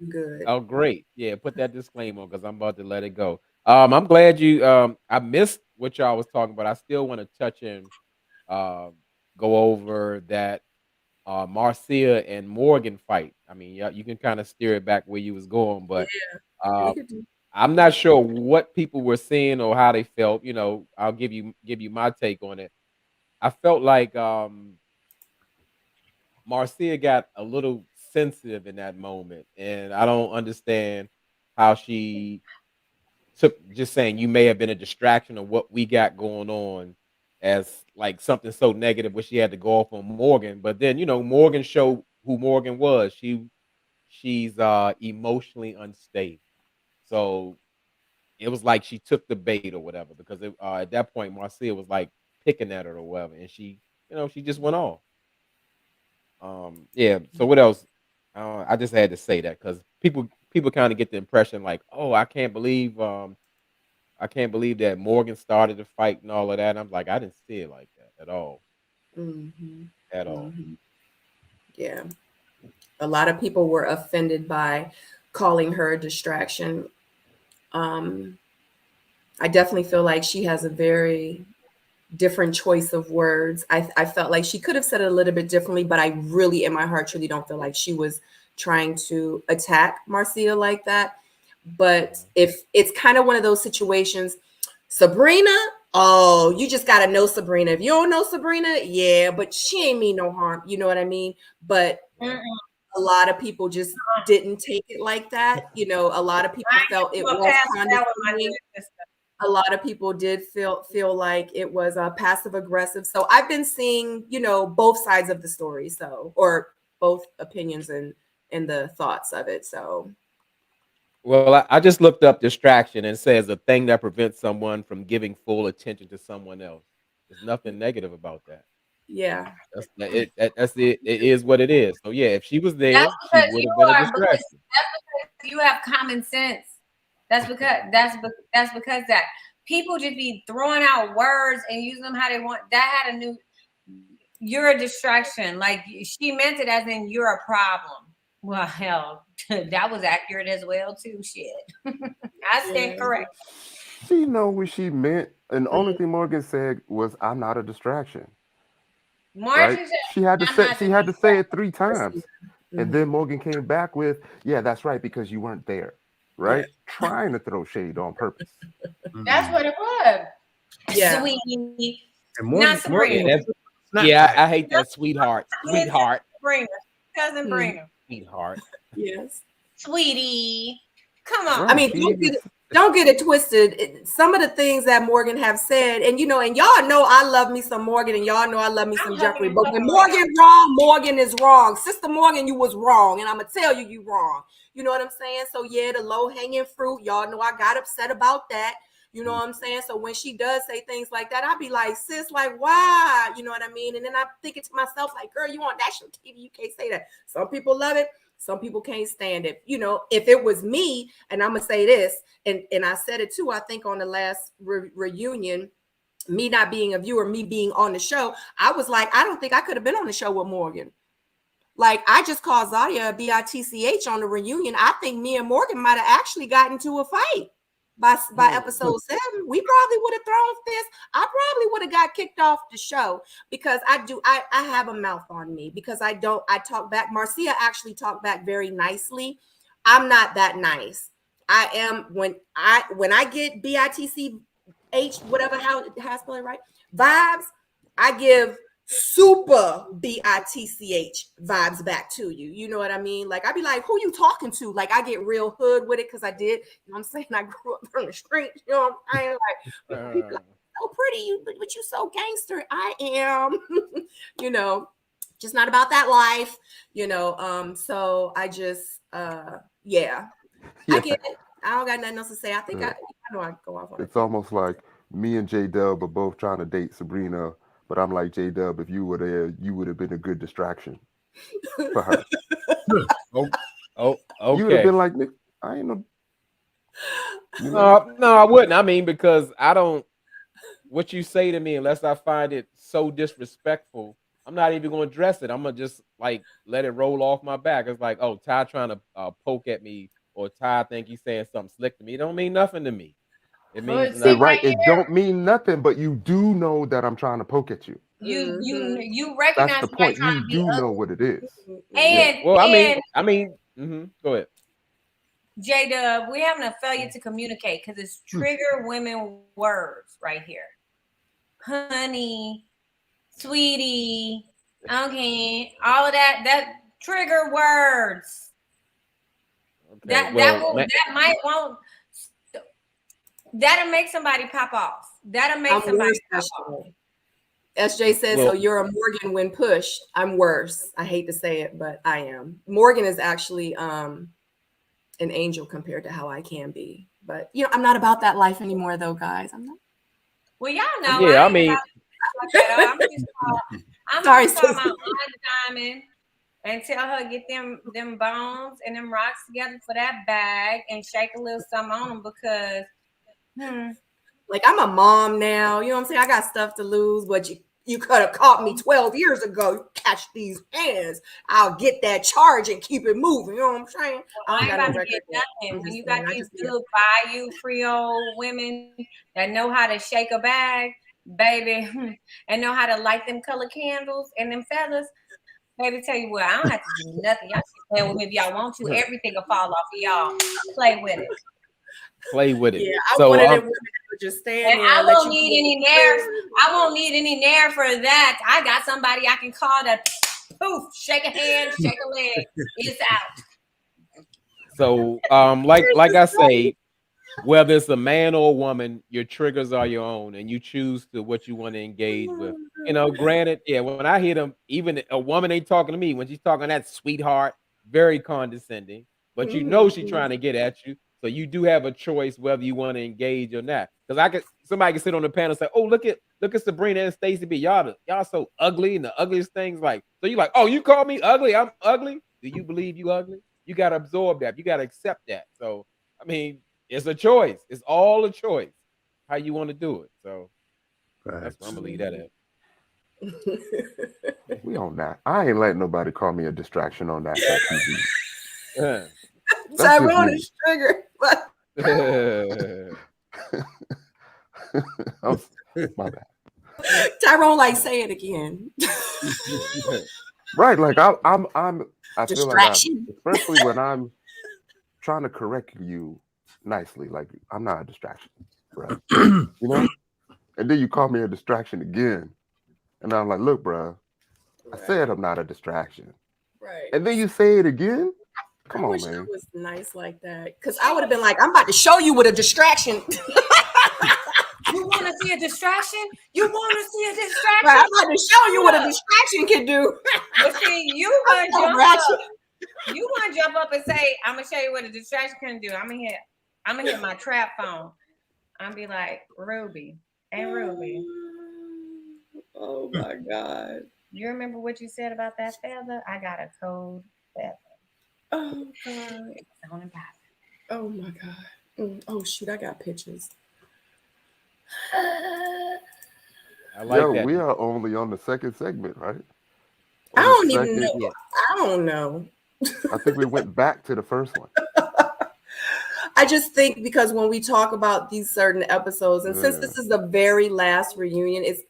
Good. Oh, great. Yeah, put that disclaimer because I'm about to let it go. I'm glad you I missed what y'all was talking about. I still want to touch and go over that Marcia and Morgan fight. I mean, you can kind of steer it back where you was going, but I'm not sure what people were seeing or how they felt. You know, I'll give you my take on it. I felt like Marcia got a little sensitive in that moment, and I don't understand how she took just saying you may have been a distraction of what we got going on as like something so negative where she had to go off on Morgan. But then, you know, Morgan showed who Morgan was. She's emotionally unstable. So it was like she took the bait or whatever, because at that point Marcia was like picking at her or whatever, and she, you know, she just went off. Yeah. So what else? I just had to say that because people kind of get the impression like, oh, I can't believe that Morgan started the fight and all of that. And I'm like, I didn't see it like that at all. At all. Yeah. A lot of people were offended by calling her a distraction. I definitely feel like she has a very different choice of words. I felt like she could have said it a little bit differently, but I really, in my heart, truly don't feel like she was trying to attack Marcia like that. But if it's kind of one of those situations, Sabrina, oh, you just got to know Sabrina. If you don't know Sabrina, yeah, but she ain't mean no harm. You know what I mean? But a lot of people just didn't take it like that. You know, a lot of people felt it was condescending. A lot of people did feel like it was passive aggressive. So I've been seeing, you know, both sides of the story. So, or both opinions and the thoughts of it. So. Well, I just looked up distraction and it says a thing that prevents someone from giving full attention to someone else. There's nothing negative about that. Yeah. That's it. It is what it is. So yeah, if she was there, she would have been a distraction. That's because you have common sense. That's because that people just be throwing out words and using them how they want. That had a new. You're a distraction. Like she meant it as in you're a problem. Well, hell, that was accurate as well too. Shit, I stand correct. She know what she meant, and the only thing Morgan said was, "I'm not a distraction." Marcia right? She had to say it 3 times, and then Morgan came back with, "Yeah, that's right, because you weren't there." Right? Yeah. Trying to throw shade on purpose. That's what it was. Yeah. Sweetie. Not Sabrina. Yeah, I hate that sweetheart. Sweetheart. Sabrina. Cousin Brina. Sweetheart. Yes. Sweetie. Come on. Right. I mean, don't get it twisted. Some of the things that Morgan have said, and you know, and y'all know I love me some Morgan, and y'all know I love me some Jeffrey. But when Morgan wrong, Morgan is wrong. Sister Morgan, you was wrong, and I'm gonna tell you wrong. You know what I'm saying? So yeah, the low hanging fruit, y'all know I got upset about that. You know what I'm saying? So when she does say things like that, I'll be like, sis, like, why? You know what I mean? And then I'm thinking to myself, like, girl, you on national TV, you can't say that. Some people love it. Some people can't stand it. You know, if it was me, and I'm going to say this, and I said it too, I think on the last reunion, me not being a viewer, me being on the show, I was like, I don't think I could have been on the show with Morgan. Like, I just called Zadia BITCH on the reunion. I think me and Morgan might have actually gotten into a fight by episode 7. We probably would have thrown this. I probably would have got kicked off the show because I have a mouth on me because I talk back. Marcia actually talked back very nicely. I'm not that nice. I am when I get BITCH, whatever, how I spell it right, vibes, I give super BITCH vibes back to you. You know what I mean? Like, I'd be like, who you talking to? Like, I get real hood with it because I did, you know what I'm saying? I grew up from the street, you know what I'm saying? Like, people like, so pretty, but you so gangster. I am, you know, just not about that life, you know. So I just yeah. I get it. I don't got nothing else to say. I think I know I go off on it. It's almost like me and J-Dub are both trying to date Sabrina, but I'm like, J-Dub, if you were there, you would have been a good distraction for her. Okay. You would have been like, I ain't no. You know? No, I wouldn't. I mean, because I don't. What you say to me, unless I find it so disrespectful, I'm not even going to address it. I'm gonna just like let it roll off my back. It's like, oh, Ty trying to poke at me, or Ty think he's saying something slick to me. It don't mean nothing to me. It means nothing. Right. It don't mean nothing, but you do know that I'm trying to poke at you. You recognize that's the point. You do know what it is. And well, I mean, go ahead. J-Dub, we're having a failure to communicate because it's trigger women words right here. Honey, sweetie, okay, all of that trigger words. Okay, that'll make somebody pop off. That'll make somebody pop off. SJ says, so you're a Morgan when pushed. I'm worse. I hate to say it, but I am. Morgan is actually an angel compared to how I can be. But, you know, I'm not about that life anymore, though, guys. I'm not. Well, y'all know. Yeah, I mean. I'm just talking about Diamond and tell her get them bones and them rocks together for that bag and shake a little something on them because like, I'm a mom now, you know what I'm saying? I got stuff to lose, but you could have caught me 12 years ago. Catch these hands, I'll get that charge and keep it moving. You know what I'm saying? Well, I ain't about to get nothing. When you got these little Bayou Creole women that know how to shake a bag, baby, and know how to light them color candles and them feathers, baby, tell you what, I don't have to do nothing. Y'all can play with me if y'all want to. Everything will fall off of y'all. Play with it. Play with it. Yeah, I wanted them women to just stand there. I won't need any Nair. I won't need any Nair for that. I got somebody I can call that. Poof, shake a hand, shake a leg. It's out. So, like I say, whether it's a man or a woman, your triggers are your own, and you choose to what you want to engage with. You know, granted, yeah, when I hear them, even a woman ain't talking to me when she's talking that sweetheart, very condescending, but you know she's trying to get at you. So you do have a choice whether you want to engage or not. Because somebody can sit on the panel and say, "Oh, look at Sabrina and Stacey B. Y'all so ugly and the ugliest things." Like, so you like, "Oh, you call me ugly? I'm ugly." Do you believe you ugly? You got to absorb that. You got to accept that. So, I mean, it's a choice. It's all a choice how you want to do it. So that's what I'm gonna leave that at. We on that. I ain't letting nobody call me a distraction on national TV. Tyrone is triggered. My bad. Tyrone, like, say it again. Right, like I feel like especially when I'm trying to correct you nicely, like I'm not a distraction, bro. You know? And then you call me a distraction again, and I'm like, look, bro, I said I'm not a distraction. Right. And then you say it again. Come on, man. I was nice like that, because I would have been like, I'm about to show you what a distraction. You want to see a distraction? You want to see a distraction? Right, I'm about to show you what a distraction can do. But see, you want to jump up and say, I'm gonna show you what a distraction can do. I'm gonna hit my trap phone. I'll be like, Ruby, hey Ruby. Oh my God. You remember what you said about that feather? I got a cold feather. Oh God. It's on and popping. Oh my God. Oh shoot, I got pictures. I like that. We are only on the second segment, right? I don't even know. Yeah. I don't know. I think we went back to the first one. I just think because when we talk about these certain episodes, and since this is the very last reunion, it's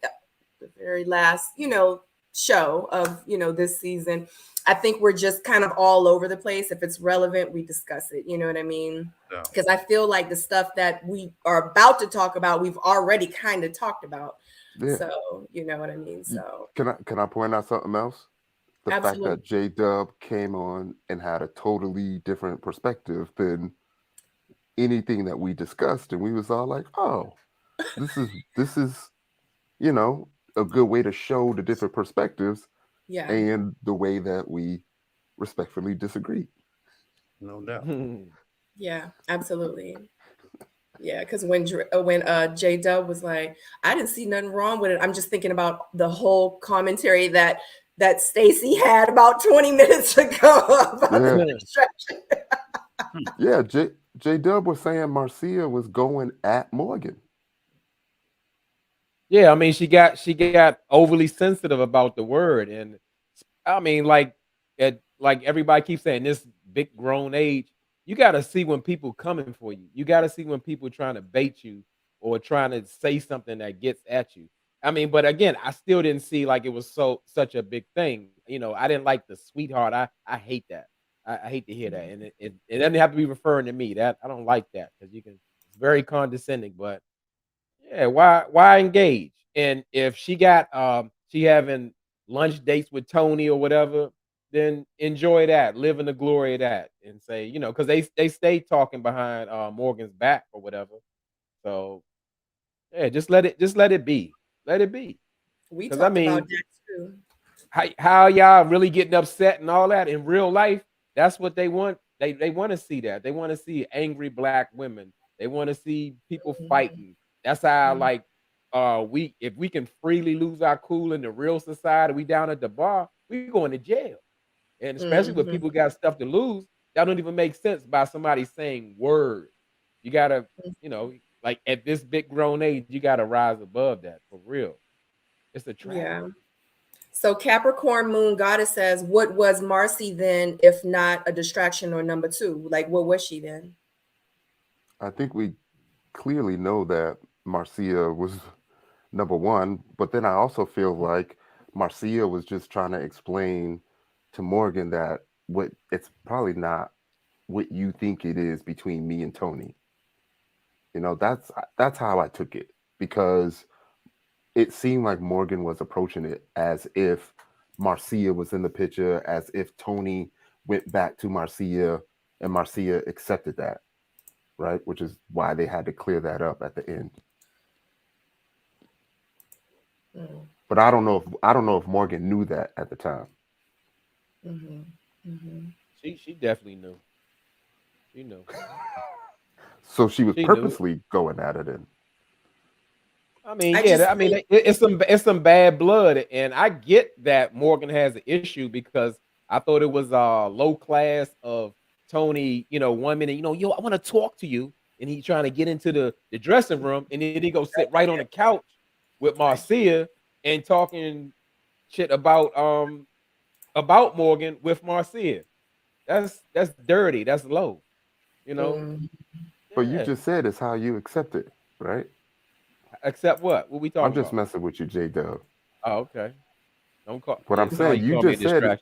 the very last, show of, this season, I think we're just kind of all over the place. If it's relevant, we discuss it. You know what I mean? Because I feel like the stuff that we are about to talk about, we've already kind of talked about. Yeah. So, you know what I mean? So can I point out something else? The Absolutely. fact that J-Dub came on and had a totally different perspective than anything that we discussed, and we was all like, oh, this is a good way to show the different perspectives and the way that we respectfully disagree. No doubt. Yeah, absolutely. Yeah, because when J-Dub was like, I didn't see nothing wrong with it. I'm just thinking about the whole commentary that Stacey had about 20 minutes ago about the distraction. Yeah, J-Dub was saying Marcia was going at Morgan. Yeah, I mean, she got overly sensitive about the word, and I mean, like everybody keeps saying, this big grown age, you got to see when people coming for you. You got to see when people trying to bait you or trying to say something that gets at you. I mean, but again, I still didn't see like it was such a big thing. I didn't like the sweetheart. I hate that. I hate to hear that, and it doesn't have to be referring to me. That I don't like that because it's very condescending. But yeah, why engage? And if she having lunch dates with Tony or whatever, then enjoy that, live in the glory of that, and say, because they stay talking behind Morgan's back or whatever. So yeah, just let it be. Let it be. We Because talked about that too. How y'all really getting upset and all that in real life? That's what they want. They want to see that. They want to see angry black women. They want to see people fighting. That's how if we can freely lose our cool in the real society, we down at the bar, we going to jail. And especially when people got stuff to lose, that don't even make sense by somebody saying words. You gotta, like at this big grown age, you gotta rise above that for real. It's a trap. Yeah. So Capricorn Moon Goddess says, what was Marcy then, if not a distraction or number two? Like, what was she then? I think we clearly know that Marcia was number one, but then I also feel like Marcia was just trying to explain to Morgan that it's probably not what you think it is between me and Tony. That's how I took it, because it seemed like Morgan was approaching it as if Marcia was in the picture, as if Tony went back to Marcia and Marcia accepted that, right? Which is why they had to clear that up at the end. But I don't know if Morgan knew that at the time. She definitely knew. She knew. So she was purposely going at it. I mean, it's some bad blood, and I get that Morgan has an issue because I thought it was low class of Tony. 1 minute, yo, I want to talk to you, and he's trying to get into the dressing room, and then he go sit right on the couch with Marcia and talking shit about Morgan with Marcia. That's dirty. That's low. But you just said it's how you accept it, right? Accept what? What we talking about? I'm just messing with you, J-Dub. Oh, okay. Don't call. What I'm saying, you just said.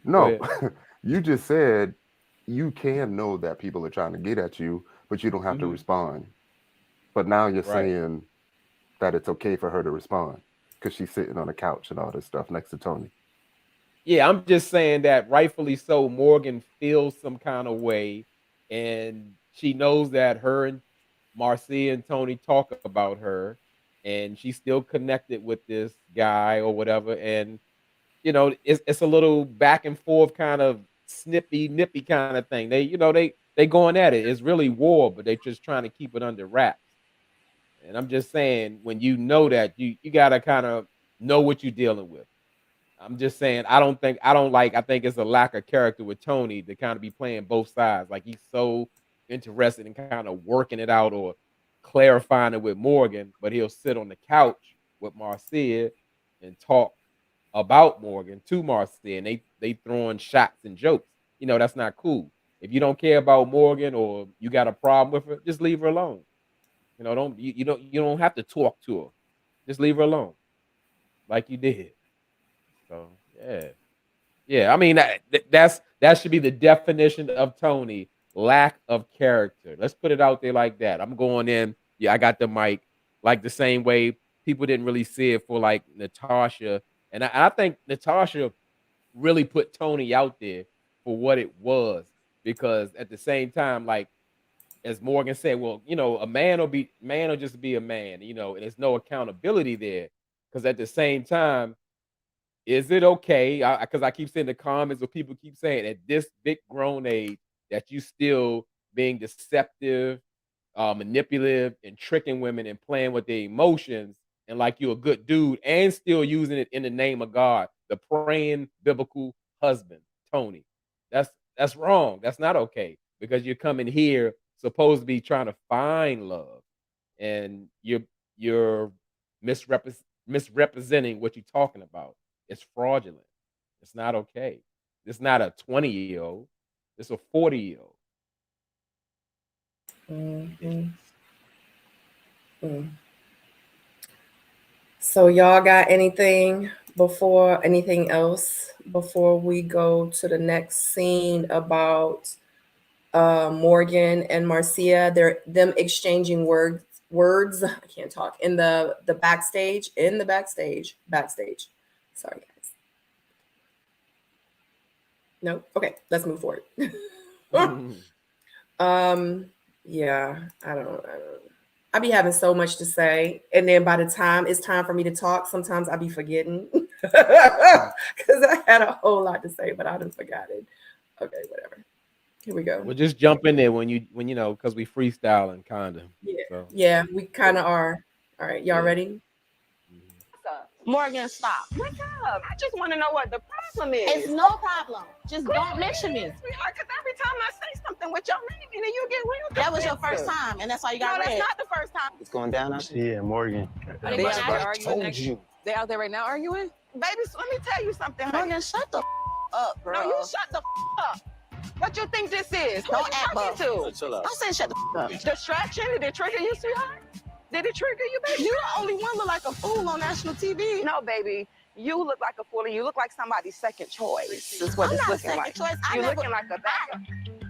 No, you just said you can know that people are trying to get at you, but you don't have to respond. But now you're saying that it's okay for her to respond because she's sitting on the couch and all this stuff next to Tony. Yeah, I'm just saying that rightfully so, Morgan feels some kind of way, and she knows that her and Marcia and Tony talk about her, and she's still connected with this guy or whatever. And it's a little back and forth kind of nippy kind of thing. They going at it. It's really war, but they're just trying to keep it under wraps. And I'm just saying, when you know that, you gotta kind of know what you're dealing with. I'm just saying, I think it's a lack of character with Tony to kind of be playing both sides. Like, he's so interested in kind of working it out or clarifying it with Morgan, but he'll sit on the couch with Marcia and talk about Morgan to Marcia, and they throwing shots and jokes. That's not cool. If you don't care about Morgan or you got a problem with her, just leave her alone. You don't have to talk to her. Just leave her alone, like you did. So yeah. I mean, that should be the definition of Tony: lack of character. Let's put it out there like that. I'm going in. Yeah, I got the mic. Like the same way people didn't really see it for like Natasha, and I think Natasha really put Tony out there for what it was, because at the same time, like, as Morgan said, well, a man will just be a man, and there's no accountability there. Because at the same time, is it okay? Because I keep seeing the comments where people keep saying at this big grown age that you still being deceptive, manipulative, and tricking women and playing with their emotions, and like you're a good dude and still using it in the name of God, the praying biblical husband, Tony. That's wrong. That's not okay, because you're coming here supposed to be trying to find love, and you're misrepresenting what you're talking about. It's fraudulent. It's not okay. It's not a 20-year-old. It's a 40-year-old. Mhm. Mm. So y'all got anything else before we go to the next scene about Morgan and Marcia? Them exchanging words. I can't talk. In the backstage. Sorry, guys. No. Okay, let's move forward. Yeah, I don't. I be having so much to say, and then by the time it's time for me to talk, sometimes I be forgetting because I had a whole lot to say, but I done forgot it. Okay, whatever. Here we go. Well, just jump in there when because we freestyling kind of. Yeah, So. yeah, we kind of are. All right, y'all ready? Morgan, stop. What's up? I just want to know what the problem is. It's no problem. Just don't mention me. Sweetheart, because every time I say something with your name in it, you get real That was your defensive. first time, and that's why you got No, red. that's not the first time. It's going down out there? Yeah, Morgan. They out there arguing. Told you. They out there right now arguing? Baby, so let me tell you something, honey. Morgan, shut the up, bro. No, you shut the up. What you think this is? Who Don't you act talking to? Chill out. Don't say shut the up. Distraction? Did it trigger you, sweetheart? Did it trigger you, baby? You the only one look like a fool on national TV. No, baby. You look like a fool, and you look like somebody's second choice. This is what it's looking like. You looking like a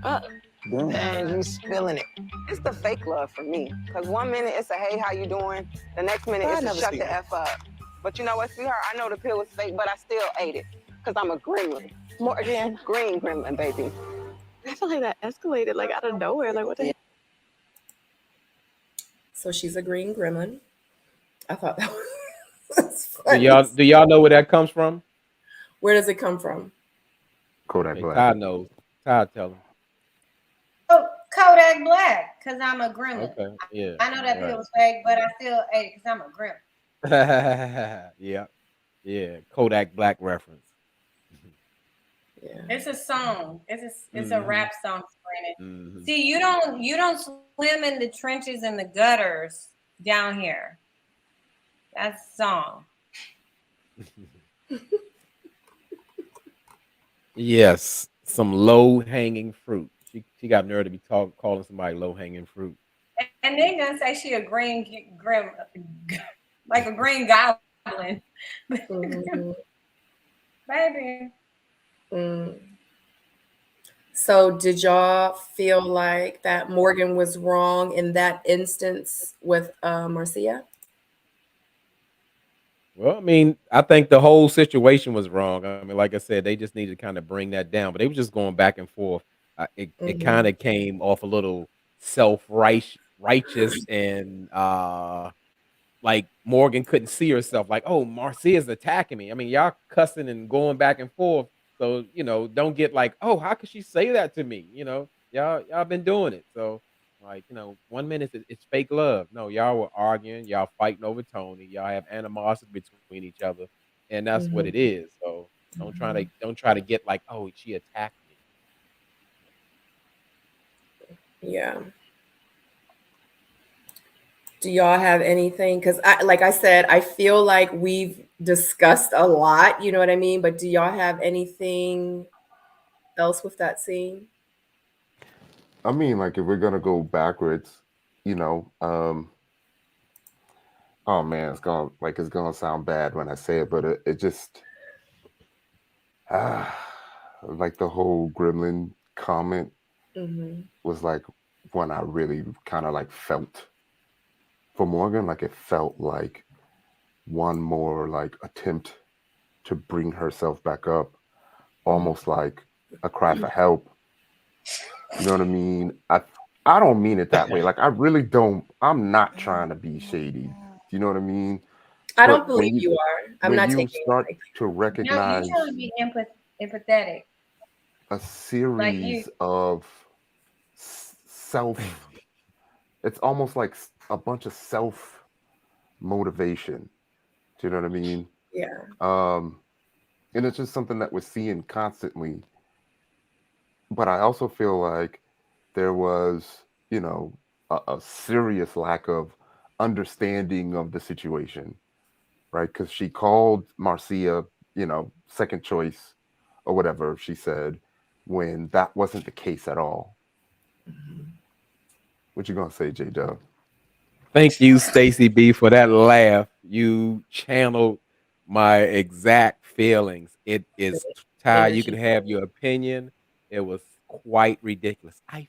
backup. Man, you spilling it. It's the fake love for me. Because 1 minute it's a hey, how you doing? The next minute it's a shut the F up. But you know what, sweetheart? I know the pill was fake, but I still ate it. Because I'm a gremlin. Morgan. Green gremlin, baby. I feel like that escalated like out of nowhere. Like what the hell? So she's a green gremlin. I thought that was funny. Do y'all know where that comes from? Where does it come from? Kodak Black. Todd knows. Todd tell him. Oh, Kodak Black, because I'm a gremlin. Okay, yeah. I know that pill was fake, but I still ate it because I'm a gremlin. Yeah. Kodak Black reference. Yeah. It's a song. It's a rap song, Sabrina. See, you don't swim in the trenches and the gutters down here. That's a song. Yes, some low hanging fruit. She got nerve to be calling somebody low hanging fruit. And they gonna say she a green grim, like a green goblin, baby. So did y'all feel like that Morgan was wrong in that instance with Marcia? Well, I mean, I think the whole situation was wrong. I mean, like I said, they just needed to kind of bring that down, but they were just going back and forth. It kind of came off a little self-righteous and like Morgan couldn't see herself, like, oh, Marcia's attacking me. I mean, y'all cussing and going back and forth. So, don't get like, oh, how could she say that to me? Y'all been doing it. So Like, 1 minute it's fake love. No, y'all were arguing, y'all fighting over Tony, y'all have animosity between each other, and that's what Mhm. it is. So don't try to get like, oh, she attacked me. Yeah. Do y'all have anything? Because like I said, I feel like we've discussed a lot, you know what I mean? But do y'all have anything else with that scene? I mean, like if we're gonna go backwards, oh man, it's gonna sound bad when I say it, but it just like the whole gremlin comment was like when I really kind of like felt for Morgan, like it felt like one more like attempt to bring herself back up, almost like a cry for help. You know what I mean? I don't mean it that way. Like I really don't. I'm not trying to be shady. Do you know what I mean? I But don't believe you are. I'm when not you taking start it to No, you're recognize trying to be empathetic. a Like series of self, it's almost like a bunch of self motivation. Do you know what I mean? Yeah. And it's just something that we're seeing constantly. But I also feel like there was, a serious lack of understanding of the situation, right? Because she called Marcia, second choice or whatever she said, when that wasn't the case at all. What you gonna say, J Dub? Thank you, Stacy B, for that laugh. You channeled my exact feelings. It is Ty. You can Energy. have your opinion. It was quite ridiculous. I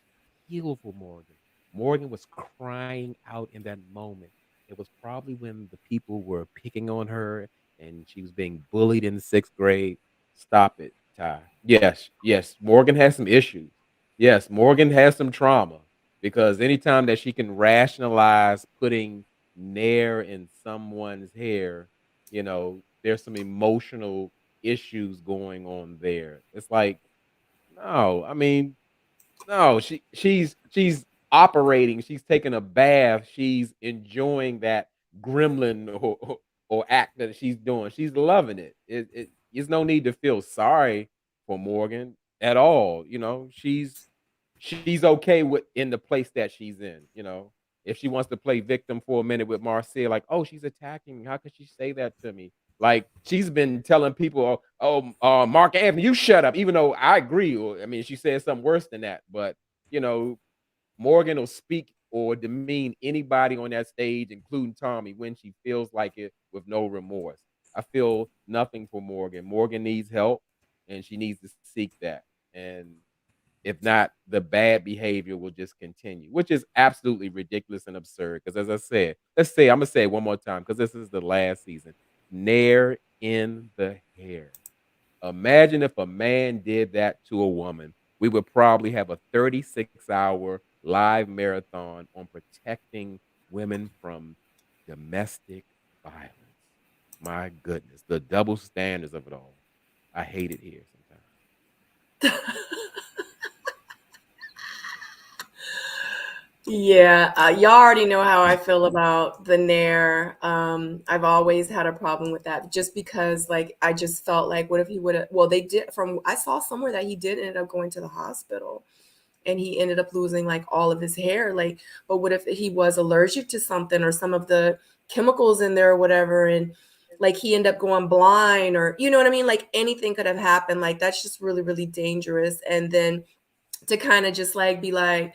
feel for Morgan. Morgan was crying out in that moment. It was probably when the people were picking on her and she was being bullied in the 6th grade. Stop it, Ty. Yes, yes. Morgan has some issues. Yes, Morgan has some trauma because anytime that she can rationalize putting Nair in someone's hair, there's some emotional issues going on there. It's like, no, I mean, no, she's operating, she's taking a bath, she's enjoying that gremlin or act that she's doing. She's loving it. There's no need to feel sorry for Morgan at all. She's okay with in the place that she's in. If she wants to play victim for a minute with Marcia, like, oh, she's attacking me. How could she say that to me? Like she's been telling people, Mark Anthony, you shut up. Even though I agree, or I mean, she said something worse than that. But you know, Morgan will speak or demean anybody on that stage, including Tommy, when she feels like it, with no remorse. I feel nothing for Morgan. Morgan needs help, and she needs to seek that. And if not, the bad behavior will just continue, which is absolutely ridiculous and absurd. Because as I said, I'm gonna say it one more time because this is the last season. Nair in the hair. Imagine if a man did that to a woman. We would probably have a 36-hour live marathon on protecting women from domestic violence. My goodness, the double standards of it all. I hate it here sometimes. Yeah, y'all already know how I feel about the Nair. I've always had a problem with that just because, like, I just felt like, what if he would have? Well, they did. I saw somewhere that he did end up going to the hospital, and he ended up losing like all of his hair. Like, but what if he was allergic to something or some of the chemicals in there or whatever, and like he ended up going blind, or you know what I mean? Like anything could have happened. Like that's just really, really dangerous. And then to kind of just like be like,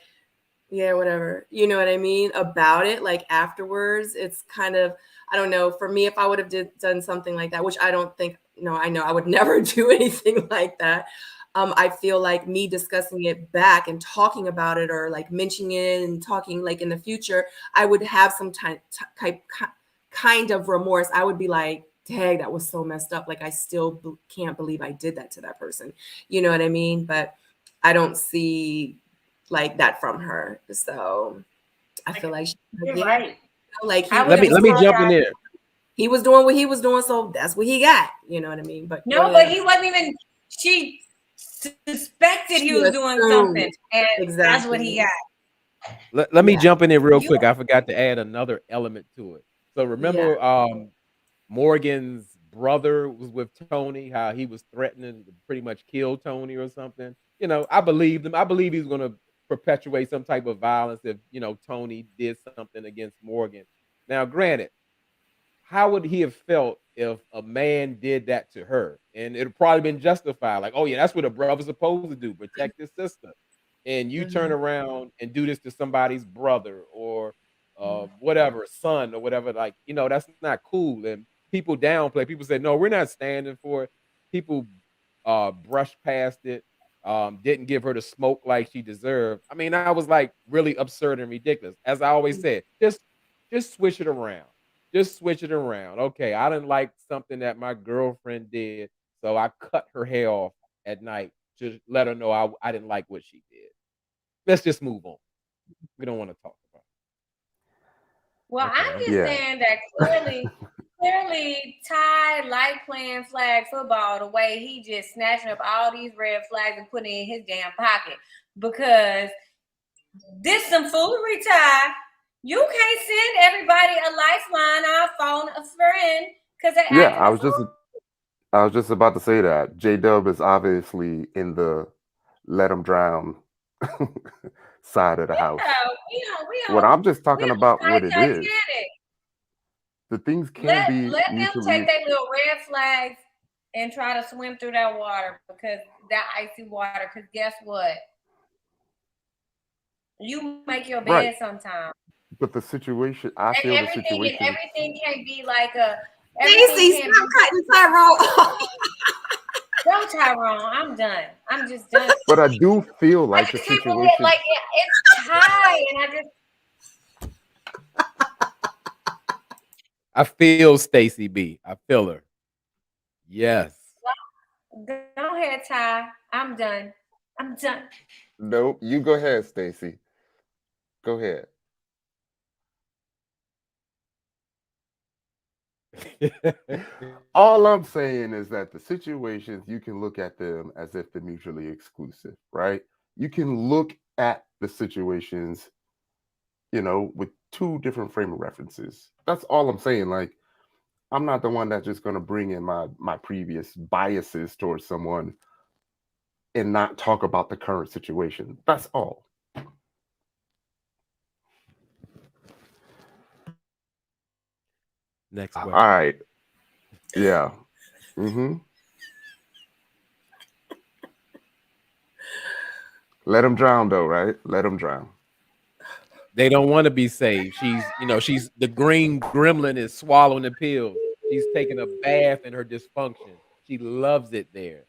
yeah, whatever. You know what I mean? About it, like afterwards, it's kind of, I don't know. For me, if I would have done something like that, which I don't think, no, I know I would never do anything like that. I feel like me discussing it back and talking about it or like mentioning it and talking like in the future, I would have some kind of remorse. I would be like, dang, that was so messed up. Like, I still can't believe I did that to that person. You know what I mean? But I don't see like that from her. So I feel like you're right. Like let me jump in there. He was doing what he was doing, so that's what he got. You know what I mean? But no, but he wasn't even. She suspected he was doing something, and that's what he got. Let me Yeah. jump in there real quick. I forgot to add another element to it. So Yeah. remember, Morgan's brother was with Tony, how he was threatening to pretty much kill Tony or something. You know, I believed him. I believe he's going to perpetuate some type of violence if, you know, Tony did something against Morgan. Now, granted, how would he have felt if a man did that to her? And it'd probably been justified. Like, oh yeah, that's what a brother's supposed to do, protect his sister. And you turn around and do this to somebody's brother or whatever, son or whatever. Like, you know, that's not cool. And people downplay. People say, no, we're not standing for it. People brushed past it. Didn't give her the smoke like she deserved. I mean, I was like really absurd and ridiculous. As I always said, just switch it around. Just switch it around. Okay, I didn't like something that my girlfriend did, so I cut her hair off at night to let her know I didn't like what she did. Let's just move on. We don't want to talk about it. Well, Okay, I'm just Yeah. saying that clearly Ty like playing flag football the way he just snatching up all these red flags and putting it in his damn pocket. Because this some foolery, Ty. You can't send everybody a lifeline or a phone a friend because they Yeah, acting I was just about to say that. J-Dub is obviously in the let him drown side of the house. What I'm just talking about what it is. The things can be let them mutually take their little red flags and try to swim through that water, because that icy water, because guess what? You make your bed right. sometimes. But the situation, I And feel the everything situation. can't be like a Stacey, everything can't stop be cutting Tyrone. no, Tyrone. I'm done. I'm just done. But I do feel I like the just can't believe situation. like it's Ty, and I just I feel Stacey B. I feel her. Yes. go ahead, Ty. I'm done. I'm done. No, you go ahead, Stacey. Go ahead. All I'm saying is that the situations, you can look at them as if they're mutually exclusive, right? You can look at the situations, you know, with two different frame of references. That's all I'm saying. Like, I'm not the one that's just going to bring in my previous biases towards someone and not talk about the current situation. That's all. Next All question. right. Yeah. Let him drown, though, right? Let him drown. They don't want to be saved. She's, you know, she's the Green Gremlin is swallowing the pills. She's taking a bath in her dysfunction. She loves it there.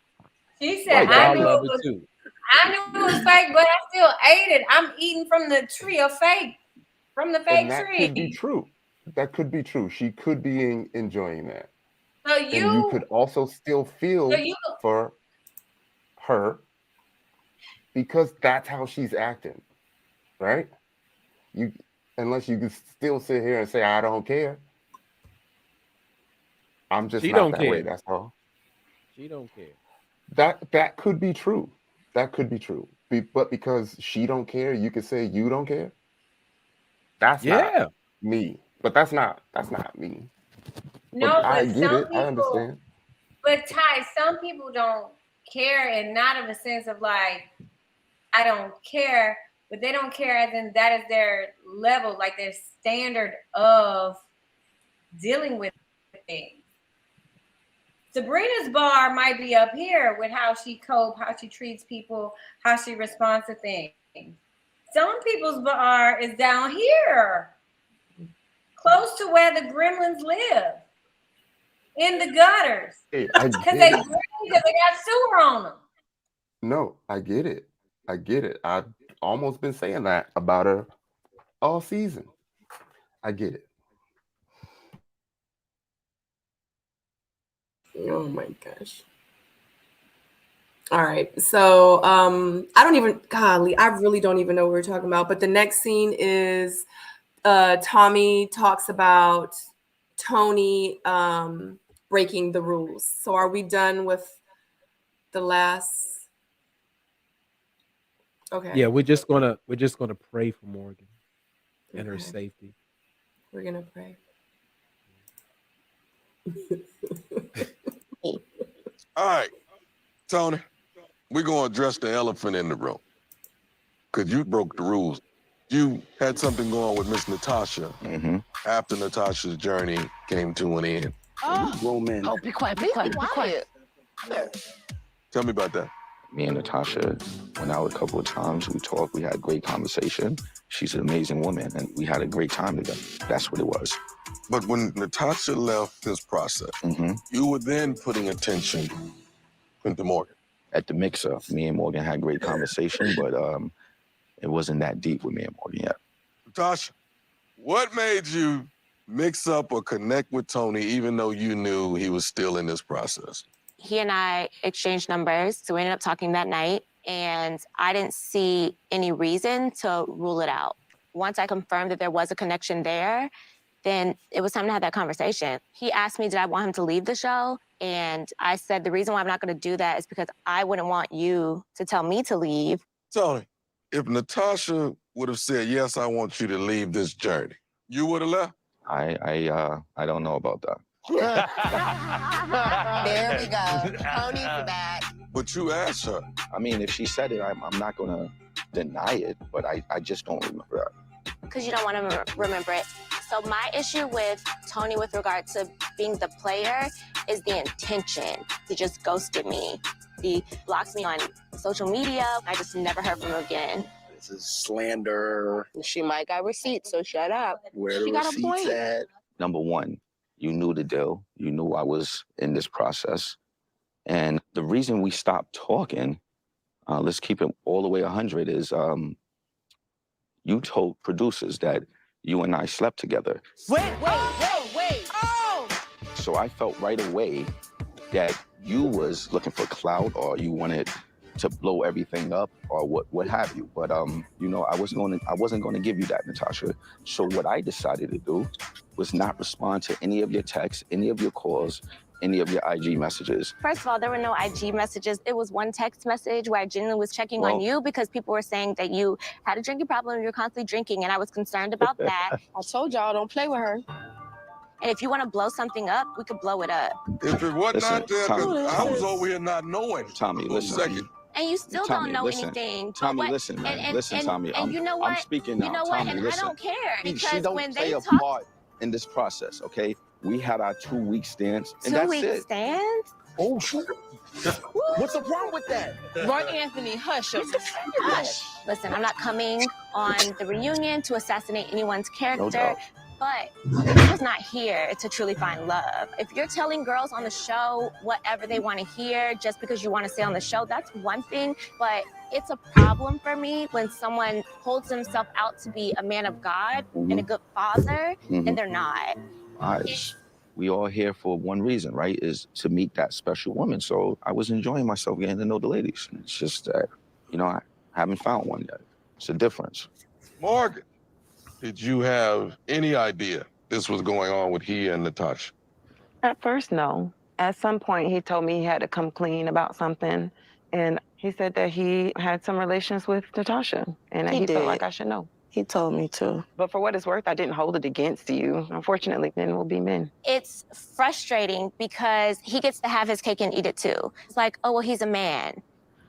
She said, But y'all love it too. I knew it was fake, but I still ate it. I'm eating from the tree of fake, from the fake And that tree. could be true. That could be true. She could be enjoying that. So and you could also still feel for her because that's how she's acting, right? You, unless you can still sit here and say, I don't care. I'm just She not don't that care. way. That's all. She don't care. That could be true. That could be true. But because she don't care, you could say you don't care. That's not me. But that's not me. No, but I but get some it. people, I understand. But Ty, some people don't care, and not in the sense of like, I don't care, but they don't care as in that is their level, like their standard of dealing with things. Sabrina's bar might be up here with how she copes, how she treats people, how she responds to things. Some people's bar is down here, close to where the gremlins live, in the gutters. Hey, Because they got sewer on them. No, I get it. I get it. I've almost been saying that about her all season. I get it. Oh my gosh. All right. So I don't even, golly, I really don't even know what we're talking about. But the next scene is Tommy talks about Tony breaking the rules. So are we done with the last? Okay. Yeah, we're just gonna pray for Morgan and her Okay. safety. We're gonna pray. All right, Tony, we're going to address the elephant in the room. Because you broke the rules. You had something going with Miss Natasha after Natasha's journey came to an end. Grown man. Oh, be quiet, be quiet, be quiet. Tell me about that. Me and Natasha went out a couple of times. We talked. We had a great conversation. She's an amazing woman, and we had a great time together. That's what it was. But when Natasha left this process, you were then putting attention into Morgan. At the mixer, me and Morgan had great conversation, but it wasn't that deep with me and Morgan yet. Natasha, what made you mix up or connect with Tony even though you knew he was still in this process? He and I exchanged numbers, so we ended up talking that night, and I didn't see any reason to rule it out. Once I confirmed that there was a connection there, then it was time to have that conversation. He asked me, did I want him to leave the show? And I said, the reason why I'm not gonna do that is because I wouldn't want you to tell me to leave. Tony, if Natasha would have said, yes, I want you to leave this journey, you would have left? I don't know about that. There we go. Tony's back. But you asked her. I mean, if she said it, I'm not gonna deny it, but I just don't remember that. Because you don't want to remember it. So my issue with Tony with regard to being the player is the intention. He just ghosted me. He blocks me on social media. I just never heard from him again. This is slander. She might got receipts, so shut up. Where She the got a receipts point. at? Number one, you knew the deal. You knew I was in this process. And the reason we stopped talking, let's keep it all the way 100, is you told producers that you and I slept together. Wait. Oh! So I felt right away that you was looking for clout, or you wanted to blow everything up, or what have you. But you know, I wasn't going to give you that, Natasha. So what I decided to do was not respond to any of your texts, any of your calls, any of your IG messages. First of all, there were no IG messages. It was one text message where I genuinely was checking on you because people were saying that you had a drinking problem and you're constantly drinking, and I was concerned about that. I told y'all, don't play with her. And if you want to blow something up, we could blow it up. If it wasn't Listen, out there, Tommy, I was over here not knowing. Tommy, listen. And you still Tommy, don't know listen. anything. Tommy, listen, man. Listen, Tommy. And you know what? I'm speaking now. You know what? Tommy, And listen. I don't care She because don't when play they a talk, part in this process, okay? We had our 2-week stance, and 2 that's week it. stand. Oh, what's the problem with that? Mark Anthony, hush. Hush. Listen, I'm not coming on the reunion to assassinate anyone's character. doubt. But I was not here to truly find love. If you're telling girls on the show whatever they want to hear just because you want to stay on the show, that's one thing. But it's a problem for me when someone holds himself out to be a man of God and a good father, and they're not. We all here for one reason, right? Is to meet that special woman. So I was enjoying myself getting to know the ladies. And it's just that, you know, I haven't found one yet. It's a difference. Morgan, did you have any idea this was going on with he and Natasha? At first, no. At some point, he told me he had to come clean about something. And he said that he had some relations with Natasha, and that he felt like I should know. He told me to. But for what it's worth, I didn't hold it against you. Unfortunately, men will be men. It's frustrating because he gets to have his cake and eat it too. It's like, oh, well, he's a man.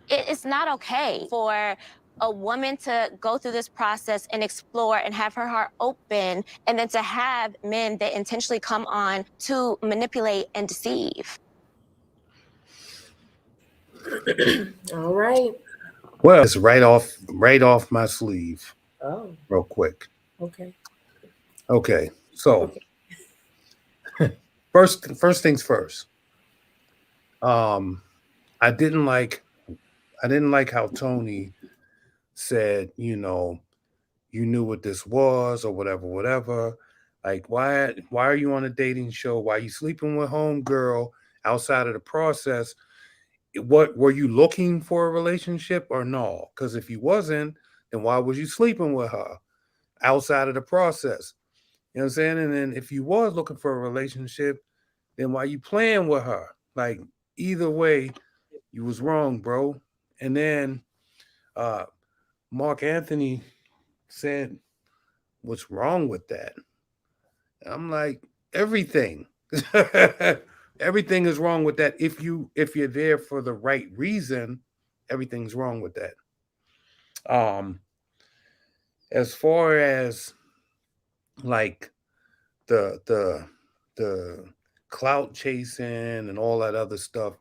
It's not okay for a woman to go through this process and explore and have her heart open, and then to have men that intentionally come on to manipulate and deceive. All right. Well, it's right off my sleeve. Oh. Real quick. Okay. Okay. So first things first. I didn't like how Tony said, you know, you knew what this was or whatever. Like, why are you on a dating show? Why are you sleeping with homegirl outside of the process? What were you looking for a relationship or no? Because if you wasn't, then why was you sleeping with her outside of the process? You know what I'm saying? And then if you was looking for a relationship, then why you playing with her? Like, either way, you was wrong, bro. And then Mark Anthony said, "What's wrong with that?" I'm like, everything. Everything is wrong with that. If you're there for the right reason, everything's wrong with that. As far as like the the clout chasing and all that other stuff,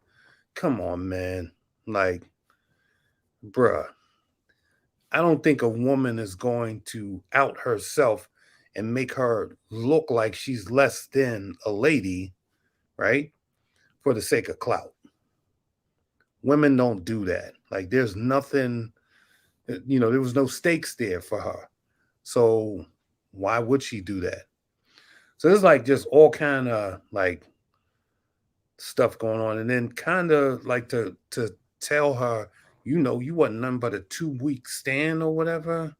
come on, man. Like, bruh, I don't think a woman is going to out herself and make her look like she's less than a lady, right? For the sake of clout. Women don't do that. Like, there's nothing, there was no stakes there for her. So why would she do that? So there's like just all kind of like stuff going on. And then kind of like to tell her, you wasn't nothing but a 2-week stand or whatever.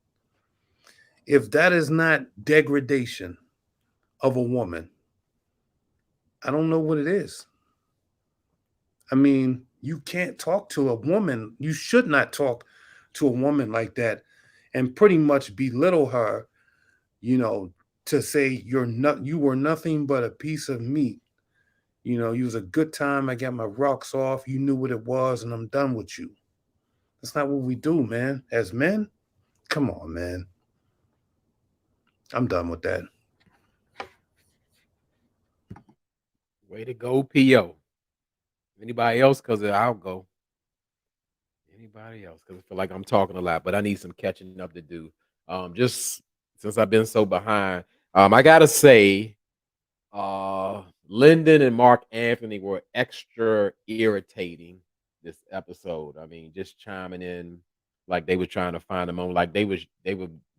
If that is not degradation of a woman, I don't know what it is. I mean, you can't talk to a woman. You should not talk to a woman like that and pretty much belittle her, to say you were nothing but a piece of meat. You was a good time. I got my rocks off. You knew what it was, and I'm done with you. That's not what we do, man. As men, come on, man. I'm done with that. Way to go, PO. Anybody else? Because I'll go. Anybody else? Because I feel like I'm talking a lot, but I need some catching up to do. Just since I've been so behind, I gotta say, Lyndon and Mark Anthony were extra irritating this episode. I mean, just chiming in like they were trying to find a moment, like they were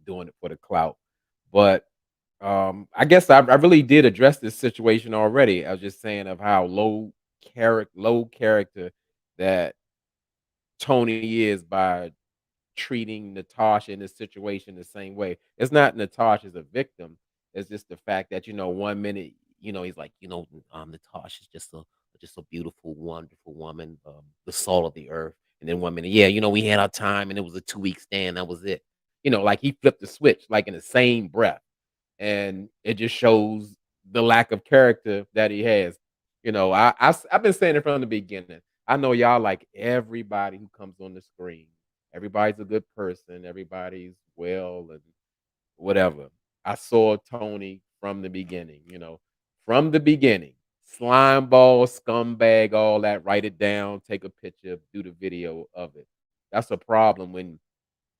doing it for the clout. But I guess I really did address this situation already. I was just saying of how low character that Tony is by treating Natasha in this situation the same way. It's not Natasha's a victim. It's just the fact that, one minute, he's like, Natasha's just a beautiful, wonderful woman, the salt of the earth. And then one minute, yeah, we had our time and it was a 2-week stand. That was it. Like he flipped the switch, like in the same breath. And it just shows the lack of character that he has. I've been saying it from the beginning. I know y'all like everybody who comes on the screen. Everybody's a good person. Everybody's well and whatever. I saw Tony from the beginning, from the beginning. Slime ball, scumbag, all that. Write it down, take a picture, do the video of it. That's a problem when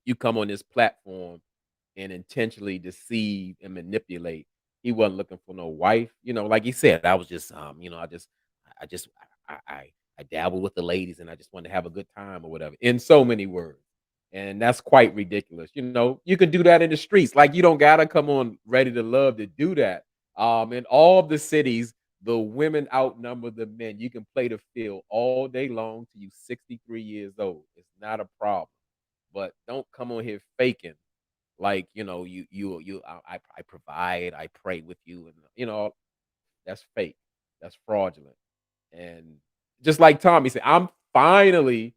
you come on this platform and intentionally deceive and manipulate. He wasn't looking for no wife, like he said. I was just, I just, I dabble with the ladies, and I just wanted to have a good time or whatever. In so many words, and that's quite ridiculous. You can do that in the streets. Like you don't gotta come on Ready to Love to do that. In all of the cities, the women outnumber the men. You can play the field all day long till you 63 years old. It's not a problem. But don't come on here faking like I provide, I pray with you, and that's fake, that's fraudulent. And just like Tommy said, I'm finally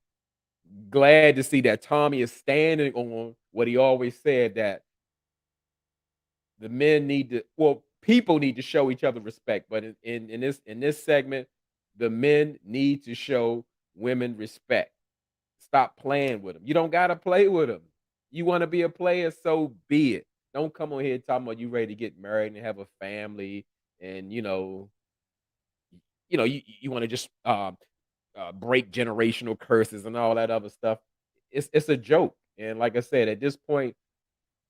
glad to see that Tommy is standing on what he always said, that the men need to, well, people need to show each other respect. But in this segment, the men need to show women respect. Stop playing with them. You don't gotta play with them. You want to be a player, so be it. Don't come on here talking about you ready to get married and have a family, and you want to just break generational curses and all that other stuff. It's a joke. And like I said, at this point,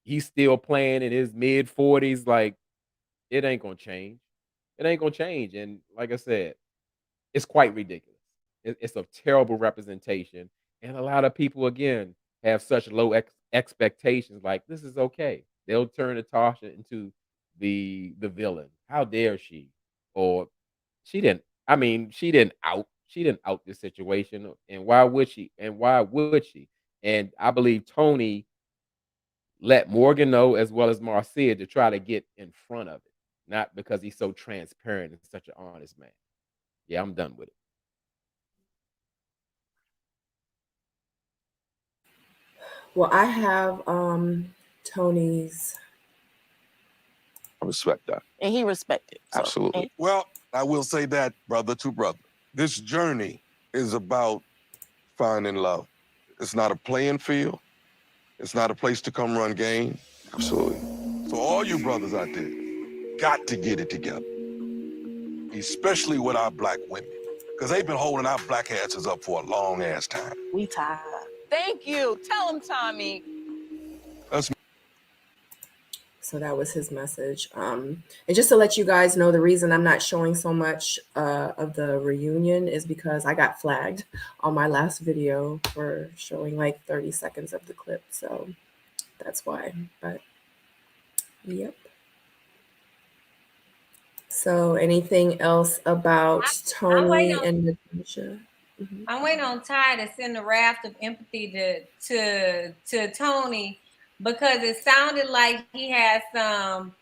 he's still playing in his mid-40s. Like it ain't gonna change. It ain't gonna change. And like I said, it's quite ridiculous. It's a terrible representation, and a lot of people again have such low expectations. Like this is okay. They'll turn Natasha into the villain. How dare she? Or she didn't. I mean, she didn't out. She didn't out this situation. And why would she? And why would she? And I believe Tony let Morgan know as well as Marcia to try to get in front of it, not because he's so transparent and such an honest man. Yeah, I'm done with it. Well, I have Tony's. I respect that. And he respected. So. Absolutely. Well, I will say that, brother to brother. This journey is about finding love. It's not a playing field. It's not a place to come run game. Absolutely. So all you brothers out there got to get it together, especially with our black women, because they've been holding our black asses up for a long ass time. We tired. Thank you. Tell him, Tommy. That's So that was his message. And just to let you guys know, the reason I'm not showing so much of the reunion is because I got flagged on my last video for showing like 30 seconds of the clip. So that's why. But yep. So anything else about Tony and Natasha? I'm waiting on Ty to send a raft of empathy to Tony, because it sounded like he has some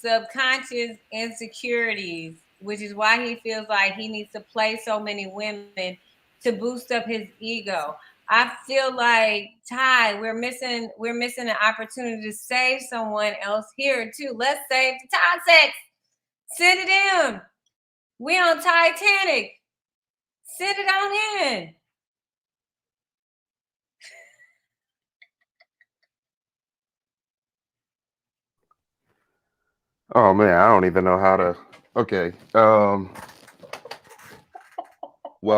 subconscious insecurities, which is why he feels like he needs to play so many women to boost up his ego. I feel like, Ty, we're missing an opportunity to save someone else here too. Let's save the toxics. Send it in. We on Titanic. Send it on in. Oh man, I don't even know how to. Okay. Well,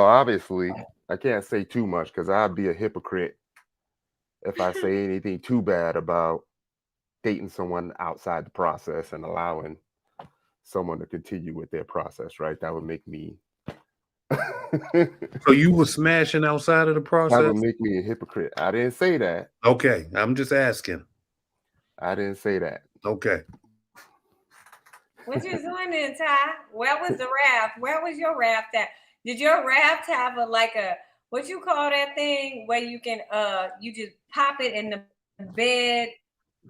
obviously, I can't say too much because I'd be a hypocrite if I say anything too bad about dating someone outside the process and allowing someone to continue with their process, right? That would make me. So you were smashing outside of the process? That would make me a hypocrite. I didn't say that. Okay, I'm just asking. I didn't say that. Okay. What you doing then, Ty? Where was the raft? Where was your raft at? Did your raft have a what you call that thing where you can you just pop it in the bed,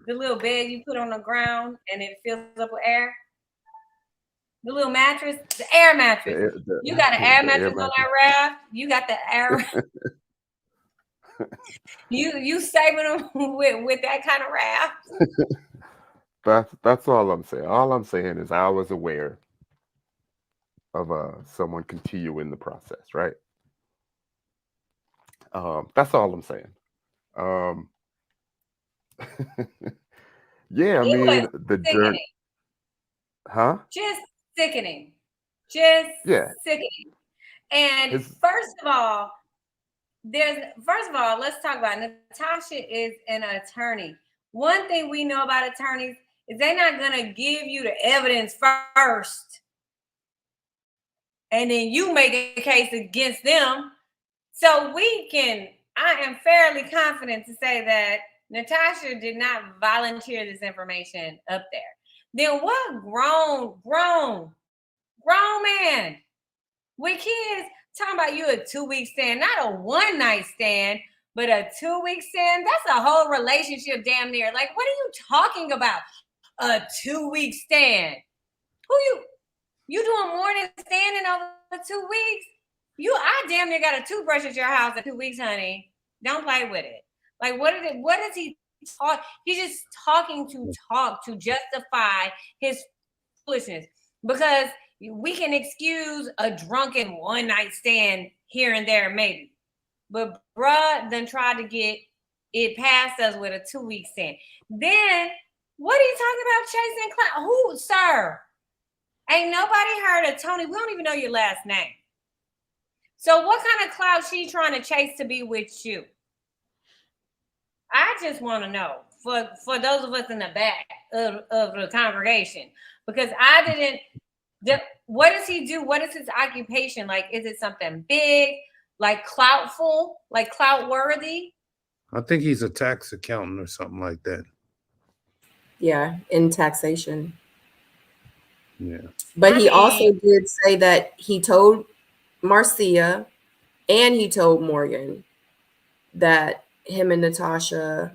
the little bed you put on the ground and it fills up with air? The little mattress, the air mattress. You got an air mattress on that raft. You got the air. you saving them with that kind of raft. That's all I'm saying. All I'm saying is I was aware of someone continuing the process, right? That's all I'm saying. Yeah, I mean the journey. Huh? Just sickening. Just sickening. And first of all, let's talk about it. Natasha is an attorney. One thing we know about attorneys is they're not gonna give you the evidence first, and then you make a case against them. So I am fairly confident to say that Natasha did not volunteer this information up there. Then what grown man with kids talking about you a 2-week stand, not a one-night stand, but a 2-week stand? That's a whole relationship damn near. Like, what are you talking about? A 2-week stand? You doing more than standing over 2 weeks? I damn near got a toothbrush at your house in 2 weeks, honey. Don't play with it. Like, what is he talk? He's just talking to talk to justify his foolishness, because we can excuse a drunken one-night stand here and there, maybe. But bruh done tried to get it past us with a 2-week stand. Then what are you talking about chasing clout? Who, sir? Ain't nobody heard of Tony. We don't even know your last name. So what kind of clout she trying to chase to be with you? I just want to know for those of us in the back of the congregation, because I didn't. What does he do? What is his occupation? Like, is it something big, like cloutful, like clout worthy? I think he's a tax accountant or something like that. Yeah, in taxation. Yeah. But he also did say that he told Marcia and he told Morgan that him and Natasha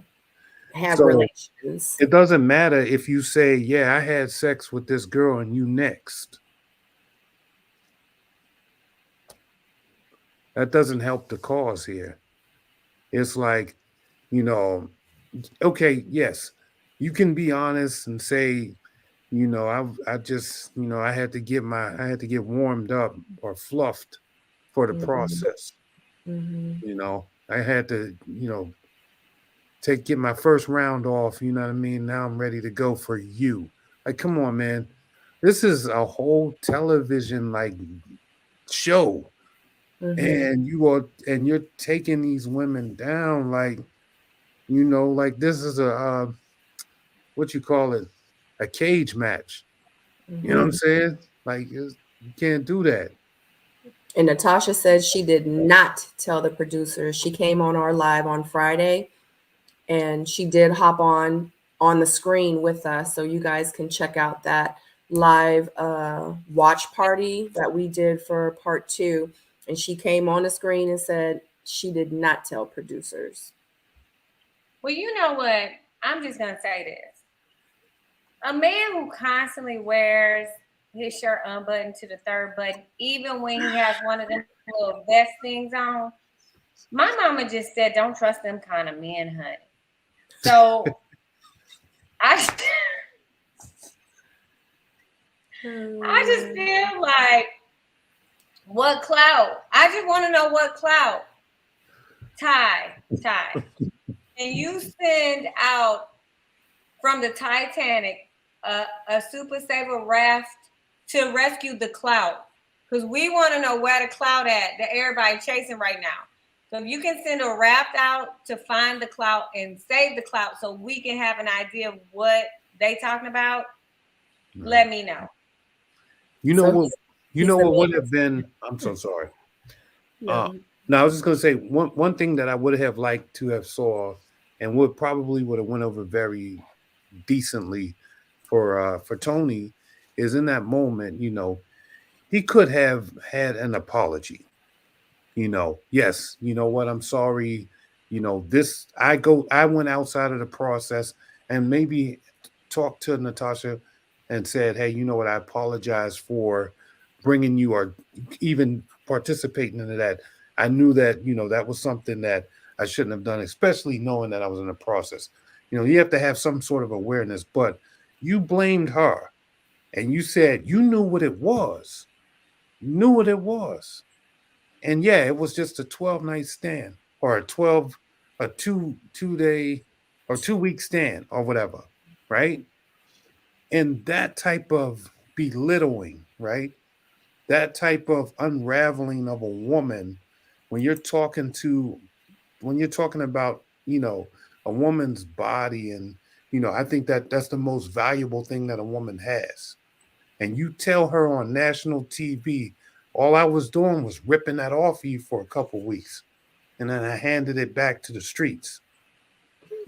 had relations. It doesn't matter if you say, yeah, I had sex with this girl and you next. That doesn't help the cause here. It's like, you know, okay, yes, you can be honest and say, you know, I just, you know, I had to get warmed up or fluffed for the process. You know, I had to, you know, get my first round off, you know what I mean? Now I'm ready to go for you. Like, come on, man. This is a whole television like show. And you're taking these women down like, you know, like this is a what you call it, a cage match. You know what I'm saying? Like you can't do that. And Natasha said she did not tell the producers. She came on our live on Friday, and she did hop on the screen with us, so you guys can check out that live watch party that we did for part 2. And she came on the screen and said she did not tell producers. Well, you know what? I'm just gonna say this. A man who constantly wears his shirt unbuttoned to the third button, even when he has one of them little vest things on. My mama just said, don't trust them kind of men, honey. So I just feel like, what clout? I just want to know what clout. Ty. And you send out from the Titanic a super saver raft to rescue the clout, because we want to know where the clout at that everybody chasing right now. So if you can send a raft out to find the clout and save the clout so we can have an idea of what they talking about, let me know. You know what? You know what would have been? I'm so sorry. No, I was just gonna say one thing that I would have liked to have saw, and would have went over very decently for Tony, is in that moment. You know, he could have had an apology. You know, yes, you know what? I'm sorry. You know, I went outside of the process, and maybe talked to Natasha and said, hey, you know what? I apologize for bringing you or even participating in that. I knew that, you know, that was something that I shouldn't have done, especially knowing that I was in the process. You know, you have to have some sort of awareness, but you blamed her and you said you knew what it was. And yeah, it was just a 12-night stand or a 2-day or 2-week stand or whatever, right? And that type of belittling, right? That type of unraveling of a woman when you're talking about, you know, a woman's body, and, you know, I think that that's the most valuable thing that a woman has. And you tell her on national TV, all I was doing was ripping that off you for a couple weeks, and then I handed it back to the streets.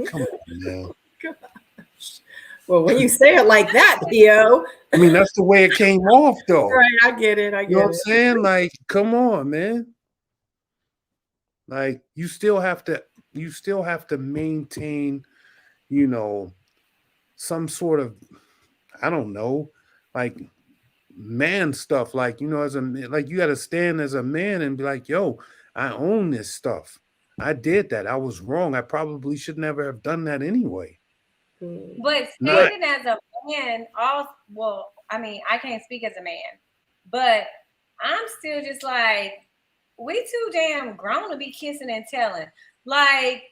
Come on, man. Gosh. Well, when you say it like that, Theo. I mean, that's the way it came off, though. Right, I get it. You know what I'm saying? Like, come on, man. Like, you still have to maintain, you know, some sort of, I don't know, like man stuff. Like, you know, you got to stand as a man and be like, yo, I own this stuff. I did that. I was wrong. I probably should never have done that anyway. But standing as a man, I mean, I can't speak as a man, but I'm still just like, we too damn grown to be kissing and telling. Like,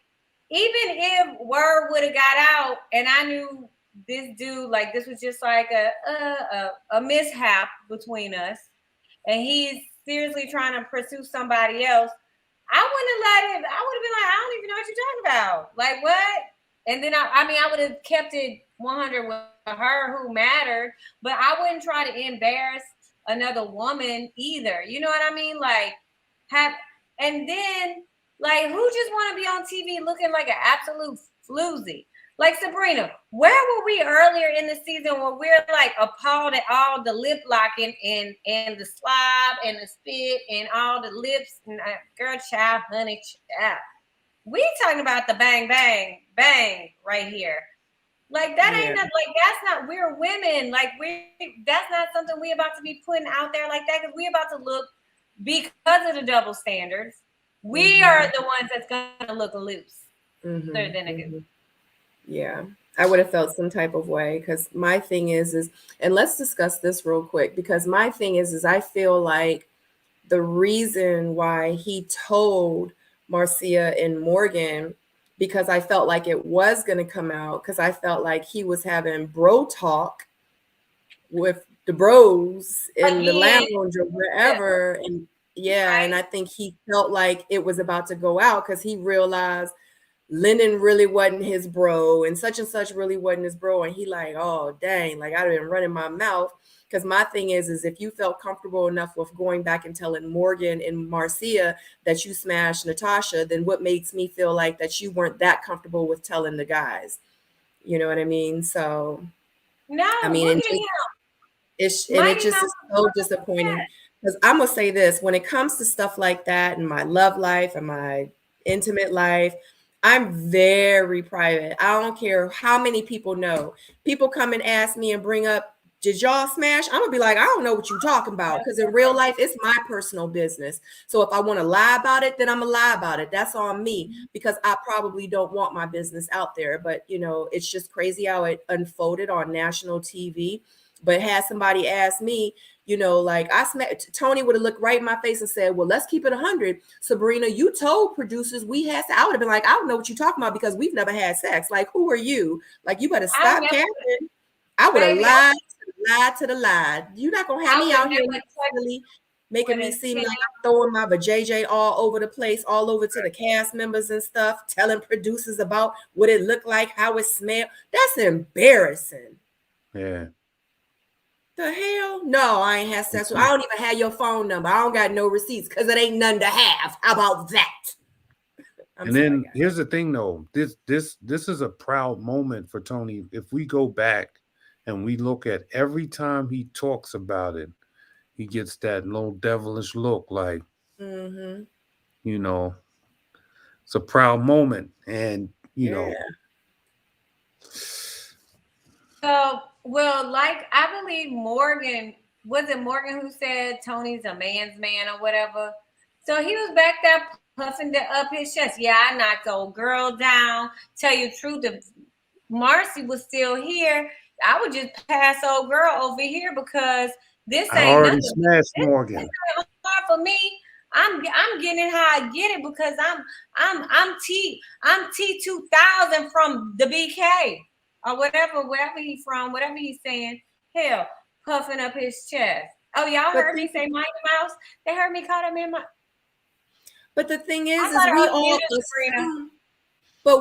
even if word would have got out and I knew this dude, like this was just like a mishap between us, and he's seriously trying to pursue somebody else, I wouldn't have let it. I would have been like, I don't even know what you're talking about. Like, what? And then I would have kept it 100 with her who mattered, but I wouldn't try to embarrass another woman either. You know what I mean? Like, and then like, who just want to be on TV looking like an absolute floozy? Like, Sabrina, where were we earlier in the season where we're like appalled at all the lip locking and the slob and the spit and all the lips and girl, child, honey, child. We talking about the bang, bang, bang right here. Like, that ain't not, like, that's not, we're women. Like, that's not something we about to be putting out there like that, because we about to look, because of the double standards, we are the ones that's gonna look loose. Yeah, I would have felt some type of way, because my thing is, and let's discuss this real quick, because my thing is I feel like the reason why he told Marcia and Morgan, because I felt like it was going to come out, because I felt like he was having bro talk with the bros in the lounge or wherever. And and I think he felt like it was about to go out, because he realized Lyndon really wasn't his bro and such really wasn't his bro. And he like, oh dang, like I'd have been running my mouth. Because my thing is if you felt comfortable enough with going back and telling Morgan and Marcia that you smashed Natasha, then what makes me feel like that you weren't that comfortable with telling the guys? You know what I mean? So no, I mean, it's just is so disappointing. Because I'm gonna say this, when it comes to stuff like that in my love life and my intimate life, I'm very private. I don't care how many people know. People come and ask me and bring up, did y'all smash? I'm gonna be like, I don't know what you're talking about, because in real life, it's my personal business. So if I want to lie about it, then I'm gonna lie about it. That's on me, because I probably don't want my business out there. But you know, it's just crazy how it unfolded on national TV. But had somebody asked me, you know, like Tony would have looked right in my face and said, well, let's keep it 100. Sabrina, you told producers we had sex. I would have been like, I don't know what you're talking about, because we've never had sex. Like, who are you? Like, you better stop capping. I would have lied to the lie. You're not going to have me out here making me seem like I'm throwing my vajayjay all over the place, all over to the cast members and stuff, telling producers about what it looked like, how it smelled. That's embarrassing. Yeah. The hell? No, I ain't had sex with. I don't even have your phone number. I don't got no receipts, because it ain't none to have. How about that? And then here's the thing, though. This is a proud moment for Tony. If we go back and we look at every time he talks about it, he gets that little devilish look, like, you know, it's a proud moment, and you know. So, well, like I believe Morgan, was it Morgan who said Tony's a man's man or whatever? So he was back there puffing up his chest. Yeah, I knocked old girl down. Tell you the truth, if Marcy was still here, I would just pass old girl over here, because this I ain't already nothing. smashed Morgan. This ain't hard for me. I'm getting it how I get it, because I'm T2000 from the BK. Or wherever he's from, whatever he's saying, hell, puffing up his chest. Oh, y'all heard me say Mighty Mouse? They heard me call him in my. But the thing is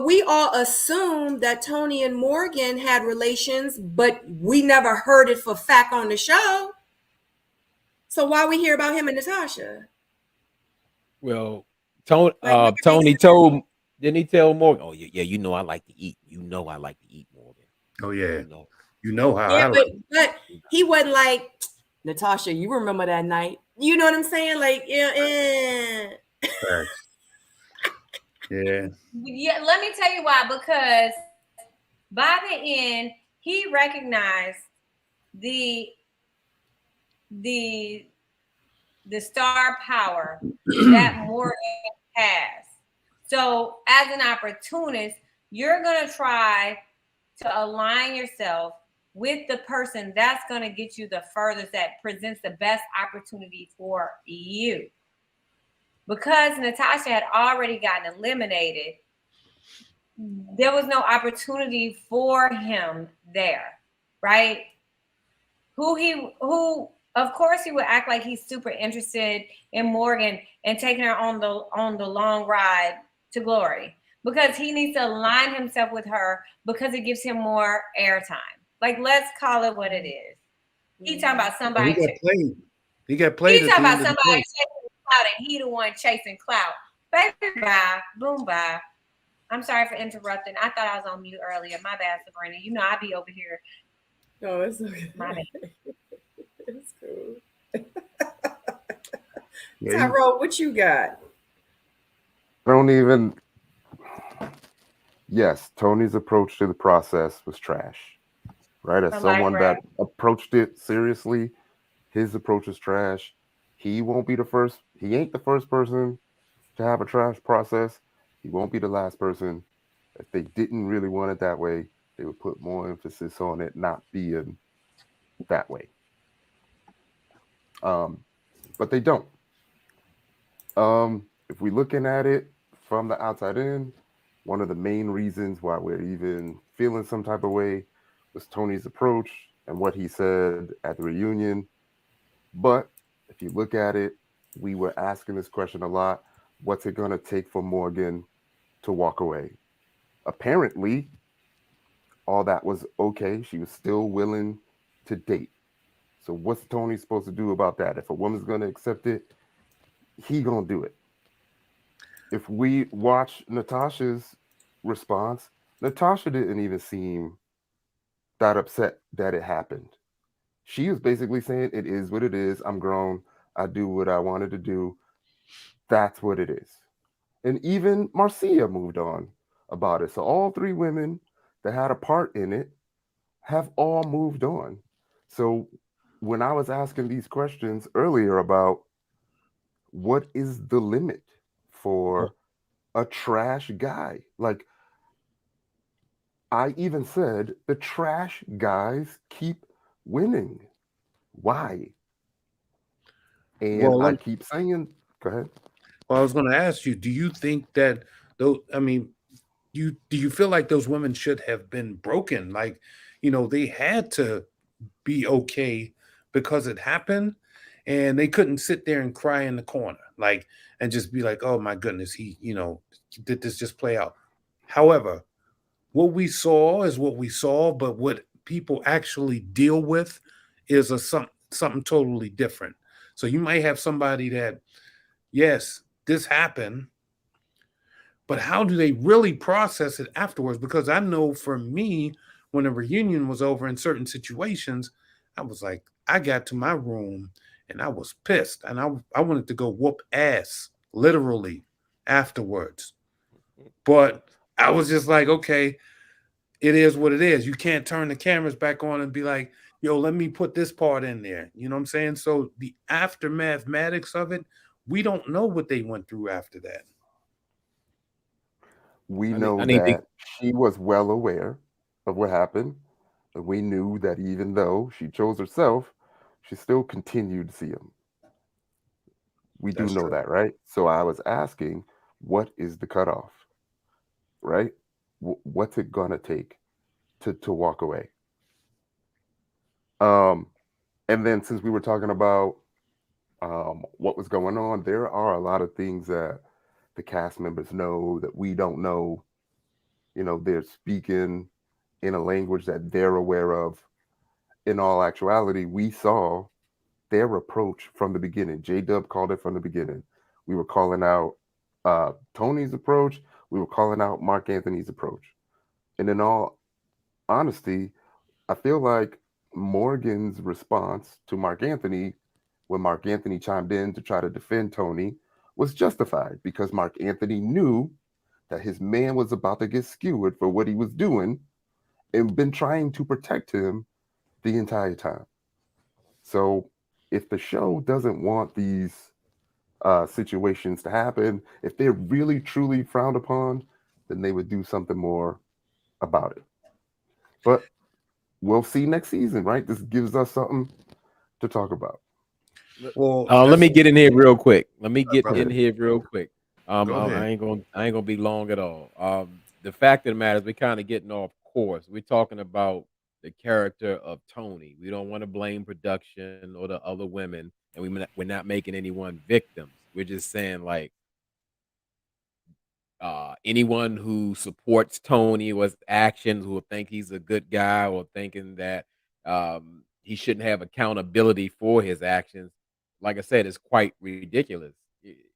we all assume that Tony and Morgan had relations, but we never heard it for fact on the show. So why we hear about him and Natasha? Well, Tony told, didn't he tell Morgan? Oh yeah, you know I like to eat. You know I like to eat, Morgan. Oh yeah, you know how. Yeah, but he wasn't like, Natasha, you remember that night? You know what I'm saying? Like, yeah. Yeah, let me tell you why. Because by the end, he recognized the star power that Morgan has. So as an opportunist, you're going to try to align yourself with the person that's going to get you the furthest, that presents the best opportunity for you. Because Natasha had already gotten eliminated, there was no opportunity for him there, right? Who of course he would act like he's super interested in Morgan and taking her on the long ride to glory, because he needs to align himself with her, because it gives him more airtime. Like, let's call it what it is. He talking about somebody. He got played. He talking about somebody chasing clout, and he the one chasing clout. Baby, bye, boom, bye. I'm sorry for interrupting. I thought I was on mute earlier. My bad, Sabrina. You know I be over here. No, it's okay. My bad. It's cool. Tyrone, what you got? Yes, Tony's approach to the process was trash. Right? As someone that approached it seriously, his approach is trash. He ain't the first person to have a trash process. He won't be the last person If they didn't really want it that way, they would put more emphasis on it not being that way. But they don't. If we're looking at it from the outside in, one of the main reasons why we're even feeling some type of way was Tony's approach and what he said at the reunion. But if you look at it, we were asking this question a lot. What's it going to take for Morgan to walk away? Apparently, all that was okay. She was still willing to date. So what's Tony supposed to do about that? If a woman's going to accept it, he going to do it. If we watch Natasha's response, Natasha didn't even seem that upset that it happened. She was basically saying, it is what it is. I'm grown. I do what I wanted to do. That's what it is. And even Marcia moved on about it. So all three women that had a part in it have all moved on. So when I was asking these questions earlier about what is the limit for a trash guy, like I even said, the trash guys keep winning. Why? And I keep saying, go ahead. Well, I was going to ask you, do you think that though? I mean, do you feel like those women should have been broken? Like, they had to be okay because it happened, and they couldn't sit there and cry in the corner, like, and just be like, "Oh my goodness, he, did this just play out?" However, what we saw is what we saw, but what people actually deal with is something totally different. So you might have somebody that, yes, this happened, but how do they really process it afterwards? Because I know for me, when a reunion was over in certain situations, I was like, I got to my room and I was pissed, and I wanted to go whoop ass, literally, afterwards. But I was just like, okay, it is what it is. You can't turn the cameras back on and be like, yo, let me put this part in there. You know what I'm saying? So the aftermathematics of it, we don't know what they went through after that. We know that she was well aware of what happened. And we knew that even though she chose herself, she still continued to see him. We do know that, right? So I was asking, what is the cutoff, right? What's it gonna take to walk away? And then since we were talking about what was going on, there are a lot of things that the cast members know that we don't know. They're speaking in a language that they're aware of. In all actuality, we saw their approach from the beginning. J-Dub called it from the beginning. We were calling out Tony's approach. We were calling out Mark Anthony's approach. And in all honesty, I feel like Morgan's response to Mark Anthony, when Mark Anthony chimed in to try to defend Tony, was justified because Mark Anthony knew that his man was about to get skewered for what he was doing and been trying to protect him the entire time. So if the show doesn't want these situations to happen, if they're really truly frowned upon, then they would do something more about it. But we'll see next season, right? This gives us something to talk about. Well, let me get in here real quick. I ain't gonna be long at all. The fact of the matter is, we're kind of getting off course. We're talking about the character of Tony. We don't want to blame production or the other women, and we're not making anyone victims. We're just saying, like, anyone who supports Tony with actions, who think he's a good guy, or thinking that he shouldn't have accountability for his actions, like I said, it's quite ridiculous.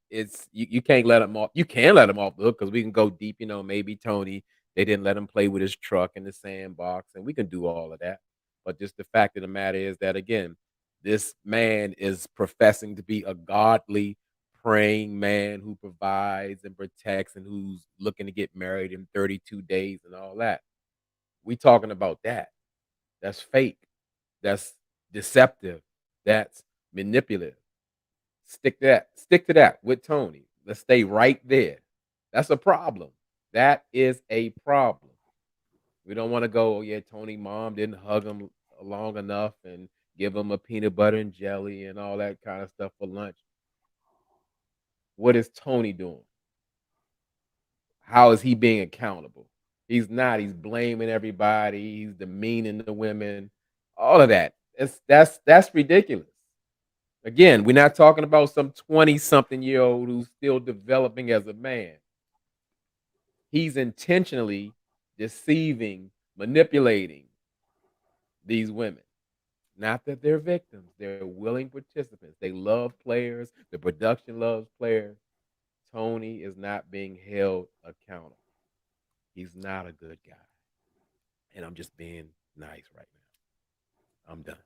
It's you can't let him off. You can let him off the hook because we can go deep. Maybe Tony, they didn't let him play with his truck in the sandbox, and we can do all of that. But just the fact of the matter is that, again, this man is professing to be a godly, praying man who provides and protects and who's looking to get married in 32 days and all that. We talking about that. That's fake. That's deceptive. That's manipulative. Stick to that with Tony. Let's stay right there. That's a problem. That is a problem. We don't want to go, oh, yeah, Tony mom didn't hug him long enough and give him a peanut butter and jelly and all that kind of stuff for lunch. What is Tony doing? How is he being accountable? He's not. He's blaming everybody. He's demeaning the women. All of that. That's ridiculous. Again, we're not talking about some 20-something-year-old who's still developing as a man. He's intentionally deceiving, manipulating these women. Not that they're victims. They're willing participants. They love players. The production loves players. Tony is not being held accountable. He's not a good guy. And I'm just being nice right now. I'm done.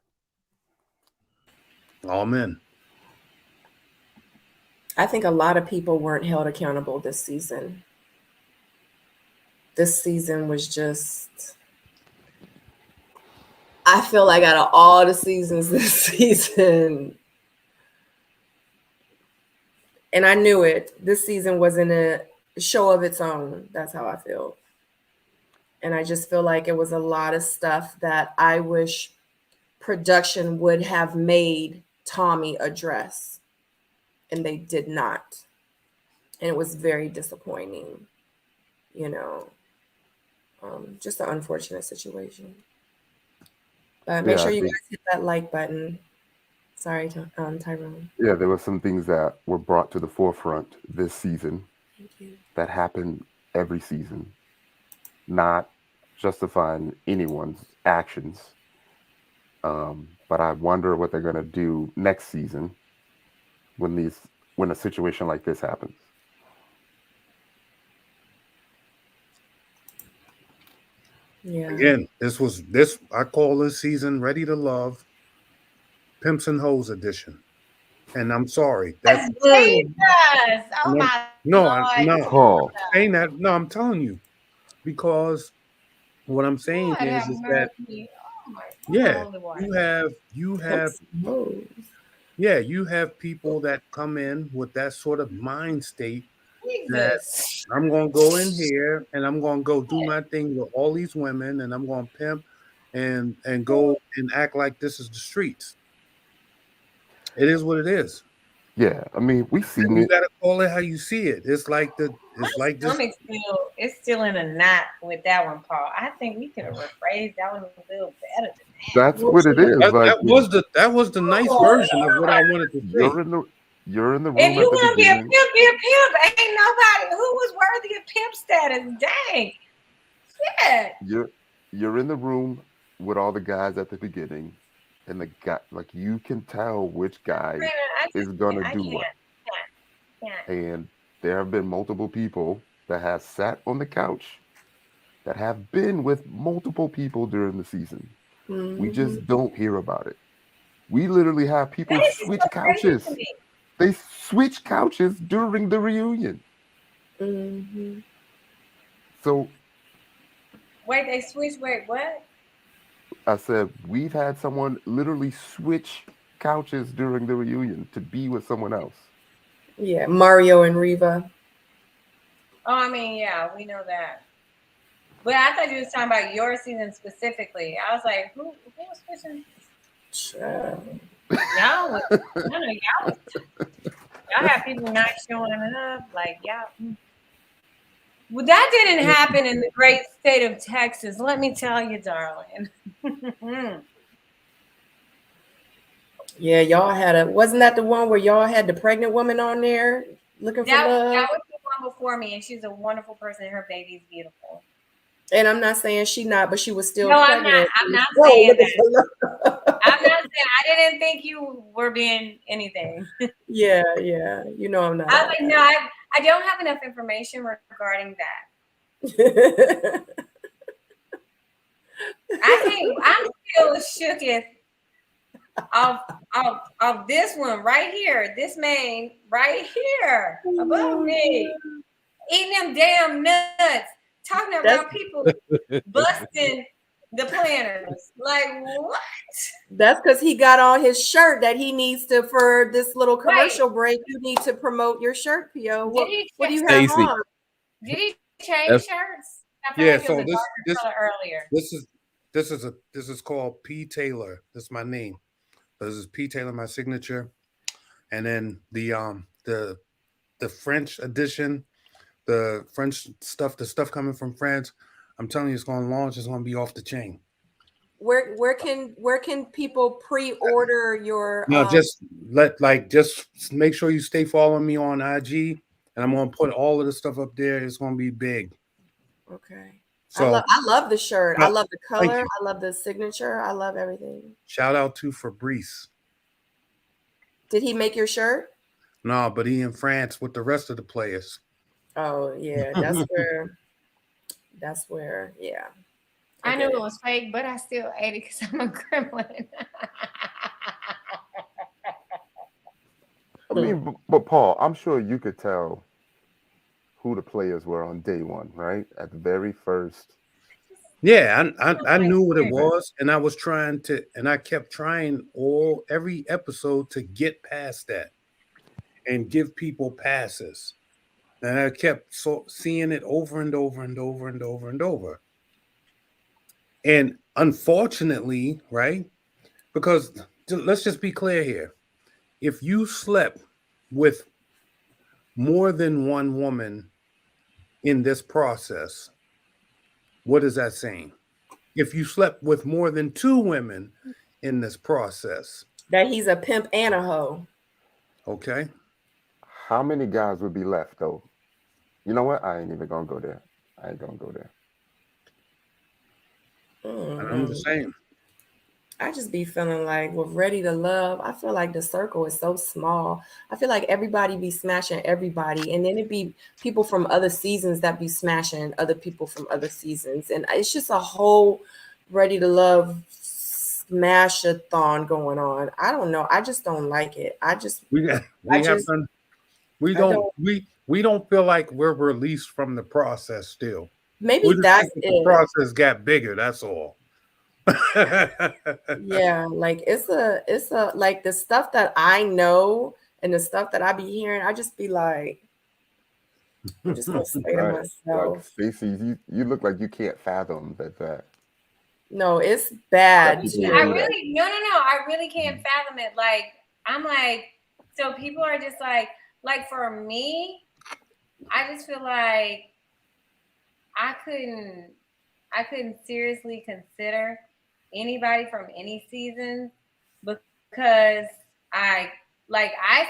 Amen. I think a lot of people weren't held accountable this season. This season was just, I feel like out of all the seasons this season, and I knew it, this season wasn't a show of its own. That's how I feel. And I just feel like it was a lot of stuff that I wish production would have made Tommy address, and they did not. And it was very disappointing, you know. Just an unfortunate situation. But make sure you guys hit that like button. Sorry, Tyrone. Yeah, there were some things that were brought to the forefront this season that happen every season, not justifying anyone's actions. But I wonder what they're going to do next season when a situation like this happens. Yeah. Again, I call this season Ready to Love Pimps and Hoes edition. And I'm sorry. That's Jesus. Oh my no. Saying that, no, I'm telling you. Because what I'm saying is that you have people that come in with that sort of mind state that I'm going to go in here and I'm going to go do my thing with all these women and I'm going to pimp and go and act like this is the streets. It is what it is. Yeah, I mean, we've seen it. You gotta call it how you see it. It's like it's still in a knot with that one, Paul. I think we could have rephrased that one a little better than that. That's what it is. That was the nice version of what I wanted to say. You're in the room. If you want to be a pimp, be a pimp. Ain't nobody who was worthy of pimp status. Dang. Yeah. You're in the room with all the guys at the beginning, and the guy, like, you can tell which guy is gonna do what. And there have been multiple people that have sat on the couch that have been with multiple people during the season. We just don't hear about it. We literally have people switch couches. They switch couches during the reunion. So wait, they switch. Wait, what? I said we've had someone literally switch couches during the reunion to be with someone else. Yeah, Mario and Reva. Oh, I mean, yeah, we know that. But I thought you was talking about your season specifically. I was like, who was switching? Y'all have people not showing up. Like, y'all. Well, that didn't happen in the great state of Texas. Let me tell you, darling. Yeah, y'all wasn't that the one where y'all had the pregnant woman on there looking for love? That was the one before me, and she's a wonderful person. Her baby's beautiful. And I'm not saying she not, but she was still pregnant. I'm not saying that. I'm not saying, I didn't think you were being anything. Yeah. You know I'm not. I was like, no, I don't have enough information regarding that. I think I'm still shooketh of this one right here, this man right here above me, eating them damn nuts, talking about people busting the planners. Like, what? That's because he got on his shirt that he needs to, for this little commercial break, you need to promote your shirt, P.O. What do you have on? Did he change shirts? I feel Yeah, like it so was a darker color earlier. This is called P. Taylor. This is my name. This is P. Taylor, my signature. And then the French edition, the French stuff, the stuff coming from France. I'm telling you, it's going to launch. It's going to be off the chain. Where can people pre-order your? No, just make sure you stay following me on IG, and I'm going to put all of the stuff up there. It's going to be big. Okay. So I love the shirt. I love the thank color. you. I love the signature. I love everything. Shout out to Fabrice. Did he make your shirt? No, but he in France with the rest of the players. Oh yeah, that's where, yeah. I knew it was fake, but I still ate it because I'm a gremlin. I mean, but Paul, I'm sure you could tell who the players were on day one, right? At the very first. Yeah, I knew what it was, and I kept trying every episode to get past that and give people passes. And I kept seeing it over and over and over and over and over. And unfortunately, right? Because let's just be clear here. If you slept with more than one woman in this process, what is that saying? If you slept with more than 2 women in this process, that he's a pimp and a hoe. Okay. How many guys would be left though? You know what? I ain't even gonna go there. I ain't gonna go there. I'm the same. I just be feeling like with Ready to Love, I feel like the circle is so small. I feel like everybody be smashing everybody, and then it be people from other seasons that be smashing other people from other seasons, and it's just a whole Ready to Love smash-a-thon going on. I don't know. I just don't like it. We don't feel like we're released from the process still. Maybe that's it. The process got bigger. That's all. Yeah, like it's a like the stuff that I know and the stuff that I be hearing, I just be like, I'm just gonna say to myself. Like Stacey, you look like you can't fathom that. No, it's bad. I really no. I really can't fathom it. Like I'm like, so people are just like for me, I just feel like I couldn't seriously consider anybody from any season because I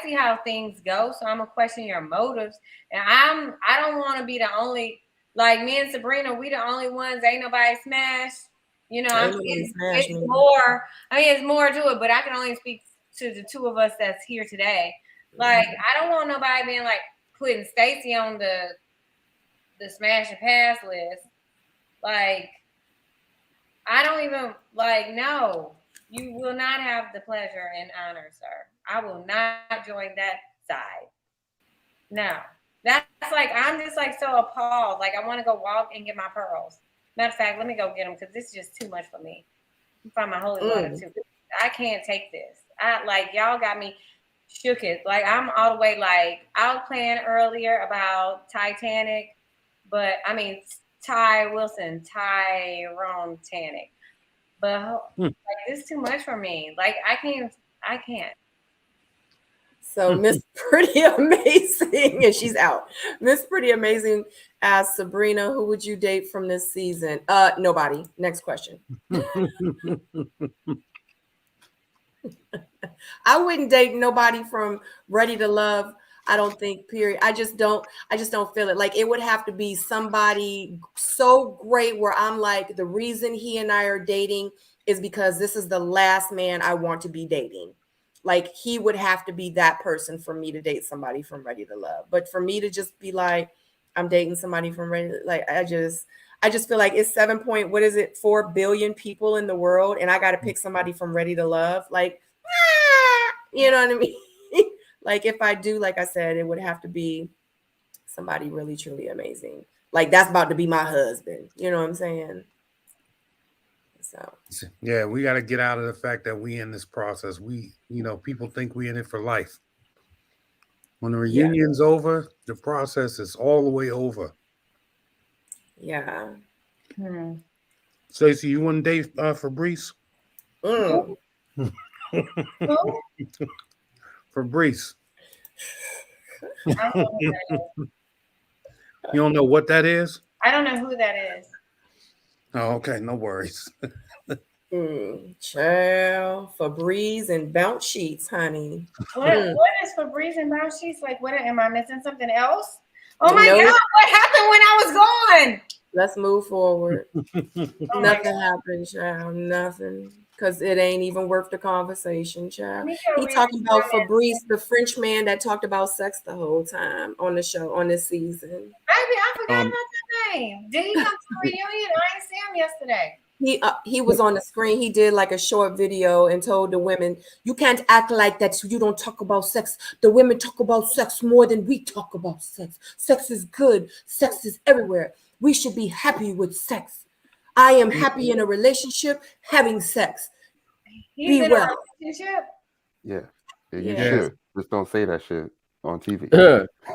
see how things go, so I'm gonna question your motives, and I don't want to be the only, like me and Sabrina, we the only ones, ain't nobody smashed, you know. It's more. I mean, it's more to it, but I can only speak to the two of us that's here today. Like, I don't want nobody being like putting Stacey on the smash and pass list. Like, I don't even no, you will not have the pleasure and honor, sir. I will not join that side. No, that's like, I'm just like so appalled. Like, I want to go walk and get my pearls. Matter of fact, let me go get them because this is just too much for me. Find my holy water too. I can't take this. Y'all got me shook it. Like, I'm all the way I was playing earlier about Titanic, but I mean Tyrone Tannic. But it's too much for me. Like, I can't. So Miss Pretty Amazing, and she's out. Miss Pretty Amazing asked Sabrina, who would you date from this season? Nobody. Next question. I wouldn't date nobody from Ready to Love. I don't think, period. I just don't feel it. Like, it would have to be somebody so great where I'm like, the reason he and I are dating is because this is the last man I want to be dating. Like, he would have to be that person for me to date somebody from Ready to Love. But for me to just be like, I'm dating somebody from Ready to, like, I just feel like it's 4 billion people in the world, and I got to pick somebody from Ready to Love. Like, you know what I mean? Like, if I do, like I said, it would have to be somebody really, truly amazing. Like, that's about to be my husband. You know what I'm saying? So yeah, we got to get out of the fact that we in this process. People think we in it for life. When the reunion's over, the process is all the way over. Yeah. Stacey, you want to date Fabrice? Mm. Fabrice. I don't know who that is. You don't know what that is? I don't know who that is. Oh, okay, no worries. Child, Febreze and bounce sheets, honey. What is Febreze and bounce sheets? Like, what am I missing something else? Oh my Nope. God, what happened when I was gone? Let's move forward. Nothing happened, child. Nothing. Because it ain't even worth the conversation, child. He talking about Febreze, the French man that talked about sex the whole time on the show, on this season. Baby, I forgot about that name. Did he come to the reunion? I didn't see him yesterday. He was on the screen. He did like a short video and told the women, you can't act like that. You don't talk about sex. The women talk about sex more than we talk about sex. Sex is good. Sex is everywhere. We should be happy with sex. I am happy in a relationship having sex. He's be in well. a relationship? Yeah. You Yeah. should. Just don't say that shit on TV.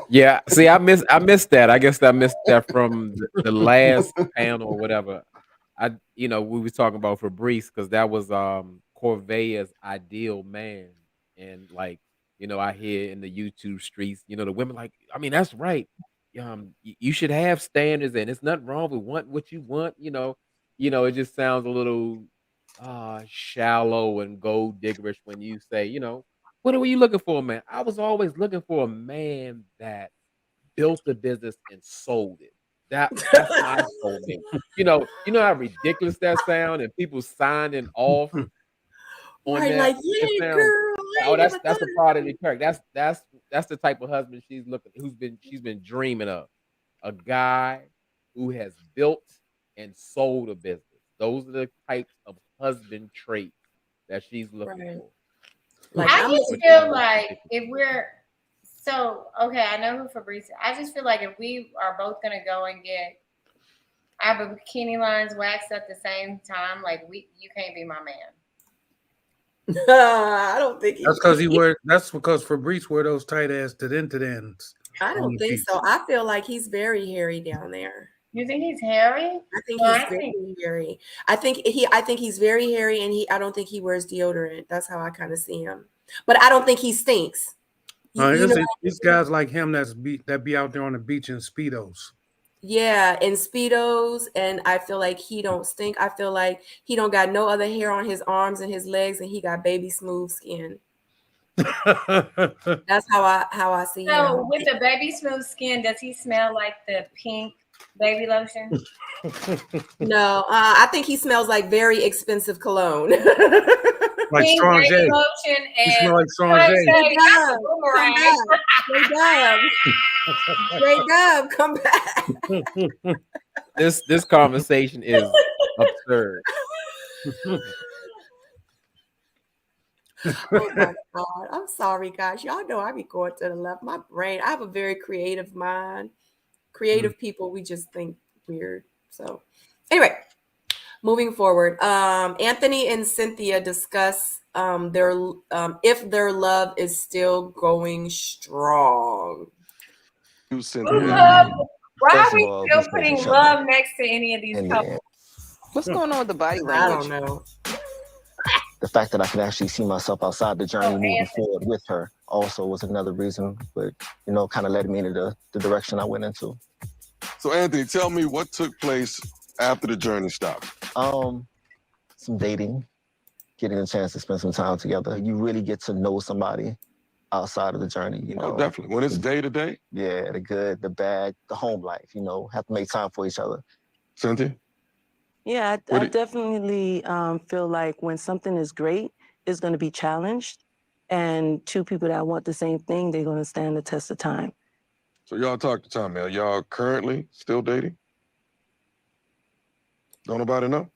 Yeah. See, I missed that. I guess I missed that from the last panel or whatever. We were talking about Fabrice because that was Corvea's ideal man. And like, I hear in the YouTube streets, the women like, I mean, that's right. You should have standards and it's nothing wrong with wanting what you want, it just sounds a little shallow and gold diggerish when you say, what were you looking for, man? I was always looking for a man that built the business and sold it. That's my soulmate. You know how ridiculous that sound, and people signing off on Right, that. like, It yeah, sounds, girl. I oh, ain't that's never that's thought a of part of that. the character. That's the type of husband she's been dreaming of. A guy who has built and sold a business. Those are the types of husband traits that she's looking Right. for. Like, I I'm just looking feel for like if we're I know who Fabrice is. I just feel like if we are both gonna go and get our bikini lines waxed at the same time, like you can't be my man. I don't think That's because Fabrice wear those tight ass tedentadens. I don't think so. I feel like he's very hairy down there. You think he's hairy? I think he's very hairy. I think he's very hairy, and I don't think he wears deodorant. That's how I kind of see him. But I don't think he stinks. These guys like him that be out there on the beach in Speedos. Yeah, in Speedos, and I feel like he don't stink. I feel like he don't got no other hair on his arms and his legs, and he got baby smooth skin. That's how I see him. So with the baby smooth skin, does he smell like the pink baby lotion? No, I think he smells like very expensive cologne. Like pink Strong baby J. lotion He and smell like Strong J. Straight up, come back. This conversation is absurd. Oh my God. I'm sorry, guys. Y'all know I be going to the left. My brain, I have a very creative mind. Creative people, we just think weird. So anyway, moving forward. Anthony and Cynthia discuss if their love is still going strong. Why are we still putting love next to any of these couples? What's going on with the body language? I don't know. The fact that I can actually see myself outside the journey moving forward with her also was another reason, but kind of led me into the direction I went into. So Anthony, tell me what took place after the journey stopped. Some dating, getting a chance to spend some time together. You really get to know somebody outside of the journey, Oh, definitely. When it's day to day? Yeah, the good, the bad, the home life, have to make time for each other. Cynthia? Yeah, I definitely feel like when something is great, it's going to be challenged. And two people that want the same thing, they're going to stand the test of time. So y'all talk to Tom, man. Y'all currently still dating? Don't nobody know?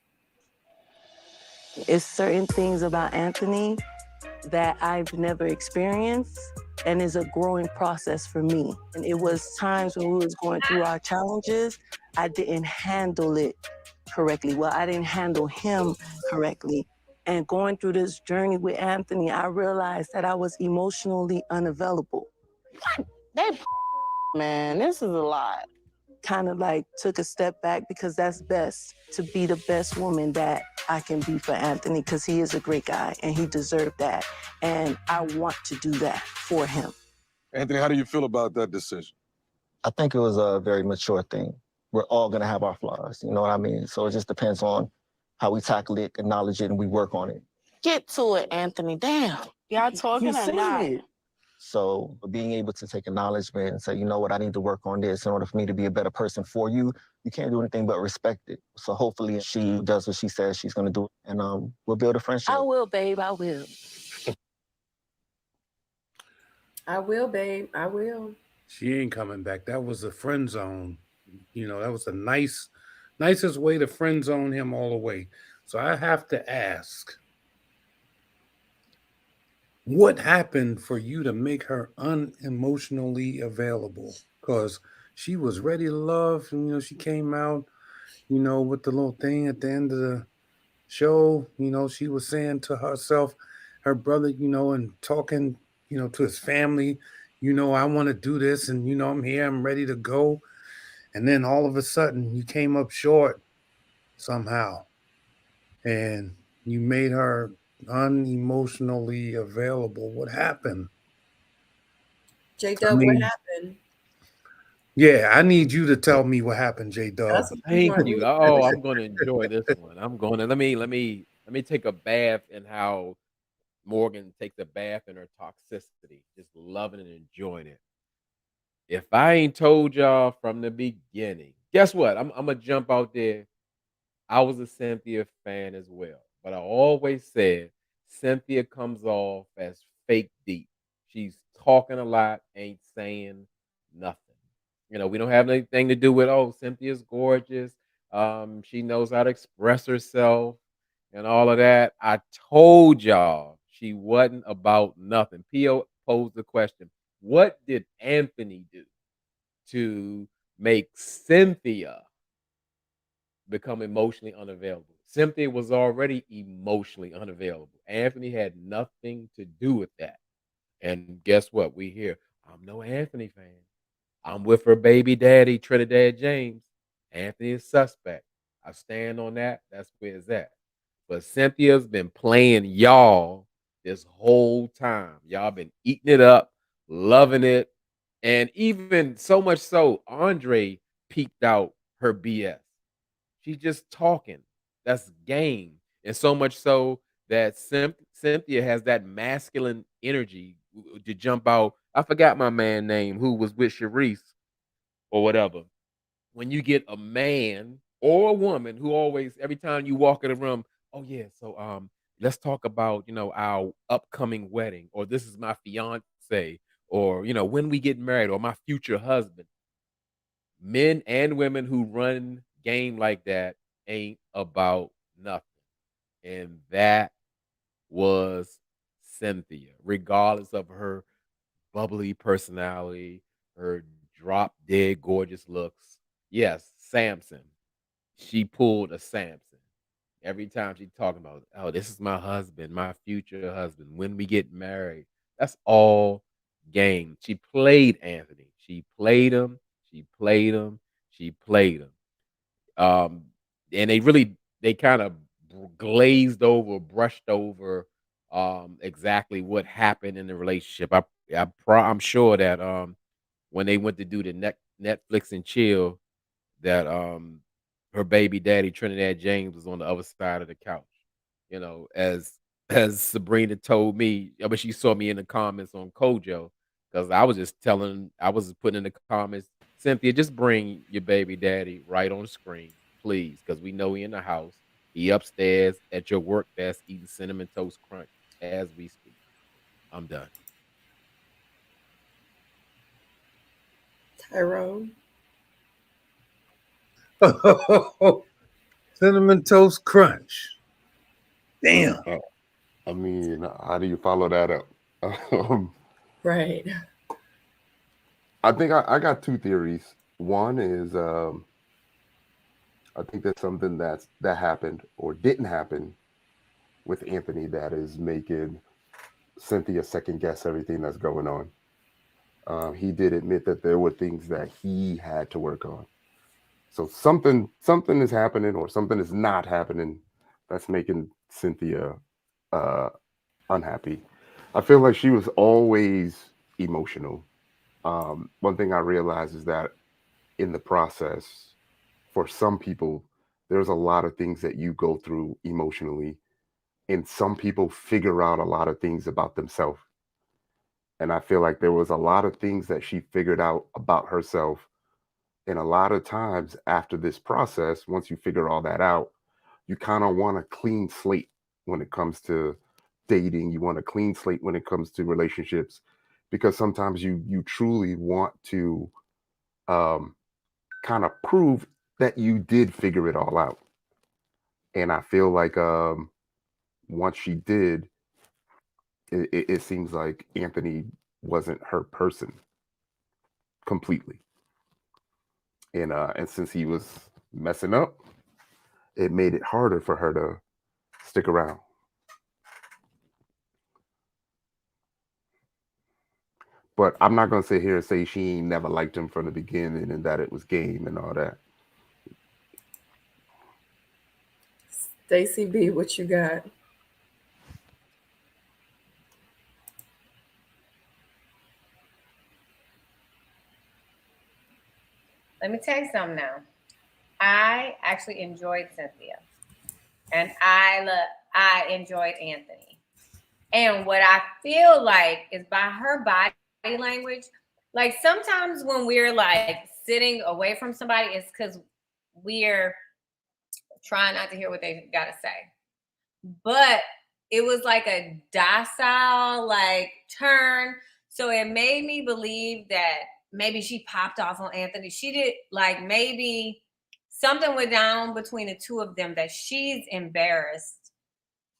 It's certain things about Anthony that I've never experienced and is a growing process for me. And it was times when we was going through our challenges, I didn't handle it correctly. Well, I didn't handle him correctly. And going through this journey with Anthony, I realized that I was emotionally unavailable. Man, this is a lot. kind of like took a step back because that's best to be the best woman that I can be for Anthony because he is a great guy and he deserved that. And I want to do that for him. Anthony, how do you feel about that decision? I think it was a very mature thing. We're all gonna have our flaws, you know what I mean? So it just depends on how we tackle it, acknowledge it, and we work on it. Get to it, Anthony. Damn. Y'all talking or not? So being able to take acknowledgement and say, you know what, I need to work on this in order for me to be a better person for you, you can't do anything but respect it. So hopefully she does what she says she's gonna do, and we'll build a friendship. I will, babe, I will. I will, babe, I will. She ain't coming back. That was a friend zone. You know, that was the nicest way to friend zone him all the way. So I have to ask, what happened for you to make her unemotionally available? Because she was ready to love. And, you know, she came out, you know, with the little thing at the end of the show. You know, she was saying to herself, her brother, you know, and talking, you know, to his family, you know, I want to do this and, you know, I'm here, I'm ready to go. And then all of a sudden you came up short somehow and you made her unemotionally available. What happened? J-Dub, what happened? Yeah, I need you to tell me what happened, J-Dub. Thank you. Oh, I'm going to enjoy this one. I'm going to let me take a bath in how Morgan takes a bath in her toxicity, just loving and enjoying it. If I ain't told y'all from the beginning, guess what? I'm gonna jump out there. I was a Cynthia fan as well, but I always said Cynthia comes off as fake deep. She's talking a lot, ain't saying nothing. You know, we don't have anything to do with, oh, Cynthia's gorgeous. She knows how to express herself and all of that. I told y'all she wasn't about nothing. P.O. posed the question, what did Anthony do to make Cynthia become emotionally unavailable? Cynthia was already emotionally unavailable. Anthony had nothing to do with that. And guess what? We hear, I'm no Anthony fan. I'm with her baby daddy, Trinidad James. Anthony is suspect. I stand on that. That's where it's at. But Cynthia's been playing y'all this whole time. Y'all been eating it up, loving it. And even so much so, Andre peeked out her BS. She's just talking. That's game. And so much so that Cynthia has that masculine energy to jump out. I forgot my man name who was with Sharice or whatever. When you get a man or a woman who always, every time you walk in the room, oh yeah, so let's talk about, you know, our upcoming wedding, or this is my fiance, or, you know, when we get married, or my future husband. Men and women who run game like that ain't about nothing. And that was Cynthia, regardless of her bubbly personality, her drop dead gorgeous looks. Yes, Samson. She pulled a Samson. Every time she talking about, oh, this is my husband, my future husband, when we get married. That's all game. She played Anthony. She played him. She played him. She played him. And they kind of glazed over, brushed over exactly what happened in the relationship. I'm sure that when they went to do the Netflix and chill, that her baby daddy Trinidad James was on the other side of the couch. You know, as Sabrina told me, but she saw me in the comments on Kojo, because I was putting in the comments, Cynthia, just bring your baby daddy right on the screen, please, because we know he in the house. He upstairs at your work desk eating cinnamon toast crunch as we speak. I'm done. Tyrone. Cinnamon toast crunch. Damn. I mean, how do you follow that up? Right. I think I got two theories. One is I think there's something that happened or didn't happen with Anthony that is making Cynthia second guess everything that's going on. He did admit that there were things that he had to work on. So something is happening, or something is not happening, that's making Cynthia unhappy. I feel like she was always emotional. One thing I realized is that in the process, for some people, there's a lot of things that you go through emotionally, and some people figure out a lot of things about themselves. And I feel like there was a lot of things that she figured out about herself. And a lot of times after this process, once you figure all that out, you kind of want a clean slate when it comes to dating. You want a clean slate when it comes to relationships, because sometimes you truly want to kind of prove that you did figure it all out. And I feel like once she did, it seems like Anthony wasn't her person completely. And since he was messing up, it made it harder for her to stick around. But I'm not gonna sit here and say she ain't never liked him from the beginning and that it was game and all that. Stacey B, what you got? Let me tell you something now. I actually enjoyed Cynthia, and I enjoyed Anthony. And what I feel like is by her body language, like sometimes when we're like sitting away from somebody, it's because we're trying not to hear what they got to say. But it was like a docile like turn. So it made me believe that maybe she popped off on Anthony. She did, like, maybe something went down between the two of them that she's embarrassed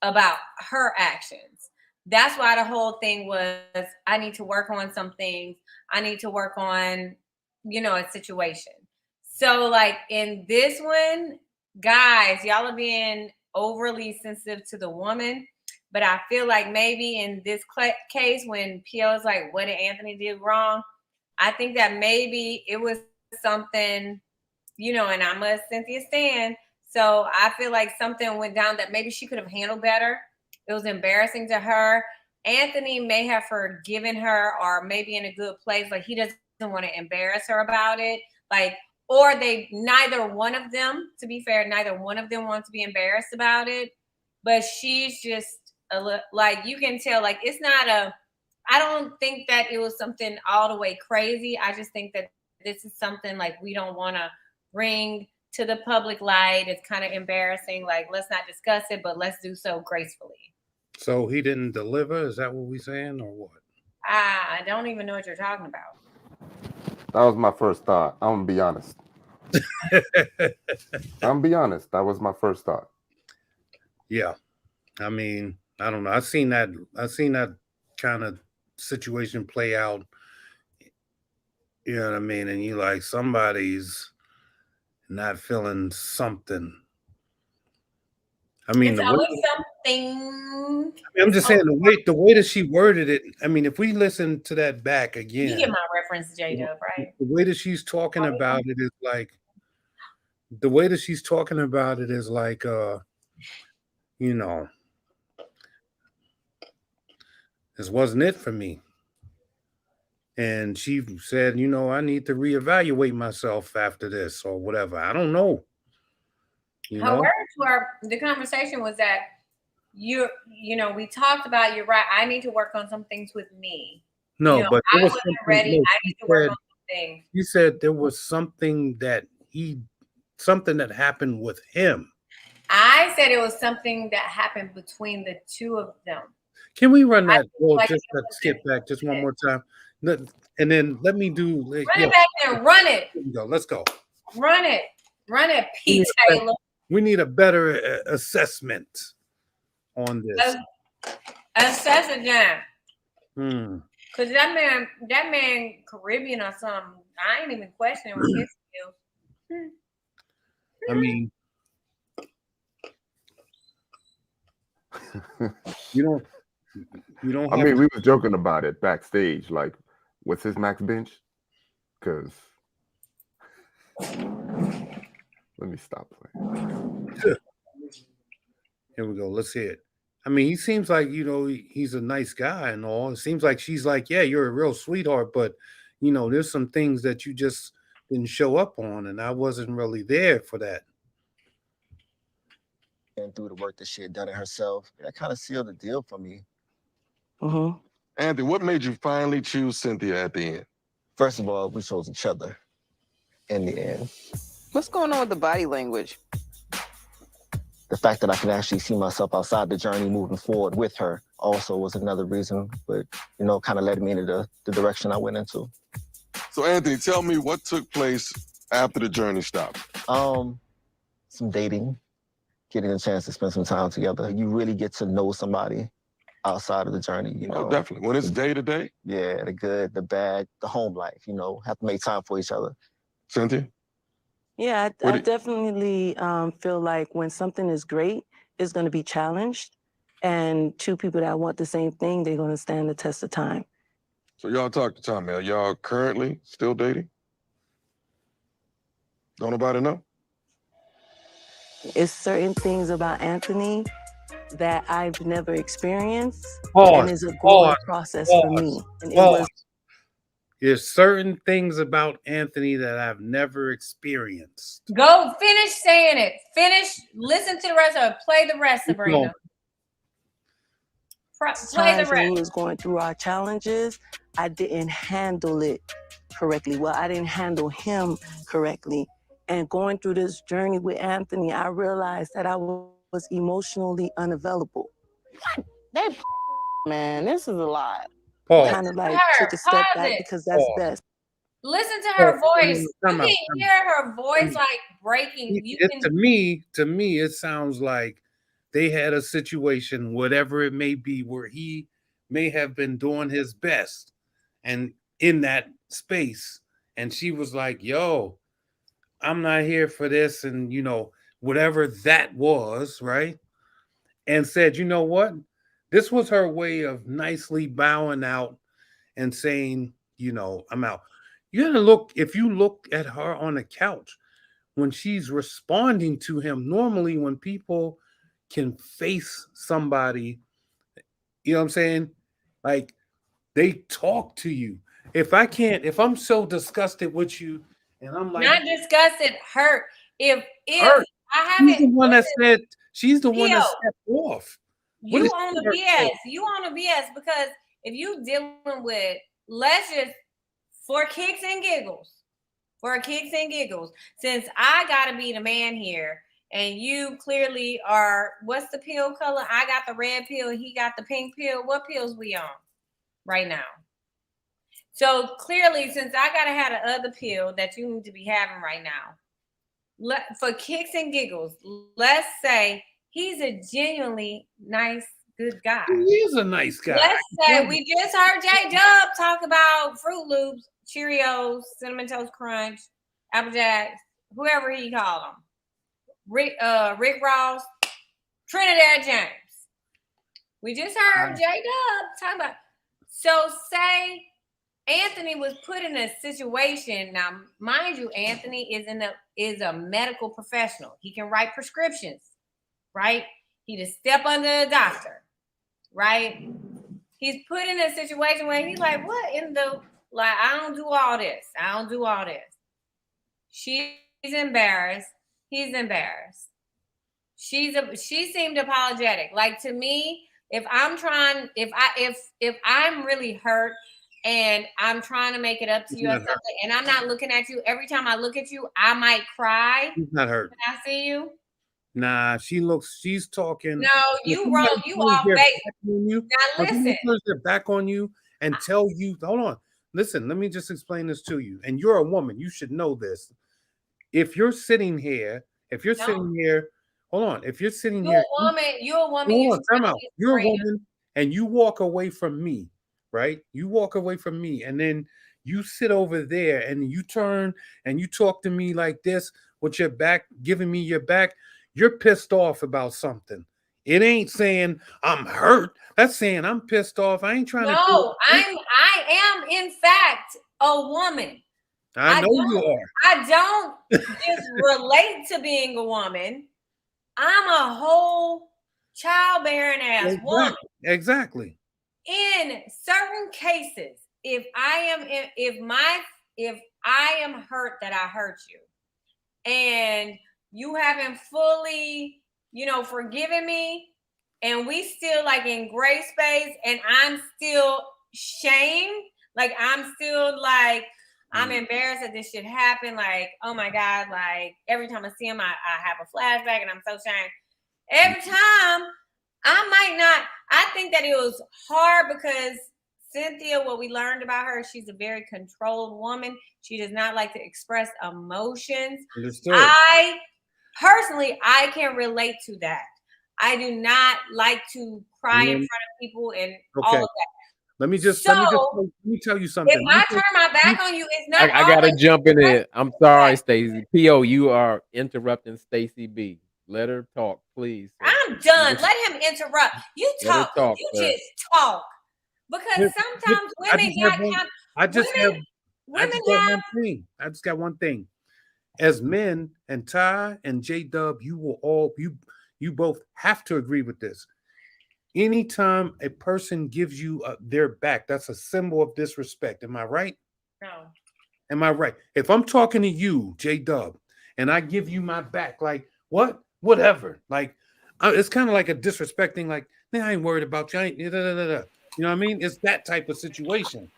about her actions. That's why the whole thing was, I need to work on some things. I need to work on, a situation. So like in this one, guys, y'all are being overly sensitive to the woman. But I feel like maybe in this case, when P.O.'s like, what did Anthony do wrong? I think that maybe it was something, and I'm a Cynthia stan. So I feel like something went down that maybe she could have handled better. It was embarrassing to her. Anthony may have forgiven her, or maybe in a good place. Like, he doesn't want to embarrass her about it. Like, or neither one of them, to be fair, neither one of them want to be embarrassed about it. But she's just like, you can tell, like, it's not I don't think that it was something all the way crazy. I just think that this is something like we don't want to bring to the public light. It's kind of embarrassing. Like, let's not discuss it, but let's do so gracefully. So he didn't deliver? Is that what we're saying, or what? I don't even know what you're talking about. That was my first thought. I'm gonna be honest. That was my first thought. Yeah. I mean, I don't know. I've seen that kind of situation play out. You know what I mean? And you like, somebody's not feeling something. I mean, it's always something. I'm just saying the way that she worded it. I mean, if we listen to that back again, You get my reference, J-Dub, right? The way that she's talking about it is like, this wasn't it for me. And she said, I need to reevaluate myself after this or whatever. I don't know. Her words were, the conversation was that we talked about, you're right, I need to work on some things with me. No, but I wasn't ready. I need to work on some things. You said there was something that happened with him. I said it was something that happened between the two of them. Can we run that? Just skip back just one more time. And then let me do. Run it back and run it. Here we go. Let's go. Run it, Pete Taylor. We need a better assessment on this. Assess it down. Because that man Caribbean or something. I ain't even questioning what his skills. I mean, you don't. I mean, we was joking about it backstage. Like, what's his max bench? Because Let me stop playing. Here we go. Let's hear it. I mean, he seems like, you know, he's a nice guy and all. It seems like she's like, yeah, you're a real sweetheart, but, you know, there's some things that you just didn't show up on, and I wasn't really there for that. And through the work that she had done it herself, that kind of sealed the deal for me. Anthony, what made you finally choose Cynthia at the end? First of all, we chose each other in the end. What's going on with the body language? The fact that I could actually see myself outside the journey moving forward with her also was another reason, but, you know, kind of led me into the direction I went into. So, Anthony, tell me what took place after the journey stopped. Some dating, getting a chance to spend some time together. You really get to know somebody outside of the journey, you know. Oh, definitely. When it's day to day? Yeah, the good, the bad, the home life, you know, have to make time for each other. Cynthia? Yeah, I definitely feel like when something is great, it's going to be challenged. And two people that want the same thing, they're going to stand the test of time. So y'all talk to Tommy. Are y'all currently still dating? Don't nobody know? It's certain things about Anthony that I've never experienced, Pause, and is a growing process for me. And it was There's certain things about Anthony that I've never experienced. Go finish saying it. Finish. Listen to the rest of it. Play the rest, Sabrina. Play the times when rest. we was going through our challenges, I didn't handle it correctly. Well, I didn't handle him correctly. And going through this journey with Anthony, I realized that I was emotionally unavailable. That man, this is a lot. Kind of like took a step back because that's best. Listen to her voice. You Time can out. hear her voice like breaking. To me, it sounds like they had a situation, whatever it may be, where he may have been doing his best and in that space. And she was like, yo, I'm not here for this. And, you know, whatever that was, right? And said, you know what? This was her way of nicely bowing out and saying, you know, I'm out. You gotta look, if you look at her on the couch, when she's responding to him, normally when people can face somebody, you know what I'm saying? Like they talk to you. If I'm so disgusted with you and I'm like, not disgusted, hurt. If hurt. I haven't, She's the one that said, she's the one that stepped off. You on the BS. You on the BS because if you dealing with, let's just, for kicks and giggles, since I gotta be the man here, and you clearly are, what's the pill color? I got the red pill, he got the pink pill. What pills we on right now? So clearly, since I gotta have the other pill that you need to be having right now, for kicks and giggles, let's say he's a genuinely nice, good guy. He is a nice guy. Let's say we just heard J-Dub talk about Fruit Loops, Cheerios, Cinnamon Toast Crunch, Apple Jacks, whoever he called them. Rick Ross, Trinidad James. We just heard J-Dub talk about. So say Anthony was put in a situation. Now, mind you, Anthony is a medical professional. He can write prescriptions, right? He just step under a doctor, right? He's put in a situation where he's like, what in the, like, I don't do all this. She's embarrassed. He's embarrassed. She seemed apologetic. Like, to me, if I'm really hurt and I'm trying to make it up to you or something, and I'm not looking at you, every time I look at you, I might cry. She's not hurt. Can I see you? Nah, she's talking. No, you wrong. You off base. Now listen. Turns their back on you and tell you, hold on. Listen, let me just explain this to you. And you're a woman. You should know this. If you're sitting here, hold on. If you're sitting here, you're a woman. You're a woman and you walk away from me, right? You walk away from me and then you sit over there and you turn and you talk to me like this with your back, giving me your back. You're pissed off about something. It ain't saying I'm hurt. That's saying I'm pissed off. I ain't trying to. No, I am in fact a woman. I know you are. I don't just relate to being a woman. I'm a whole childbearing ass woman. Exactly. In certain cases, if I am hurt that I hurt you, and you haven't fully, forgiven me, and we still like in gray space, and I'm still shamed, like I'm still like I'm embarrassed that this shit happened. Like, oh my God, like every time I see him, I have a flashback and I'm so ashamed. Every time I think that it was hard because Cynthia, what we learned about her, she's a very controlled woman. She does not like to express emotions. Understood. I can relate to that. I do not like to cry in front of people and all of that. Let me tell you something. If I turn my back on you, it's not. I gotta jump in it. I'm sorry, Stacey. PO, you are interrupting Stacey B. Let her talk, please. I'm done. Let him interrupt. You talk. You just talk. Because sometimes women I just got one thing. As men, and Ty and J-Dub, you both have to agree with this. Anytime a person gives you their back, that's a symbol of disrespect. Am I right? No. Am I right? If I'm talking to you, J-Dub, and I give you my back, like, what? Whatever. Like, it's kind of like a disrespecting, like, man, I ain't worried about you. I ain't, You know what I mean? It's that type of situation.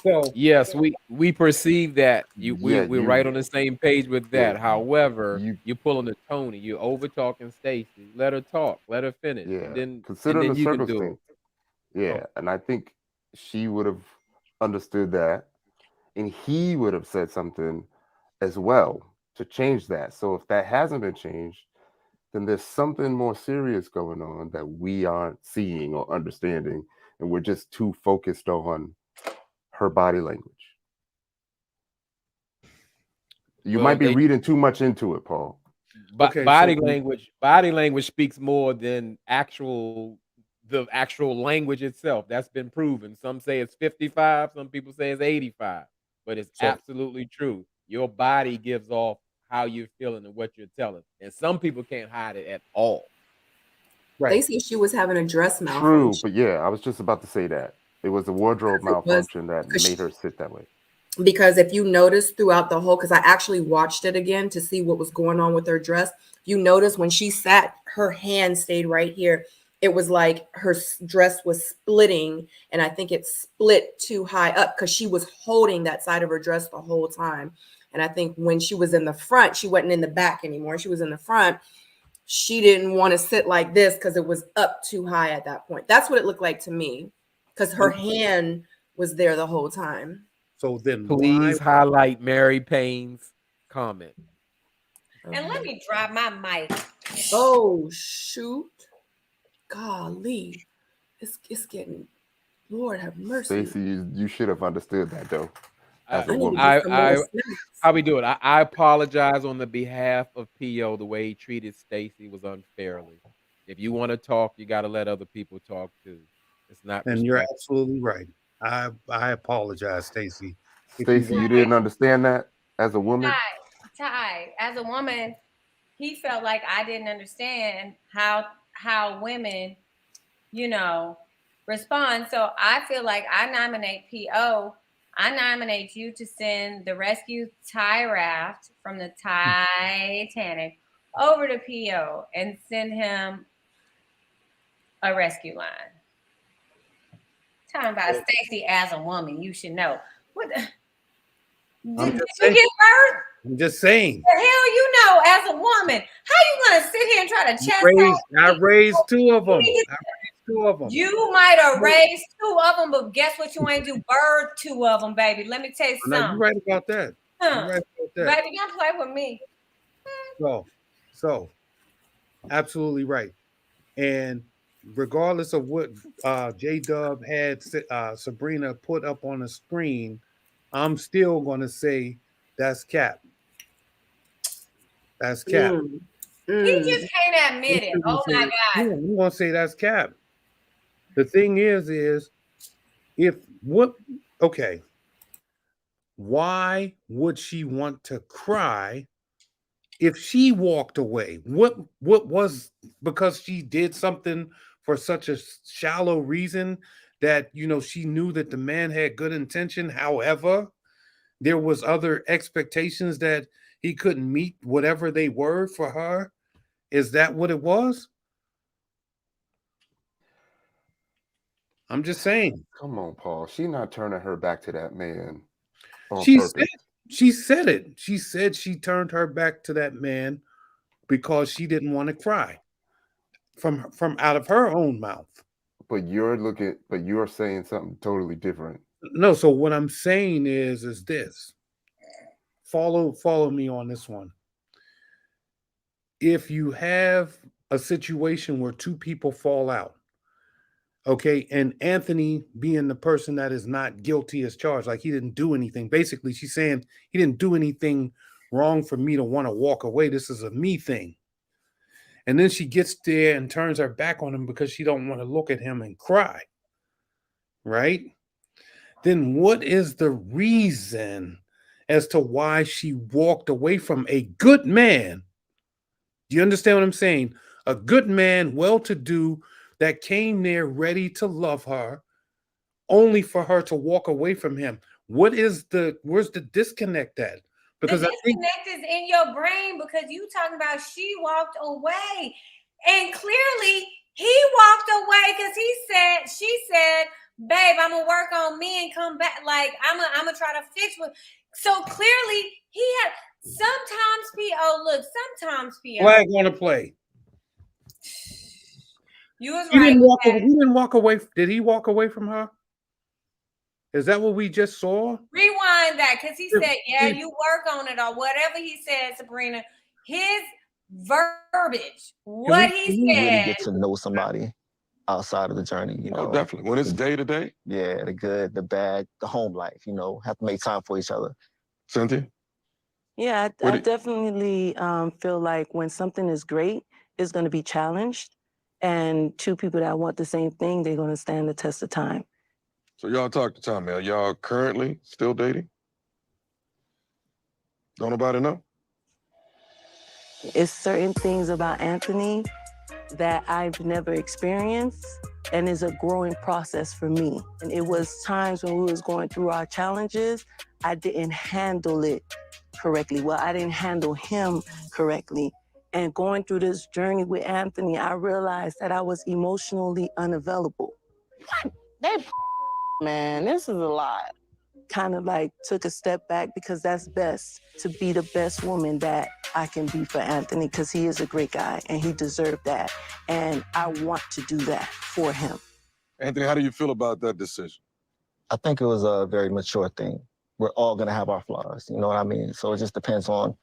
So yes, we perceive that we're right on the same page with that. Yeah, However, you're pulling a Tony. You're over talking Stacey. Let her talk. Let her finish. Yeah. And then Considering the you can do it. circumstance. Yeah, and I think she would have understood that, and he would have said something as well to change that. So if that hasn't been changed, then there's something more serious going on that we aren't seeing or understanding, and we're just too focused on her body language. You might be reading too much into it, Paul. Body language speaks more than the actual language itself. That's been proven. Some say it's 55, some people say it's 85, but it's absolutely true. Your body gives off how you're feeling and what you're telling, and some people can't hide it at all. Right. They say she was having a dress malfunction. True, but yeah, I was just about to say that. It was a wardrobe malfunction that made her sit that way. Because if you notice throughout the whole, because I actually watched it again to see what was going on with her dress, you notice when she sat, her hand stayed right here. It was like her dress was splitting, and I think it split too high up because she was holding that side of her dress the whole time. And I think when she was in the front, she wasn't in the back anymore. She was in the front. She didn't want to sit like this because it was up too high at that point. That's what it looked like to me, because her hand was there the whole time. So then please highlight Mary Payne's comment. And let me drop my mic. Oh, shoot. Golly. It's getting, Lord have mercy. Stacey, you should have understood that, though. As a woman. How we do it? I apologize on the behalf of PO. The way he treated Stacey was unfairly. If you want to talk, you got to let other people talk too. It's not. And you're absolutely right. I apologize, Stacey. Stacey, you didn't understand that as a woman? Ty, as a woman, he felt like I didn't understand how women, respond. So I feel like I nominate PO. I nominate you to send the rescue Thai raft from the Titanic over to PO and send him a rescue line. Talking about Stacey as a woman, you should know. What the, did you give birth? I'm just saying. The hell you know as a woman. How you gonna sit here and try to chastise? I raised two of them. You might have raised two of them, but guess what? You ain't do birth two of them, baby. Let me tell you something. You're right about that. You're right about that. Baby, don't play with me. So, absolutely right. And regardless of what J-Dub had Sabrina put up on the screen, I'm still going to say that's cap. That's cap. He just can't admit it. Oh my God. I'm going to say that's cap. The thing is okay. why would she want to cry if she walked away? What was, because she did something for such a shallow reason that, you know, she knew that the man had good intention. However, there was other expectations that he couldn't meet, whatever they were for her. Is that what it was? I'm just saying. Come on, Paul. She not turning her back to that man on She purpose. said it. She said she turned her back to that man because she didn't want to cry from out of her own mouth. But you're saying something totally different. No, so what I'm saying is this. Follow me on this one. If you have a situation where two people fall out, okay, and Anthony being the person that is not guilty as charged, like he didn't do anything. Basically, she's saying he didn't do anything wrong for me to want to walk away. This is a me thing. And then she gets there and turns her back on him because she don't want to look at him and cry. Right? Then what is the reason as to why she walked away from a good man? Do you understand what I'm saying? A good man, well-to-do, that came there ready to love her, only for her to walk away from him. Where's the disconnect at? Because the disconnect is in your brain because you talking about she walked away. And clearly he walked away because she said, babe, I'm gonna work on me and come back. Like I'm gonna try to fix what. So clearly he had sometimes PO. Flag on the play. You was He right. didn't walk away. Did he walk away from her? Is that what we just saw? Rewind that because he said, yeah, you work on it or whatever he said, Sabrina. His verbiage, what he said. Really get to know somebody outside of the journey, you know. Oh, definitely. When it's day to day. Yeah, the good, the bad, the home life, you know, have to make time for each other. Cynthia? Yeah, I definitely feel like when something is great, it's going to be challenged. And two people that want the same thing, they're going to stand the test of time. So y'all talk to Tommy. Are y'all currently still dating? Don't nobody know? It's certain things about Anthony that I've never experienced and is a growing process for me. And it was times when we was going through our challenges, I didn't handle it correctly. Well, I didn't handle him correctly. And going through this journey with Anthony, I realized that I was emotionally unavailable. What? Man, this is a lot. Kind of like took a step back because that's best, to be the best woman that I can be for Anthony, because he is a great guy and he deserved that. And I want to do that for him. Anthony, how do you feel about that decision? I think it was a very mature thing. We're all going to have our flaws, you know what I mean? So it just depends on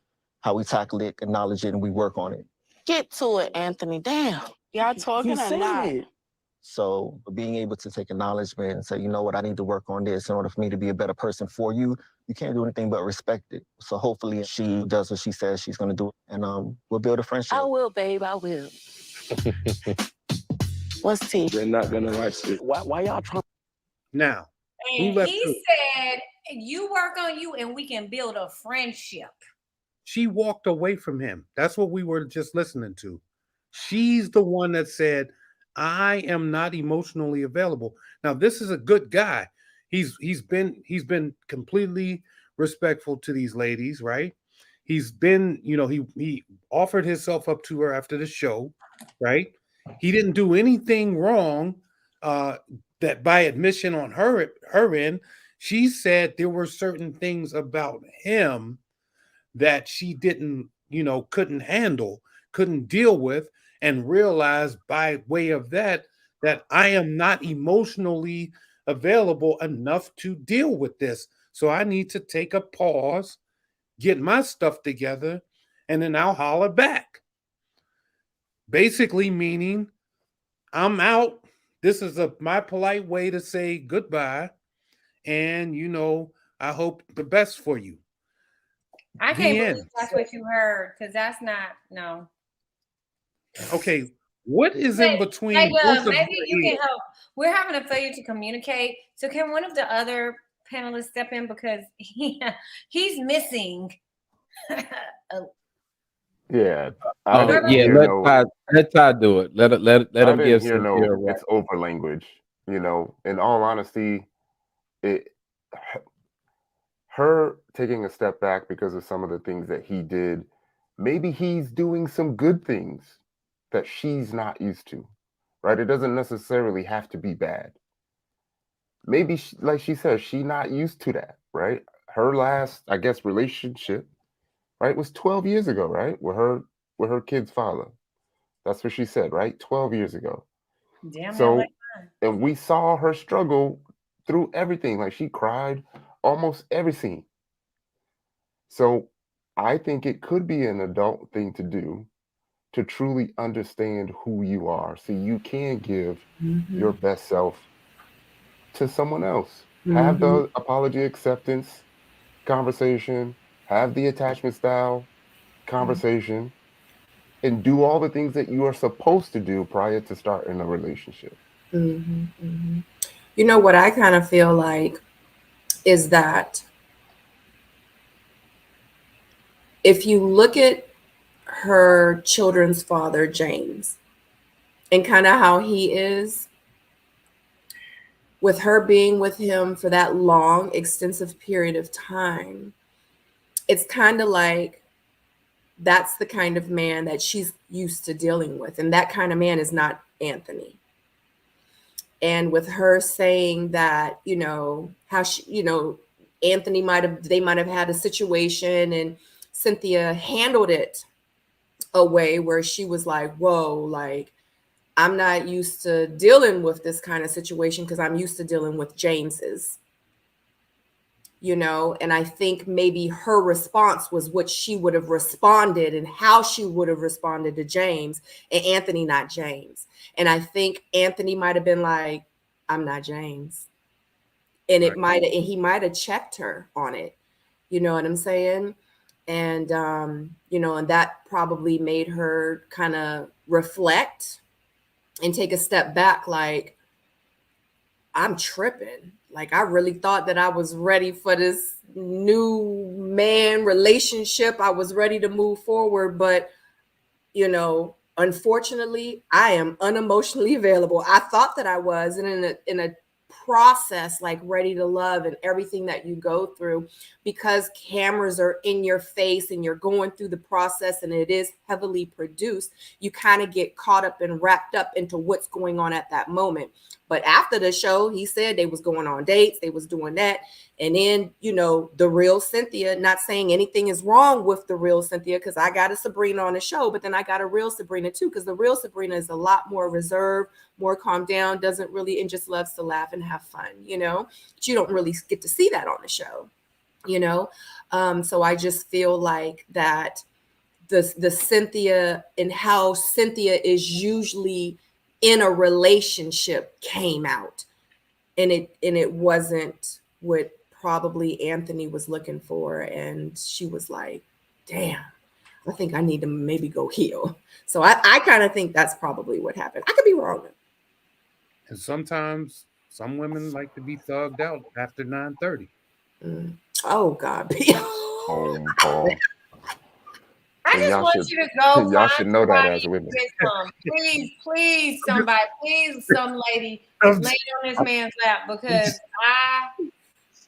how we tackle it, acknowledge it, and we work on it. Get to it, Anthony. Damn. Y'all talking or not? So being able to take acknowledgement and say, you know what, I need to work on this in order for me to be a better person for you. You can't do anything but respect it. So hopefully she does what she says she's going to do. And we'll build a friendship. I will, babe, I will. What's T? They're not going to watch it. Why y'all trying? Now, And he said, you work on you and we can build a friendship. She walked away from him. That's what we were just listening to. She's the one that said, I am not emotionally available. Now, this is a good guy. He's been completely respectful to these ladies, right? He's been, you know, he offered himself up to her after the show, right? He didn't do anything wrong that by admission on her end. She said there were certain things about him that she didn't, you know, couldn't handle, couldn't deal with, and realized by way of that I am not emotionally available enough to deal with this. So I need to take a pause, get my stuff together, and then I'll holler back. Basically meaning I'm out. This is my polite way to say goodbye. And, you know, I hope the best for you. I can't believe that's what you heard, because that's not, no. Okay, what is in between? Maybe you can help. We're having a failure to communicate. So can one of the other panelists step in because he's missing. Yeah, I didn't Yeah, hear no. let Ty do it. Let I him didn't give hear Cynthia a no. right. It's over language. You know, in all honesty, it her taking a step back because of some of the things that he did. Maybe he's doing some good things that she's not used to, right? It doesn't necessarily have to be bad. Maybe, like she says, she not used to that, right? Her last, I guess, relationship, right, was 12 years ago, right? With her kid's father. That's what she said, right? 12 years ago. Damn, So, and we saw her struggle through everything. Like she cried almost every scene. So I think it could be an adult thing to do to truly understand who you are so you can give your best self to someone else. Have the apology acceptance conversation, have the attachment style conversation, and do all the things that you are supposed to do prior to starting a relationship. You know what I kind of feel like is that if you look at her children's father, James, and kind of how he is, with her being with him for that long, extensive period of time, it's kind of like that's the kind of man that she's used to dealing with. And that kind of man is not Anthony. And with her saying that, you know, how she, you know, Anthony they might have had a situation and Cynthia handled it a way where she was like, whoa, like, I'm not used to dealing with this kind of situation because I'm used to dealing with James's, you know, and I think maybe her response was what she would have responded and how she would have responded to James, and Anthony, not James. And I think Anthony might have been like, I'm not James. And it might, and he might have checked her on it. You know what I'm saying? And, you know, and that probably made her kind of reflect and take a step back. Like, I'm tripping. Like, I really thought that I was ready for this new man relationship. I was ready to move forward, but, you know, unfortunately, I am unemotionally available. I thought that I was, and in a process like Ready to Love and everything that you go through, because cameras are in your face and you're going through the process and it is heavily produced, you kind of get caught up and wrapped up into what's going on at that moment. But after the show, he said they was going on dates, they was doing that. And then, you know, the real Cynthia, not saying anything is wrong with the real Cynthia, because I got a Sabrina on the show, but then I got a real Sabrina too, because the real Sabrina is a lot more reserved, more calmed down, doesn't really, and just loves to laugh and have fun, you know, but you don't really get to see that on the show, you know. So I just feel like that the Cynthia and how Cynthia is usually in a relationship came out, and it wasn't what probably Anthony was looking for, and she was like, damn, I think I need to maybe go heal. So I kind of think that's probably what happened. I could be wrong. And sometimes some women like to be thugged out after 9:30. Oh God. Paul. I just want you to go y'all find should know that as somebody women. and get some. Please, somebody, please, some lady, lay on this man's lap, because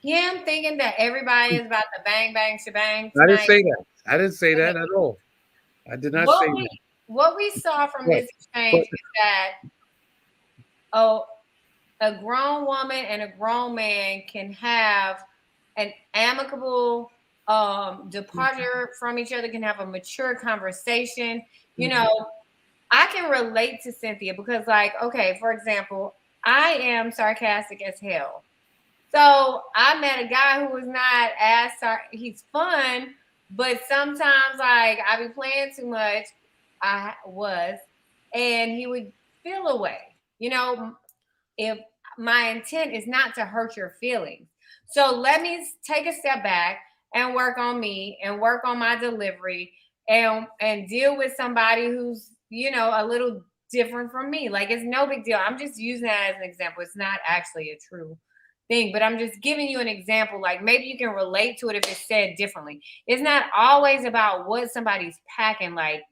him thinking that everybody is about to bang, bang, shebang tonight. I didn't say that. I didn't say that at all. I did not say that. What we saw from this exchange is that a grown woman and a grown man can have an amicable departure from each other, can have a mature conversation. You know, I can relate to Cynthia because, like, okay, for example, I am sarcastic as hell. So I met a guy who was not as he's fun, but sometimes like I be playing too much. And he would feel away. You know, if my intent is not to hurt your feelings. So let me take a step back and work on me and work on my delivery and deal with somebody who's, you know, a little different from me. Like, it's no big deal. I'm just using that as an example. It's not actually a true thing, but I'm just giving you an example. Like maybe you can relate to it if it's said differently. It's not always about what somebody's packing. Like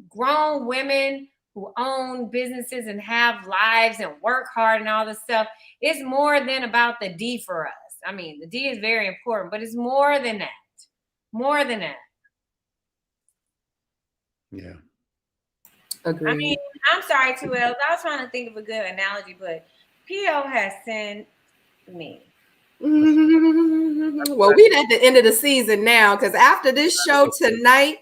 grown women who own businesses and have lives and work hard and all this stuff, it's more than about the D for us. I mean, the D is very important, but it's more than that. More than that. Yeah. Agreed. I mean, I'm sorry, 2Ls. I was trying to think of a good analogy, but PO has sent me. Well, we're at the end of the season now, because after this show tonight,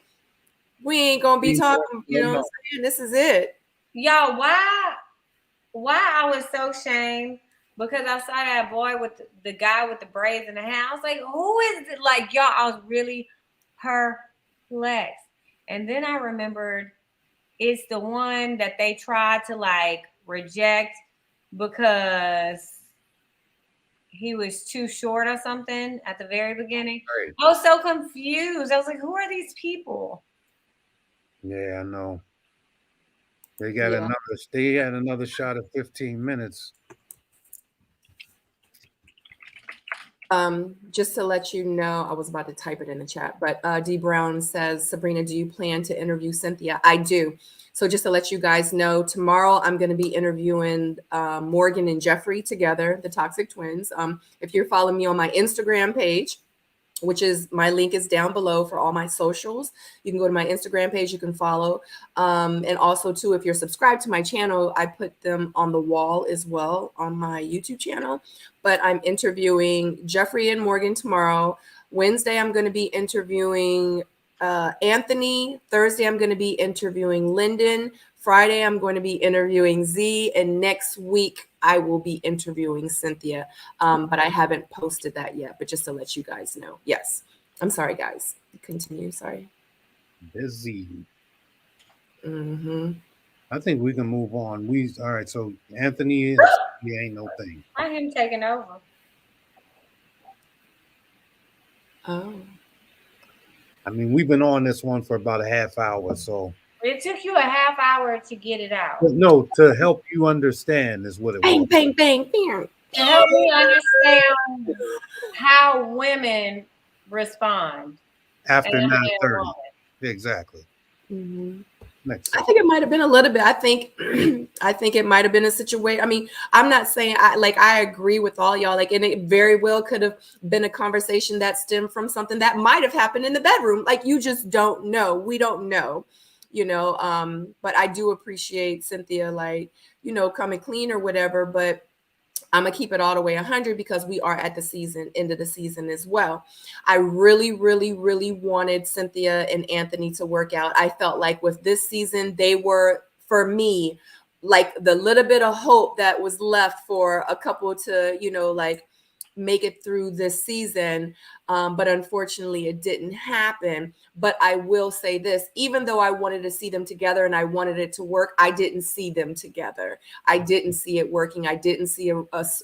we ain't gonna be talking, you know what I'm saying? This is it. Y'all, why I was so shamed because I saw that boy with the guy with the braids in the hair. I was like, who is it? Like, y'all, I was really perplexed. And then I remembered it's the one that they tried to like reject because he was too short or something at the very beginning. Right. I was so confused. I was like, who are these people? Yeah, I know. They got another shot of 15 minutes. Just to let you know, I was about to type it in the chat, but D Brown says, Sabrina, do you plan to interview Cynthia? I do. So just to let you guys know, tomorrow I'm going to be interviewing Morgan and Jeffrey together, the Toxic Twins. If you're following me on my Instagram page, which is my link is down below for all my socials. You can go to my Instagram page, you can follow. And also too, if you're subscribed to my channel, I put them on the wall as well on my YouTube channel. But I'm interviewing Jeffrey and Morgan tomorrow. Wednesday, I'm going to be interviewing Anthony. Thursday, I'm going to be interviewing Lyndon. Friday, I'm going to be interviewing Z, and next week I will be interviewing Cynthia. But I haven't posted that yet, but just to let you guys know. Yes. I'm sorry, guys. Continue. Sorry. Busy. Mm-hmm. I think we can move on. All right. So Anthony he ain't no thing. I him taking over. Oh. I mean, we've been on this one for about a half hour, so. It took you a half hour to get it out. No, to help you understand is what it was. Bang, bang, bang. To help me understand how women respond after 9:30. Exactly. Mm-hmm. I think it might have been a little bit. I think it might have been a situation. I mean, I'm not saying I agree with all y'all. Like, and it very well could have been a conversation that stemmed from something that might have happened in the bedroom. Like, you just don't know. We don't know, you know. But I do appreciate Cynthia, like, you know, coming clean or whatever. But I'm gonna keep it all the way 100 because we are at the end of the season as well. I really, really, really wanted Cynthia and Anthony to work out. I felt like with this season, they were, for me, like the little bit of hope that was left for a couple to, you know, like make it through this season. But unfortunately, it didn't happen. But I will say this, even though I wanted to see them together and I wanted it to work, I didn't see them together. I didn't see it working. I didn't see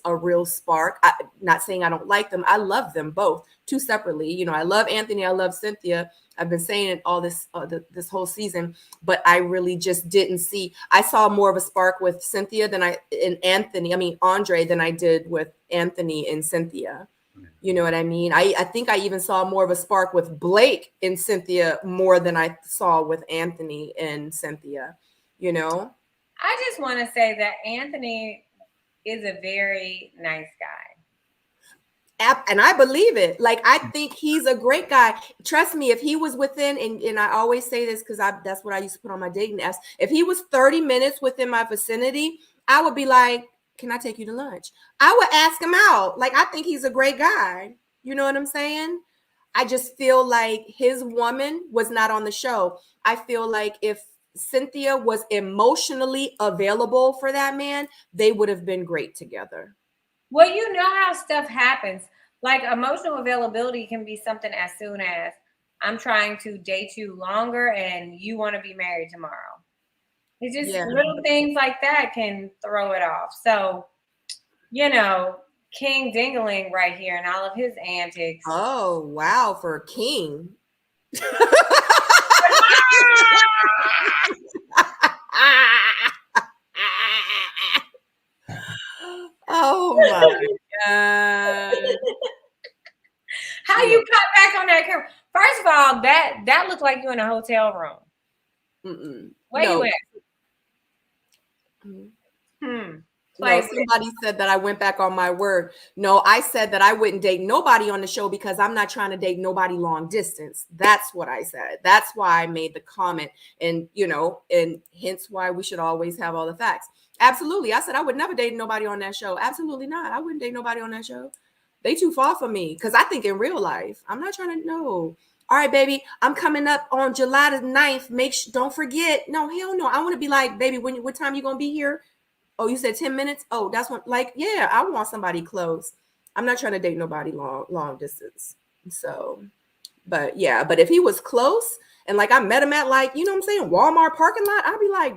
a real spark. Not saying I don't like them. I love them both, two separately. You know, I love Anthony. I love Cynthia. I've been saying it all this whole season, but I really just didn't see. I saw more of a spark with Cynthia than Andre than I did with Anthony and Cynthia. You know what I mean? I think I even saw more of a spark with Blake and Cynthia more than I saw with Anthony and Cynthia, you know? I just want to say that Anthony is a very nice guy. And I believe it. Like, I think he's a great guy. Trust me, if he was within, and I always say this because that's what I used to put on my dating apps. If he was 30 minutes within my vicinity, I would be like, can I take you to lunch? I would ask him out. Like, I think he's a great guy. You know what I'm saying? I just feel like his woman was not on the show. I feel like if Cynthia was emotionally available for that man, they would have been great together. Well, you know how stuff happens. Like, emotional availability can be something as soon as I'm trying to date you longer and you want to be married tomorrow. It's just little things like that can throw it off. So, you know, King Dingling right here and all of his antics. Oh, wow, for King. Oh my God. How you cut back on that camera? First of all, that looked like you in a hotel room. Where you at? No, somebody said that I went back on my word. No, I said that I wouldn't date nobody on the show because I'm not trying to date nobody long distance. That's what I said. That's why I made the comment. And, you know, and hence why we should always have all the facts. Absolutely. I said I would never date nobody on that show. Absolutely not. I wouldn't date nobody on that show. They too far from me because I think in real life, I'm not trying to know. All right, baby, I'm coming up on July the 9th. Don't forget. No, hell no. I want to be like, baby, what time you going to be here? Oh, you said 10 minutes? Oh, that's what, like, yeah, I want somebody close. I'm not trying to date nobody long distance. So, but yeah, but if he was close and like I met him at like, you know what I'm saying, Walmart parking lot, I'd be like,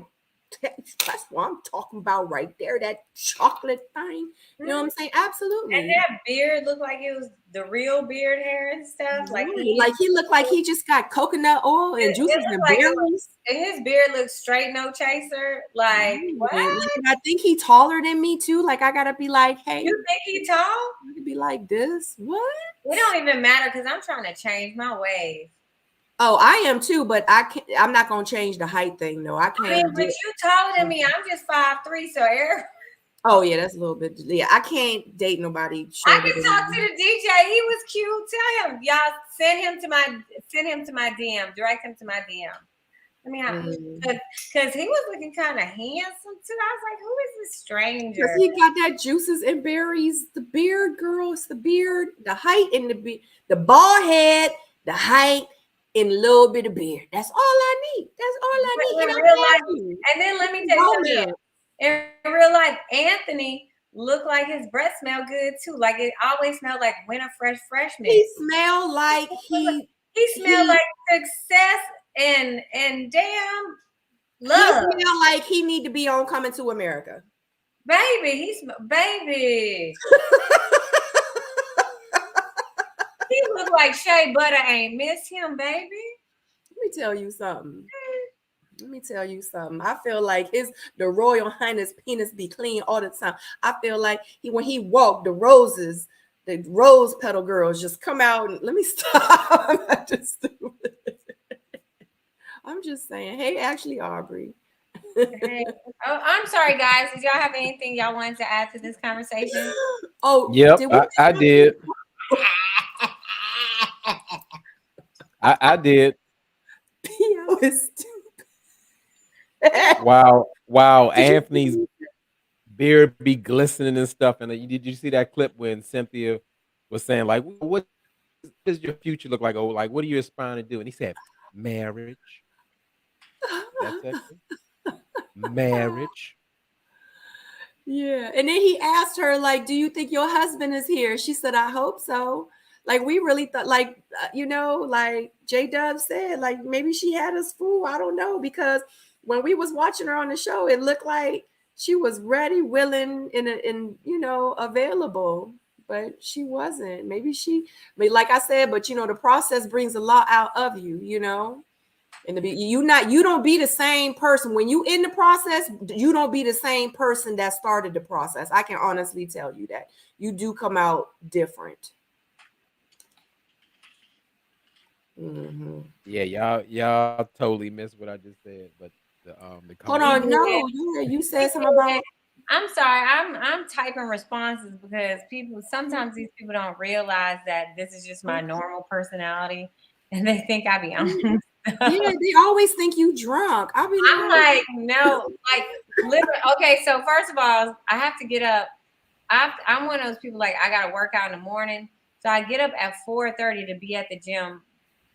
that's what I'm talking about right there, that chocolate thing. You know what I'm saying? Absolutely. And that beard looked like it was the real beard hair and stuff. Like he looked like he just got coconut oil and juices and berries. And his beard looks straight, no chaser. Like, what? I think he taller than me too. Like I gotta be like, hey, you think he tall? I could be like this. What? It don't even matter because I'm trying to change my ways. Oh, I am too, but I'm not gonna change the height thing. No, I can't. I mean, but you taller than me. I'm just 5'3", so oh yeah, that's a little bit. Yeah, I can't date nobody. I can talk to the DJ. He was cute. Tell him, y'all send him to my DM. Direct him to my DM. I mean, because he was looking kind of handsome too. I was like, who is this stranger? Because he got that juices and berries. The beard, girl. It's the beard, the height, and the bald head, the height. In a little bit of beard. That's all I need. That's all I need. In real life. And then let me tell you something. In real life, Anthony looked like his breath smelled good too. Like it always smelled like winter freshman. He smelled like he smelled like success and damn love. He smelled like he need to be on Coming to America. Baby, baby. He look like Shea Butter ain't miss him, baby. Let me tell you something. I feel like the Royal Highness penis be clean all the time. I feel like when he walked, the rose petal girls just come out and let me stop. I'm not just stupid. I'm just saying. Hey, actually, Aubrey. Hey. Oh, I'm sorry, guys. Did y'all have anything y'all wanted to add to this conversation? Oh, yep, I did. I did. P.O. is stupid. Wow. Anthony's beard be glistening and stuff. And did you see that clip when Cynthia was saying, like, what does your future look like? Oh, like, what are you aspiring to do? And he said, marriage. That's it. Marriage. Yeah. And then he asked her, like, do you think your husband is here? She said, I hope so. Like, we really thought, like, like J-Dub said, like, maybe she had us fooled. I don't know. Because when we was watching her on the show, it looked like she was ready, willing, and available. But she wasn't. Like I said, but, the process brings a lot out of you, And you don't be the same person. When you in the process, you don't be the same person that started the process. I can honestly tell you that. You do come out different. Mm-hmm. Yeah, y'all totally missed what I just said, but hold on, no, you said something about. I'm sorry, I'm typing responses because sometimes these people don't realize that this is just my normal personality, and they think I be on. Yeah, they always think you drunk. I'm like, no, like literally. Okay, so first of all, I have to get up. I'm one of those people like I gotta work out in the morning, so I get up at 4:30 to be at the gym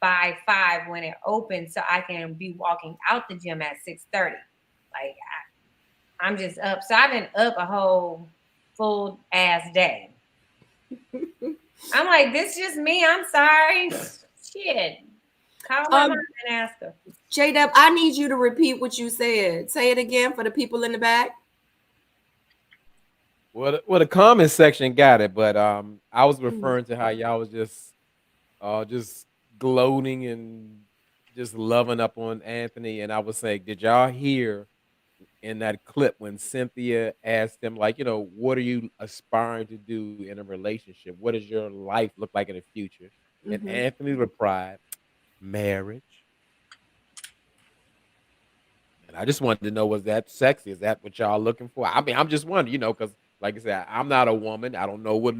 by 5 when it opens, so I can be walking out the gym at 6:30. Like I'm just up. So I've been up a whole full ass day. I'm like, this is just me. I'm sorry. Shit. Call my mom and ask her. J-Dub, I need you to repeat what you said. Say it again for the people in the back. Well, the comment section got it, but I was referring to how y'all was just gloating and just loving up on Anthony, and I was saying, did y'all hear in that clip when Cynthia asked him, like, what are you aspiring to do in a relationship? What does your life look like in the future? And Mhm. Anthony replied, marriage. And I just wanted to know, was that sexy? Is that what y'all looking for? I mean, I'm just wondering, because like I said, I'm not a woman. I don't know what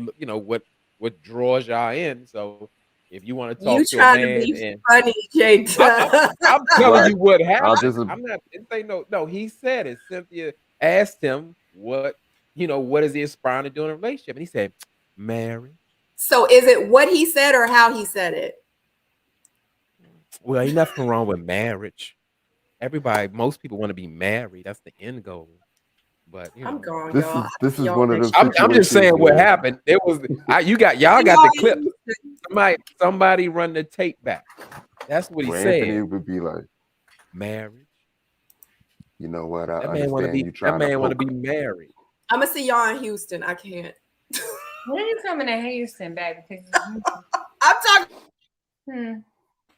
draws y'all in. So if you want to You talk to a trying to man, be and funny, J I'm telling Right. you what I'll happened. just I'm not didn't say no. He said it. Cynthia asked him what is he aspiring to do in a relationship? And he said, marriage. So is it what he said or how he said it? Well, ain't nothing wrong with marriage. Most people want to be married. That's the end goal. But I'm gone, this y'all. is I'll this see is y'all one of next those year. I'm just situations saying what where happened. It was y'all See got y'all the in clip. Houston. Somebody run the tape back. That's what he where said. Anthony would be like, Marriage. you know what? I That man want to understand be. you That trying to man want to poke. be married. I'm gonna see y'all in Houston. I can't. When are you coming to Houston, baby? Because I'm talking. hmm.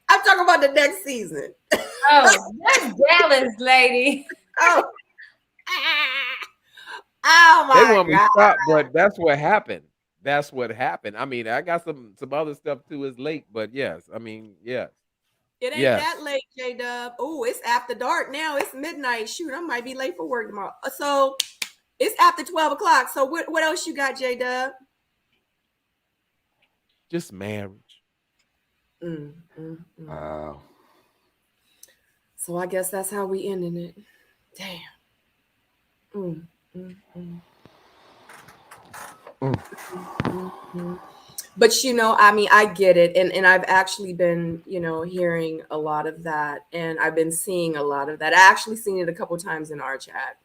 I'm talking about the next season. Oh, that's Dallas, lady. Oh, oh They my want me God. stopped, but that's what happened. That's what happened. I mean, I got some other stuff too. It's late, but yes. I mean, yes. It ain't Yes. that late, J Dub. Oh, it's after dark now. It's midnight. Shoot, I might be late for work tomorrow. So it's after 12 o'clock. So what else you got, J Dub? Just marriage. Wow. So I guess that's how we ending it. Damn. But I mean, I get it. And I've actually been, hearing a lot of that. And I've been seeing a lot of that. I actually seen it a couple times in our chat.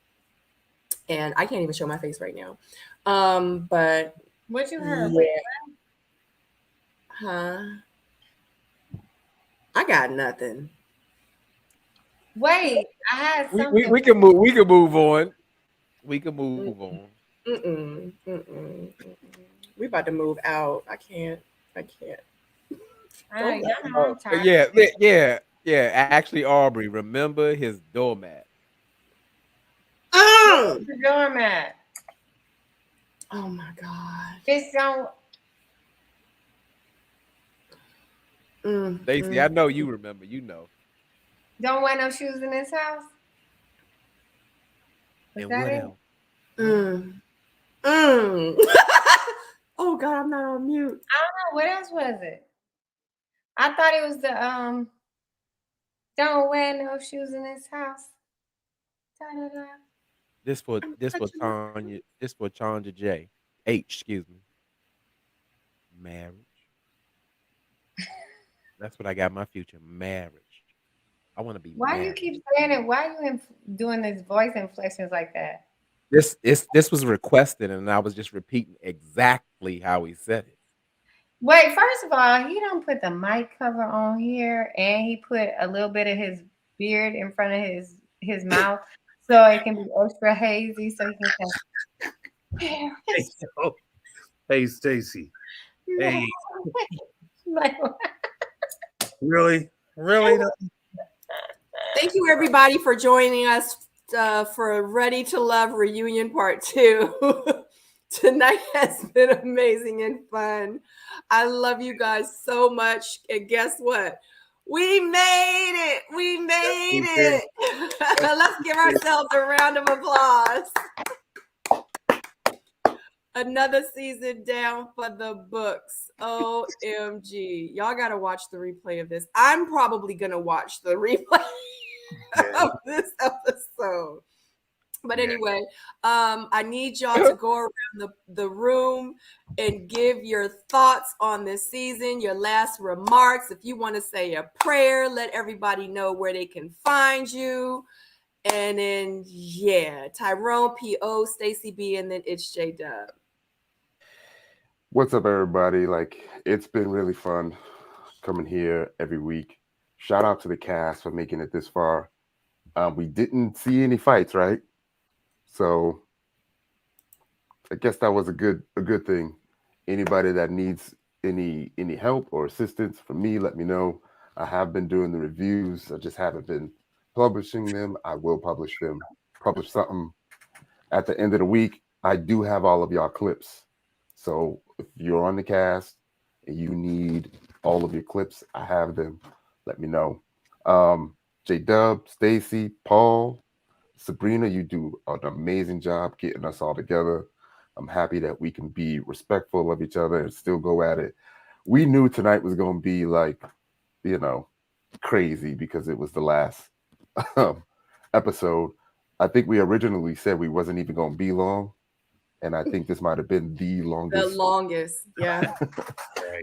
And I can't even show my face right now. But What you heard? yeah. Huh? I got nothing. Wait, I had something. We can move. We can move on. We can move on. We about to move out. I can't. Y'all know I'm tired. Yeah. Actually, Aubrey, remember his doormat. What's the doormat? Oh my God. Just don't. Stacey, I know you remember. You know. Don't wear no shoes in this house. And what else? Oh God, I'm not on mute. I don't know. What else was it? I thought it was the don't wear no shoes in this house. Da-da-da. This for Tanya. This for Chandra J. H. Excuse me. Marriage. That's what I got. My future marriage. I want to be. Why married. you keep saying it? Why you doing this voice inflections like that? This was requested, and I was just repeating exactly how he said it. Wait, first of all, he don't put the mic cover on here, and he put a little bit of his beard in front of his mouth, so it can be extra hazy, so he can say. Hey, Stacey. Hey. Like, Really? Thank you, everybody, for joining us for Ready to Love Reunion Part 2. Tonight has been amazing and fun. I love you guys so much. And guess what? We made it. We made it. Let's give ourselves a round of applause. Another season down for the books. OMG. Y'all got to watch the replay of this. I'm probably going to watch the replay of this episode. But anyway, I need y'all to go around the room and give your thoughts on this season, your last remarks. If you want to say a prayer, let everybody know where they can find you. And then, Tyrone, P.O., Stacey B, and then it's J-Dub. What's up, everybody? It's been really fun coming here every week. Shout out to the cast for making it this far. We didn't see any fights, right? So I guess that was a good thing. Anybody that needs any help or assistance from me, let me know. I have been doing the reviews. I just haven't been publishing them. I will publish them publish something at the end of the week. I do have all of y'all clips. So if you're on the cast and you need all of your clips, I have them. Let me know. J-Dub, Stacy, Paul, Sabrina, you do an amazing job getting us all together. I'm happy that we can be respectful of each other and still go at it. We knew tonight was going to be like, you know, crazy because it was the last episode. I think we originally said we wasn't even going to be long. And I think this might have been the longest. The longest, yeah.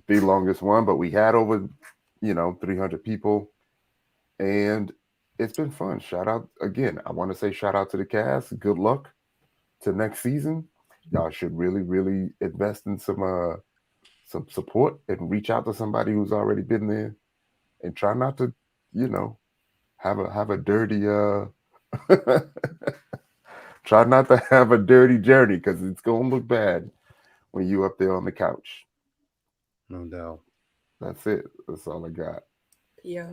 The longest one, but we had over, 300 people. And it's been fun. Shout out again. I want to say shout out to the cast. Good luck to next season. Y'all should really, really invest in some support and reach out to somebody who's already been there, and try not to, have a dirty try not to have a dirty journey, because it's gonna look bad when you up there on the couch. No doubt. That's it. That's all I got. Yeah.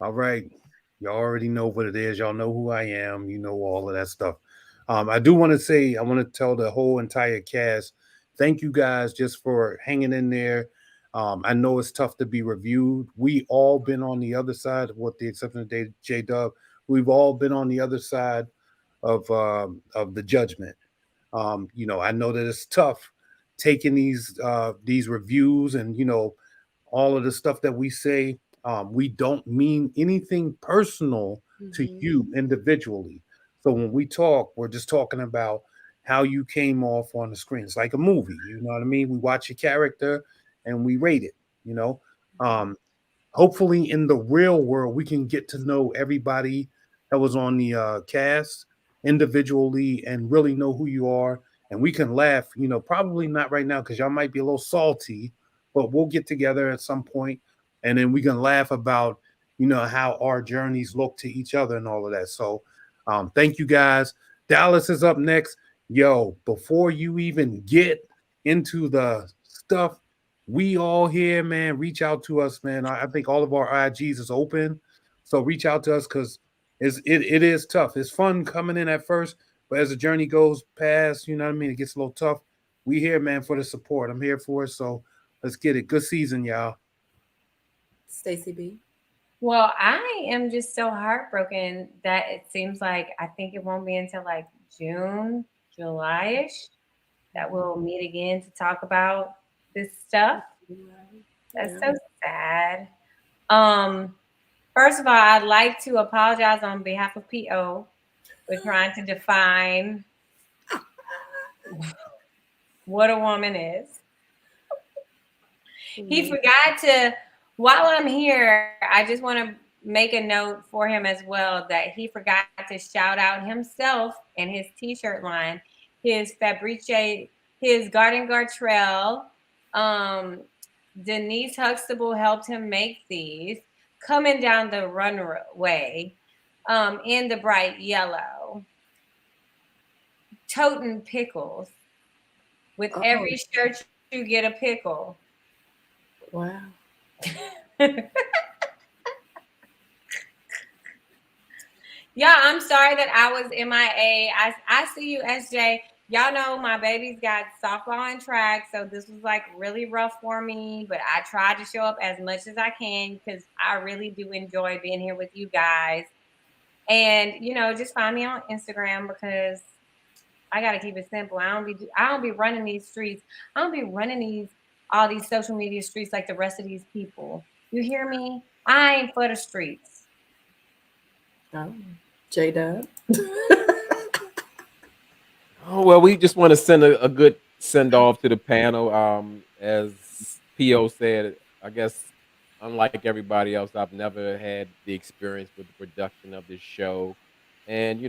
All right. Y'all already know what it is. Y'all know who I am. You know all of that stuff. I do want to say, I want to tell the whole entire cast, thank you guys just for hanging in there. I know it's tough to be reviewed. We all been on the other side, with the exception of J-Dub. We've all been on the other side of the judgment. I know that it's tough taking these reviews and all of the stuff that we say. We don't mean anything personal to you individually. So when we talk, we're just talking about how you came off on the screen. It's like a movie, you know what I mean? We watch your character and we rate it, Hopefully in the real world, we can get to know everybody that was on the cast individually and really know who you are. And we can laugh, probably not right now because y'all might be a little salty, but we'll get together at some point and then we can laugh about, how our journeys look to each other and all of that. So thank you guys. Dallas is up next. Yo, before you even get into the stuff, we all here, man, reach out to us, man. I think all of our IGs is open. So reach out to us because it is tough. It's fun coming in at first, but as the journey goes past, you know what I mean? It gets a little tough. We here, man, for the support. I'm here for it. So let's get it. Good season, y'all. Stacy B. Well, I am just so heartbroken that it seems like I think it won't be until like June, July-ish that we'll meet again to talk about this stuff. That's so sad. First of all, I'd like to apologize on behalf of PO for trying to define what a woman is. He forgot to, while I'm here, I just want to make a note for him as well that he forgot to shout out himself and his t-shirt line, his Fabrice, his Garden Gartrell. Denise Huxtable helped him make these. Coming down the runway in the bright yellow. Totin' pickles. With every shirt you get a pickle. Wow. Yeah, I'm sorry that I was MIA. I see you, SJ. Y'all know my baby's got softball and track, so this was like really rough for me, but I tried to show up as much as I can because I really do enjoy being here with you guys. And, just find me on Instagram because I got to keep it simple. I don't be running these streets. I don't be running all these social media streets like the rest of these people. You hear me? I ain't for the streets. Oh, J-Dub. Oh, well, we just want to send a good send off to the panel. As PO said, I guess unlike everybody else, I've never had the experience with the production of this show, and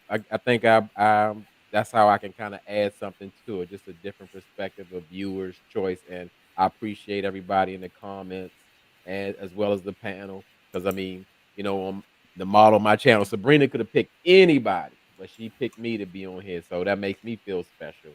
I think I that's how I can kind of add something to it, just a different perspective of viewers' choice. And I appreciate everybody in the comments and as well as the panel, because on the model of my channel, Sabrina could have picked anybody, but she picked me to be on here, so that makes me feel special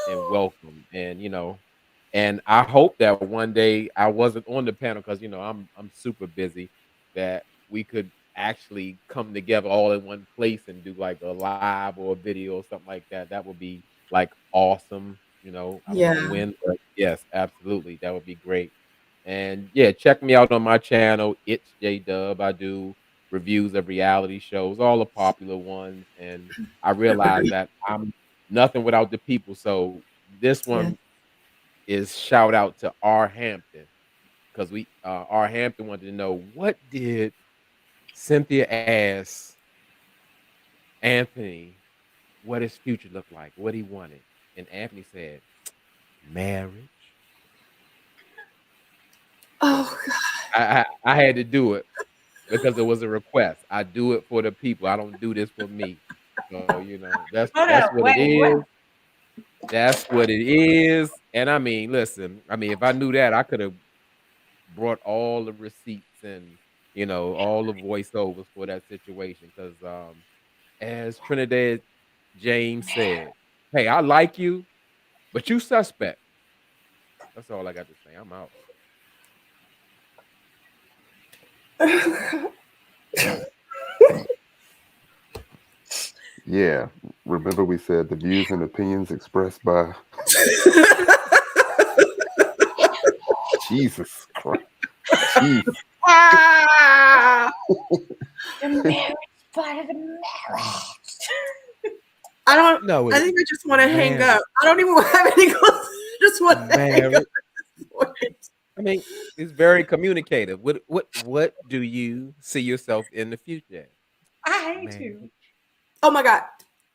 and welcome. And I hope that one day I wasn't on the panel because I'm super busy, that we could actually come together all in one place and do like a live or a video or something like that. That would be like awesome. You know, I don't know Yeah. when, but yes, absolutely. That would be great. And yeah, check me out on my channel. It's J Dub. I do reviews of reality shows, all the popular ones. And I realize that I'm nothing without the people. So this Yeah. one is shout out to R. Hampton because we R. Hampton wanted to know what did Cynthia asked Anthony what his future looked like, what he wanted. And Anthony said, marriage. Oh So God. I had to do it because it was a request. I do it for the people. I don't do this for me. So, you know, Hold that's up, what wait, it what? is. That's what it is. And I mean, listen, I mean, if I knew that, I could have brought all the receipts and, you know, all the voiceovers for that situation. Cause as Trinidad James said, hey, I like you, but you suspect. That's all I got to say. I'm out. Yeah. Remember we said the views and opinions expressed by Jesus Christ. Jeez. Ah! The marriage part of the marriage. I don't. No, I think I just want to hang marriage. up. I don't even have any. Just want to hang up Marriage. at this point. I mean, it's very communicative. What do you see yourself in the future? I hate Marriage. you. Oh my God!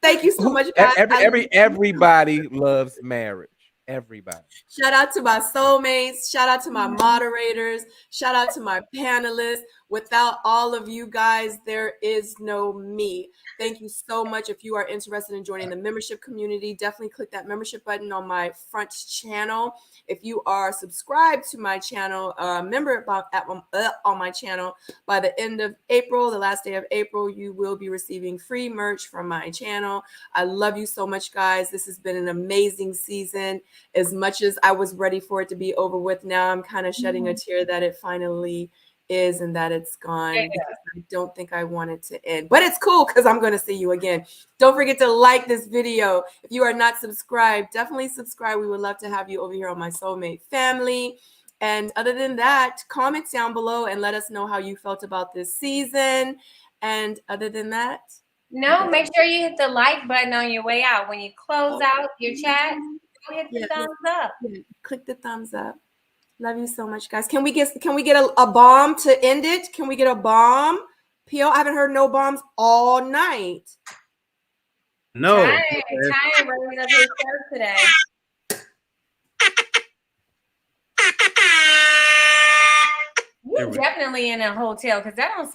Thank you so much, guys. I love you. Everybody loves marriage. Everybody. Shout out to my soulmates. Shout out to my moderators. Shout out to my panelists. Without all of you guys, there is no me. Thank you so much. If you are interested in joining the membership community, definitely click that membership button on my front channel. If you are subscribed to my channel, member on my channel, by the end of April, the last day of April, you will be receiving free merch from my channel. I love you so much, guys. This has been an amazing season. As much as I was ready for it to be over with, now I'm kind of shedding a tear that it finally is and that it's gone, because I don't think I want it to end. But it's cool because I'm going to see you again. Don't forget to like this video. If you are not subscribed, definitely subscribe. We would love to have you over here on my soulmate family. And other than that, comment down below and let us know how you felt about this season. And other than that, No, make sure you hit the like button on your way out. When you close out your chat, go hit the thumbs up. Yeah, click the thumbs up. Love you so much, guys. Can we get a bomb to end it? Can we get a bomb? P.O., I haven't heard no bombs all night. No. Ty ain't raising up his shirt today. You definitely in a hotel because that don't